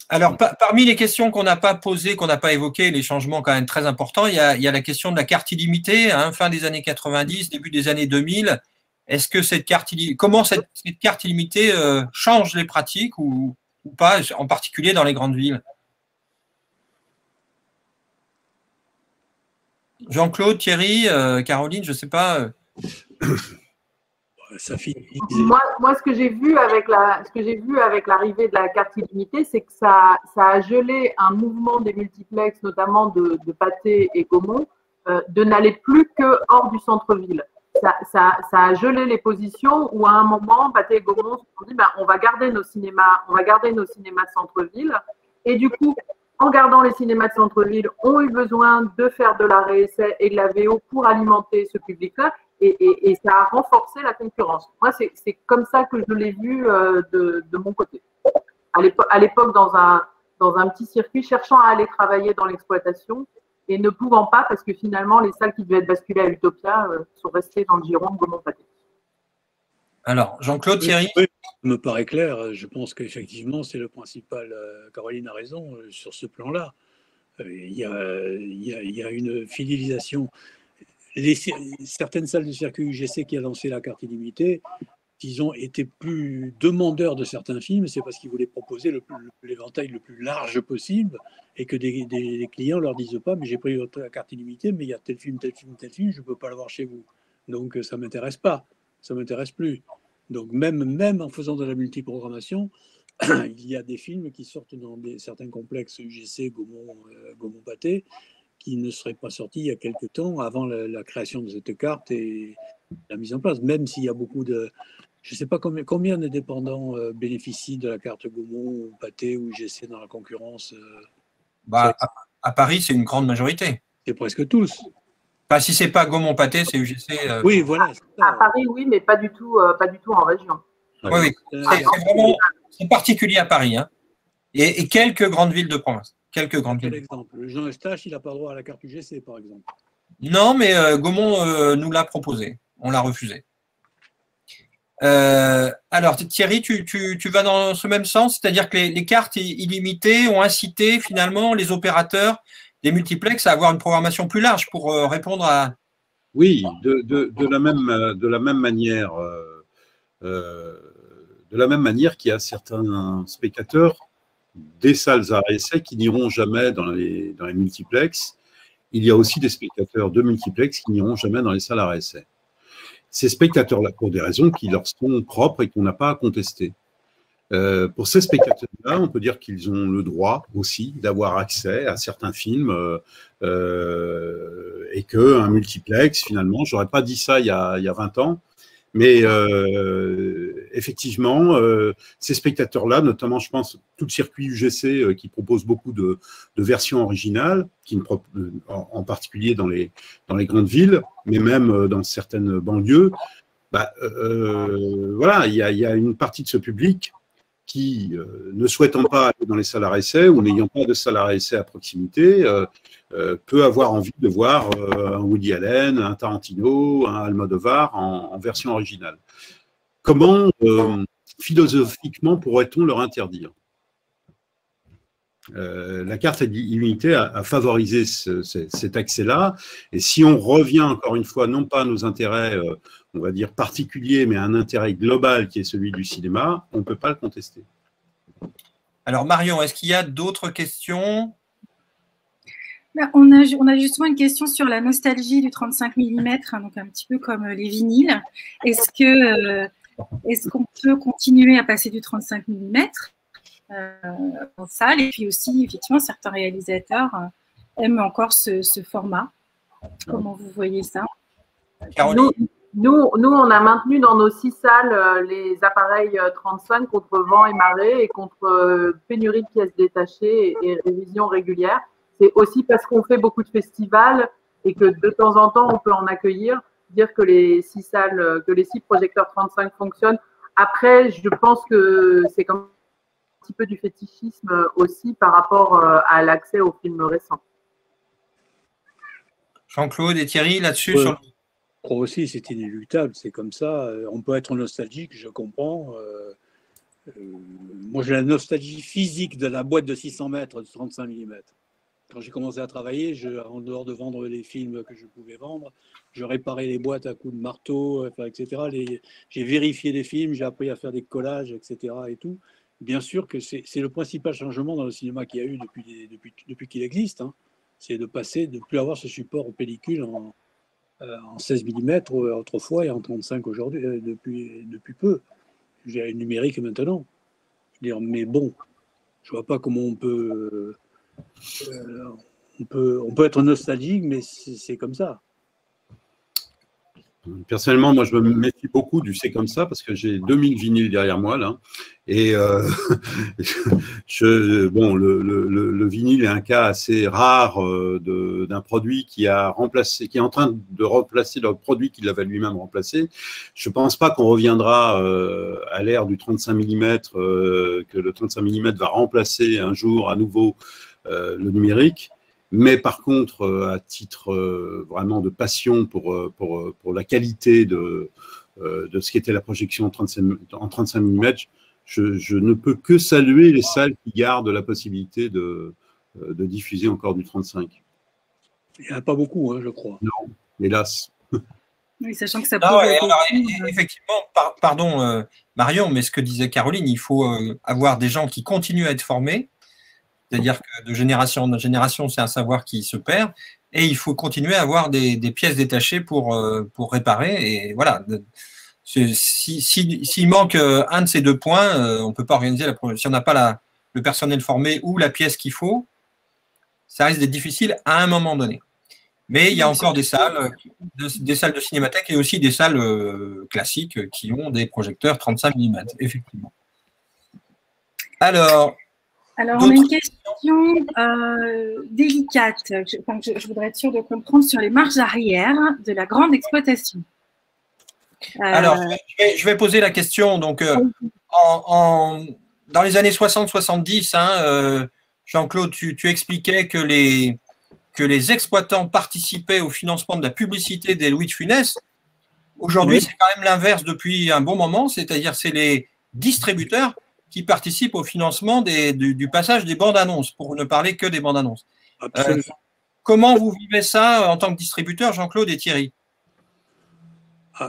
Alors, parmi les questions qu'on n'a pas posées, qu'on n'a pas évoquées, les changements quand même très importants, il y a la question de la carte illimitée, fin des années 90, début des années 2000. Est-ce que comment cette carte illimitée change les pratiques ou pas, en particulier dans les grandes villes? Jean-Claude, Thierry, Caroline, je ne sais pas. Moi, ce que j'ai vu avec l'arrivée de la carte illimitée, c'est que ça a gelé un mouvement des multiplex, notamment de Pathé et Gaumont, de n'aller plus que hors du centre-ville. Ça a gelé les positions où à un moment, Pathé et Gaumont se sont dit on va garder nos cinémas de centre-ville. Et du coup, en gardant les cinémas de centre-ville, ont eu besoin de faire de la réessai et de la VO pour alimenter ce public-là. Et ça a renforcé la concurrence. Moi, c'est comme ça que je l'ai vu de mon côté. À l'époque, dans un petit circuit, cherchant à aller travailler dans l'exploitation et ne pouvant pas, parce que finalement, les salles qui devaient être basculées à Utopia sont restées dans le giron de Gaumont-Pathé. Alors, Jean-Claude, Thierry? Oui, ça me paraît clair. Je pense qu'effectivement, c'est le principal. Caroline a raison sur ce plan-là. Il y a une fidélisation. Certaines salles de circuit UGC qui a lancé la carte illimitée, ils ont été plus demandeurs de certains films, c'est parce qu'ils voulaient proposer l'éventail le plus large possible et que des clients leur disent pas, mais j'ai pris la carte illimitée, mais il y a tel film, je ne peux pas l'avoir chez vous. Donc ça ne m'intéresse pas, ça ne m'intéresse plus. Donc même en faisant de la multiprogrammation, il y a des films qui sortent dans certains complexes UGC, Gaumont-Pathé, qui ne serait pas sorti il y a quelque temps avant la création de cette carte et la mise en place, même s'il y a beaucoup de… Je ne sais pas combien de dépendants bénéficient de la carte Gaumont, Pathé ou UGC dans la concurrence. À Paris, c'est une grande majorité. C'est presque tous. Si ce n'est pas Gaumont-Pathé, c'est UGC. Oui, voilà. À Paris, oui, mais pas du tout en région. Oui. C'est particulier à Paris. Et quelques grandes villes de province. Quel exemple? Le Jean Eustache, il n'a pas droit à la carte UGC, par exemple. Non, mais Gaumont nous l'a proposé. On l'a refusé. Alors, Thierry, tu vas dans ce même sens, c'est-à-dire que les cartes illimitées ont incité finalement les opérateurs des multiplex à avoir une programmation plus large pour répondre à… Oui, de la même manière qu'il y a certains spectateurs des salles à essai qui n'iront jamais dans les multiplexes. Il y a aussi des spectateurs de multiplex qui n'iront jamais dans les salles à essai. Ces spectateurs-là, pour des raisons qui leur sont propres et qu'on n'a pas à contester. Pour ces spectateurs-là, on peut dire qu'ils ont le droit aussi d'avoir accès à certains films et qu'un multiplex, finalement, j'aurais pas dit ça il y a 20 ans, mais effectivement, ces spectateurs-là, notamment, je pense, tout le circuit UGC qui propose beaucoup de versions originales, en particulier dans les grandes villes, mais même dans certaines banlieues, voilà, il y a une partie de ce public qui, ne souhaitant pas aller dans les salles à essai ou n'ayant pas de salle à essai à proximité, peut avoir envie de voir un Woody Allen, un Tarantino, un Almodovar en version originale. Comment, philosophiquement, pourrait-on leur interdire ? La carte illimitée a favorisé cet accès-là. Et si on revient encore une fois, non pas à nos intérêts, on va dire particuliers, mais à un intérêt global qui est celui du cinéma, on ne peut pas le contester. Alors Marion, est-ce qu'il y a d'autres questions ? On a justement une question sur la nostalgie du 35 mm, donc un petit peu comme les vinyles. Est-ce qu'on peut continuer à passer du 35 mm en salle? Et puis aussi, effectivement, certains réalisateurs aiment encore ce format. Comment vous voyez ça? Nous, on a maintenu dans nos 6 salles les appareils 35 contre vent et marée et contre pénurie de pièces détachées et révision régulière. C'est aussi parce qu'on fait beaucoup de festivals et que de temps en temps, on peut en accueillir. Dire que les 6 salles, que les 6 projecteurs 35 fonctionnent. Après, je pense que c'est comme un petit peu du fétichisme aussi par rapport à l'accès aux films récents. Jean-Claude et Thierry, là-dessus Je crois aussi, c'est inéluctable, c'est comme ça. On peut être nostalgique, je comprends. Moi, j'ai la nostalgie physique de la boîte de 600 mètres de 35 mm. Quand j'ai commencé à travailler, en dehors de vendre les films que je pouvais vendre, je réparais les boîtes à coups de marteau, etc. J'ai vérifié les films, j'ai appris à faire des collages, etc. Et tout. Bien sûr que c'est le principal changement dans le cinéma qu'il y a eu depuis qu'il existe. Hein. C'est de passer, de ne plus avoir ce support aux pellicules en 16 mm autrefois et en 35 aujourd'hui, depuis peu. J'ai le numérique maintenant. Je veux dire, mais bon, je vois pas comment on peut être nostalgique, mais c'est comme ça. Personnellement, moi, je me méfie beaucoup du c'est comme ça parce que j'ai 2000 vinyles derrière moi là. Et le vinyle est un cas assez rare d'un produit qui est en train de remplacer le produit qu'il avait lui-même remplacé. Je pense pas qu'on reviendra à l'ère du 35 mm, que le 35 mm va remplacer un jour à nouveau le numérique. Mais par contre, à titre vraiment de passion pour la qualité de ce qu'était la projection en 35 mm, je ne peux que saluer les salles qui gardent la possibilité de diffuser encore du 35. Il n'y en a pas beaucoup, hein, je crois. Non, hélas. Oui, sachant que ça peut effectivement, pardon Marion, mais ce que disait Caroline, il faut avoir des gens qui continuent à être formés. C'est-à-dire que de génération en génération, c'est un savoir qui se perd et il faut continuer à avoir des pièces détachées pour réparer. Et voilà, s'il manque un de ces 2 points, on ne peut pas organiser si on n'a pas le personnel formé ou la pièce qu'il faut, ça risque d'être difficile à un moment donné. Mais il y a encore des salles de cinémathèque et aussi des salles classiques qui ont des projecteurs 35 mm, effectivement. Alors, on a une question délicate. Je voudrais être sûre de comprendre sur les marges arrière de la grande exploitation. Alors, je vais poser la question. Donc, dans les années 60-70, Jean-Claude, tu expliquais que les exploitants participaient au financement de la publicité des Louis de Funès. Aujourd'hui, c'est quand même l'inverse depuis un bon moment, c'est-à-dire c'est les distributeurs qui participent au financement du passage des bandes annonces, pour ne parler que des bandes annonces. Comment vous vivez ça en tant que distributeur, Jean-Claude et Thierry?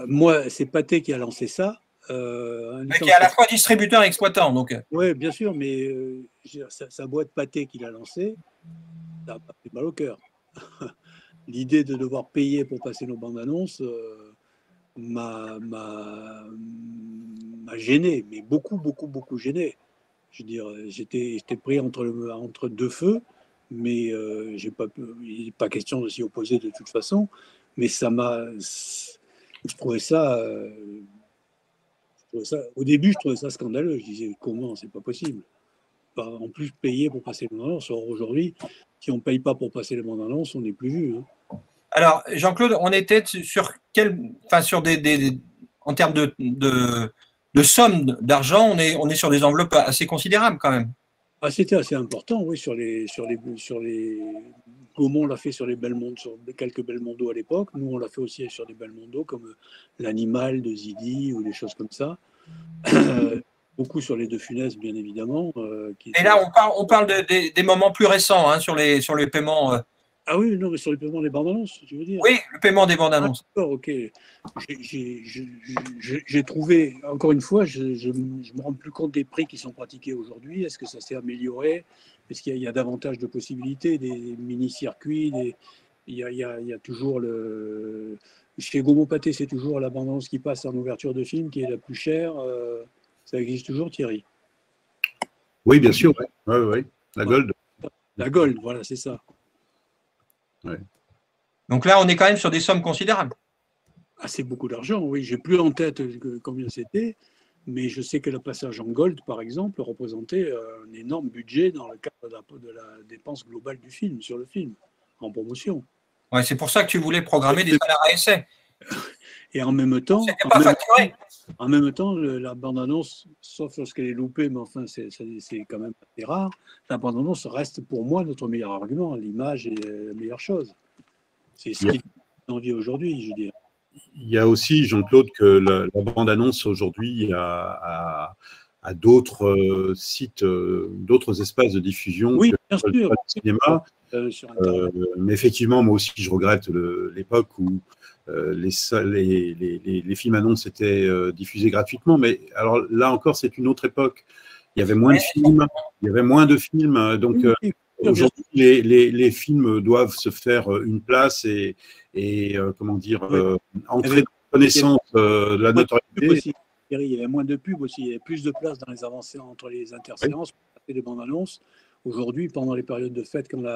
Moi, c'est Pathé qui a lancé ça. Mais qui est à la fois distributeur et exploitant. Oui, bien sûr, mais sa boîte pâtée qu'il a lancée, ça a pas fait mal au cœur. L'idée de devoir payer pour passer nos bandes annonces m'a gêné, mais beaucoup, beaucoup, beaucoup gêné. Je veux dire, j'étais pris entre deux feux, mais il n'est pas question de s'y opposer de toute façon. Mais je trouvais ça. Au début, je trouvais ça scandaleux. Je disais, comment, c'est pas possible. En plus, payer pour passer les bandes annonces. Or, aujourd'hui, si on ne paye pas pour passer les bandes annonces, on n'est plus vu. Hein. Alors, Jean-Claude, on était sur en termes de somme d'argent, on est sur des enveloppes assez considérables quand même. Ah, c'était assez important, oui, sur les Gaumont l'a fait sur les Belmondo, sur quelques Belmondo à l'époque. Nous, on l'a fait aussi sur des Belmondo comme L'Animal de Zidi ou des choses comme ça. Beaucoup sur les De Funès, bien évidemment. Et là, on parle des moments plus récents hein, sur les paiements. Ah oui, non, mais sur le paiement des bandes annonces, tu veux dire? Oui, le paiement des bandes annonces. Ah, d'accord, ok. J'ai trouvé, encore une fois, je me rends plus compte des prix qui sont pratiqués aujourd'hui. Est-ce que ça s'est amélioré? Est-ce qu'il y a davantage de possibilités, des mini-circuits, il y a toujours chez Gaumont Pâté, c'est toujours la bande annonce qui passe en ouverture de film qui est la plus chère. Ça existe toujours, Thierry? Oui, bien sûr. Ouais. La Gold. La Gold, voilà, c'est ça. Ouais. Donc là, on est quand même sur des sommes considérables. Ah, c'est beaucoup d'argent, oui. J'ai plus en tête combien c'était, mais je sais que le passage en Gold, par exemple, représentait un énorme budget dans le cadre de la dépense globale du film, sur le film, en promotion. Ouais, c'est pour ça que tu voulais programmer des salles à essai. Et en même temps, la bande-annonce, sauf lorsqu'elle est loupée, mais enfin, c'est quand même assez rare, la bande-annonce reste pour moi notre meilleur argument. L'image est la meilleure chose. C'est ce qui est en vie aujourd'hui, je veux dire. Il y a aussi, Jean-Claude, que la bande-annonce aujourd'hui a d'autres sites, d'autres espaces de diffusion oui, que bien sûr. le cinéma. Mais effectivement, moi aussi, je regrette l'époque où les films annonces étaient diffusés gratuitement. Mais alors là encore, c'est une autre époque. Il y avait moins de films. Donc aujourd'hui, les films doivent se faire une place et comment dire, entrer dans la connaissance de la notoriété. Il y avait moins de pubs aussi. Il y avait plus de place dans les avancées entre les interséances pour faire des bandes annonces. Aujourd'hui, pendant les périodes de fête, comme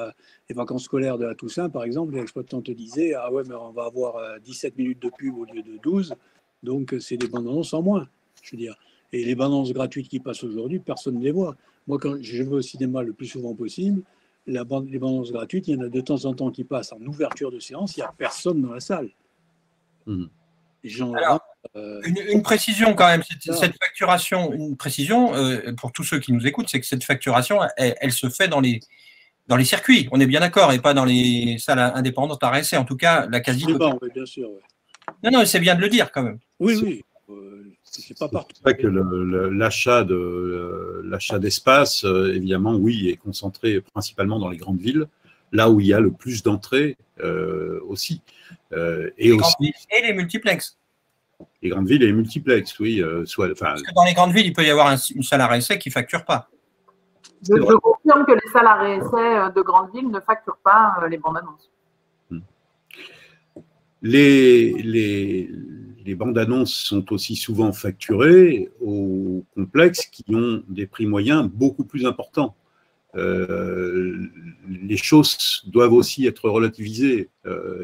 les vacances scolaires de la Toussaint, par exemple, les exploitants te disaient « Ah ouais, mais on va avoir 17 minutes de pub au lieu de 12, donc c'est des bandes annonces en moins. » Je veux dire. Et les bandes annonces gratuites qui passent aujourd'hui, personne ne les voit. Moi, quand je vais au cinéma le plus souvent possible, les bandes annonces gratuites, il y en a de temps en temps qui passent en ouverture de séance, il n'y a personne dans la salle. Les gens une précision quand même, cette facturation, une précision pour tous ceux qui nous écoutent, c'est que cette facturation, elle se fait dans les circuits, on est bien d'accord, et pas dans les salles indépendantes à essai, en tout cas la quasi-totalité. Oui, bien sûr. Ouais. Non, c'est bien de le dire quand même. Oui. C'est pas partout. C'est vrai que l'achat d'espace, évidemment, oui, est concentré principalement dans les grandes villes, là où il y a le plus d'entrées aussi. Et les multiplexes. Les grandes villes et les multiplex, oui. Parce que dans les grandes villes, il peut y avoir une salle à essai qui ne facture pas. Je confirme que les salles à essai de grandes villes ne facturent pas les bandes annonces. Les bandes annonces sont aussi souvent facturées aux complexes qui ont des prix moyens beaucoup plus importants. Les choses doivent aussi être relativisées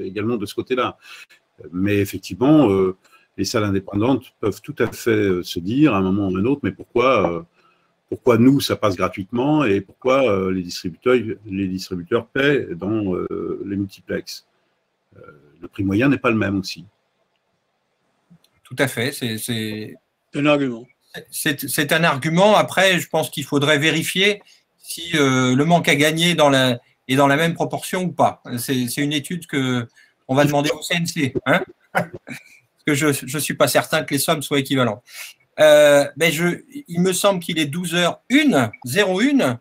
également de ce côté-là. Mais effectivement, les salles indépendantes peuvent tout à fait se dire à un moment ou à un autre, mais pourquoi nous, ça passe gratuitement et pourquoi les distributeurs paient dans les multiplexes. Le prix moyen n'est pas le même aussi. Tout à fait. C'est un argument. C'est un argument. Après, je pense qu'il faudrait vérifier si le manque à gagner est dans la même proportion ou pas. C'est une étude qu'on va demander au CNC. Hein, parce que je ne suis pas certain que les sommes soient équivalentes. Il me semble qu'il est 12h01.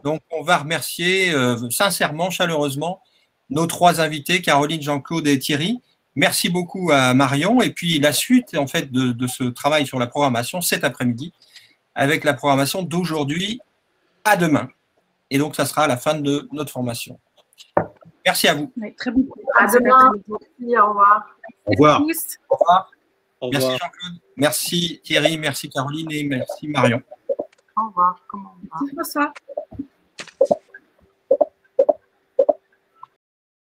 Donc, on va remercier sincèrement, chaleureusement, nos trois invités, Caroline, Jean-Claude et Thierry. Merci beaucoup à Marion. Et puis la suite en fait de ce travail sur la programmation cet après-midi avec la programmation d'aujourd'hui à demain. Et donc, ça sera à la fin de notre formation. Merci à vous. Oui, très bon. À demain. Merci, au revoir. Au revoir. Au revoir. Au revoir. Merci Jean-Claude. Merci Thierry. Merci Caroline et merci Marion. Au revoir. Comment on va ? Merci François.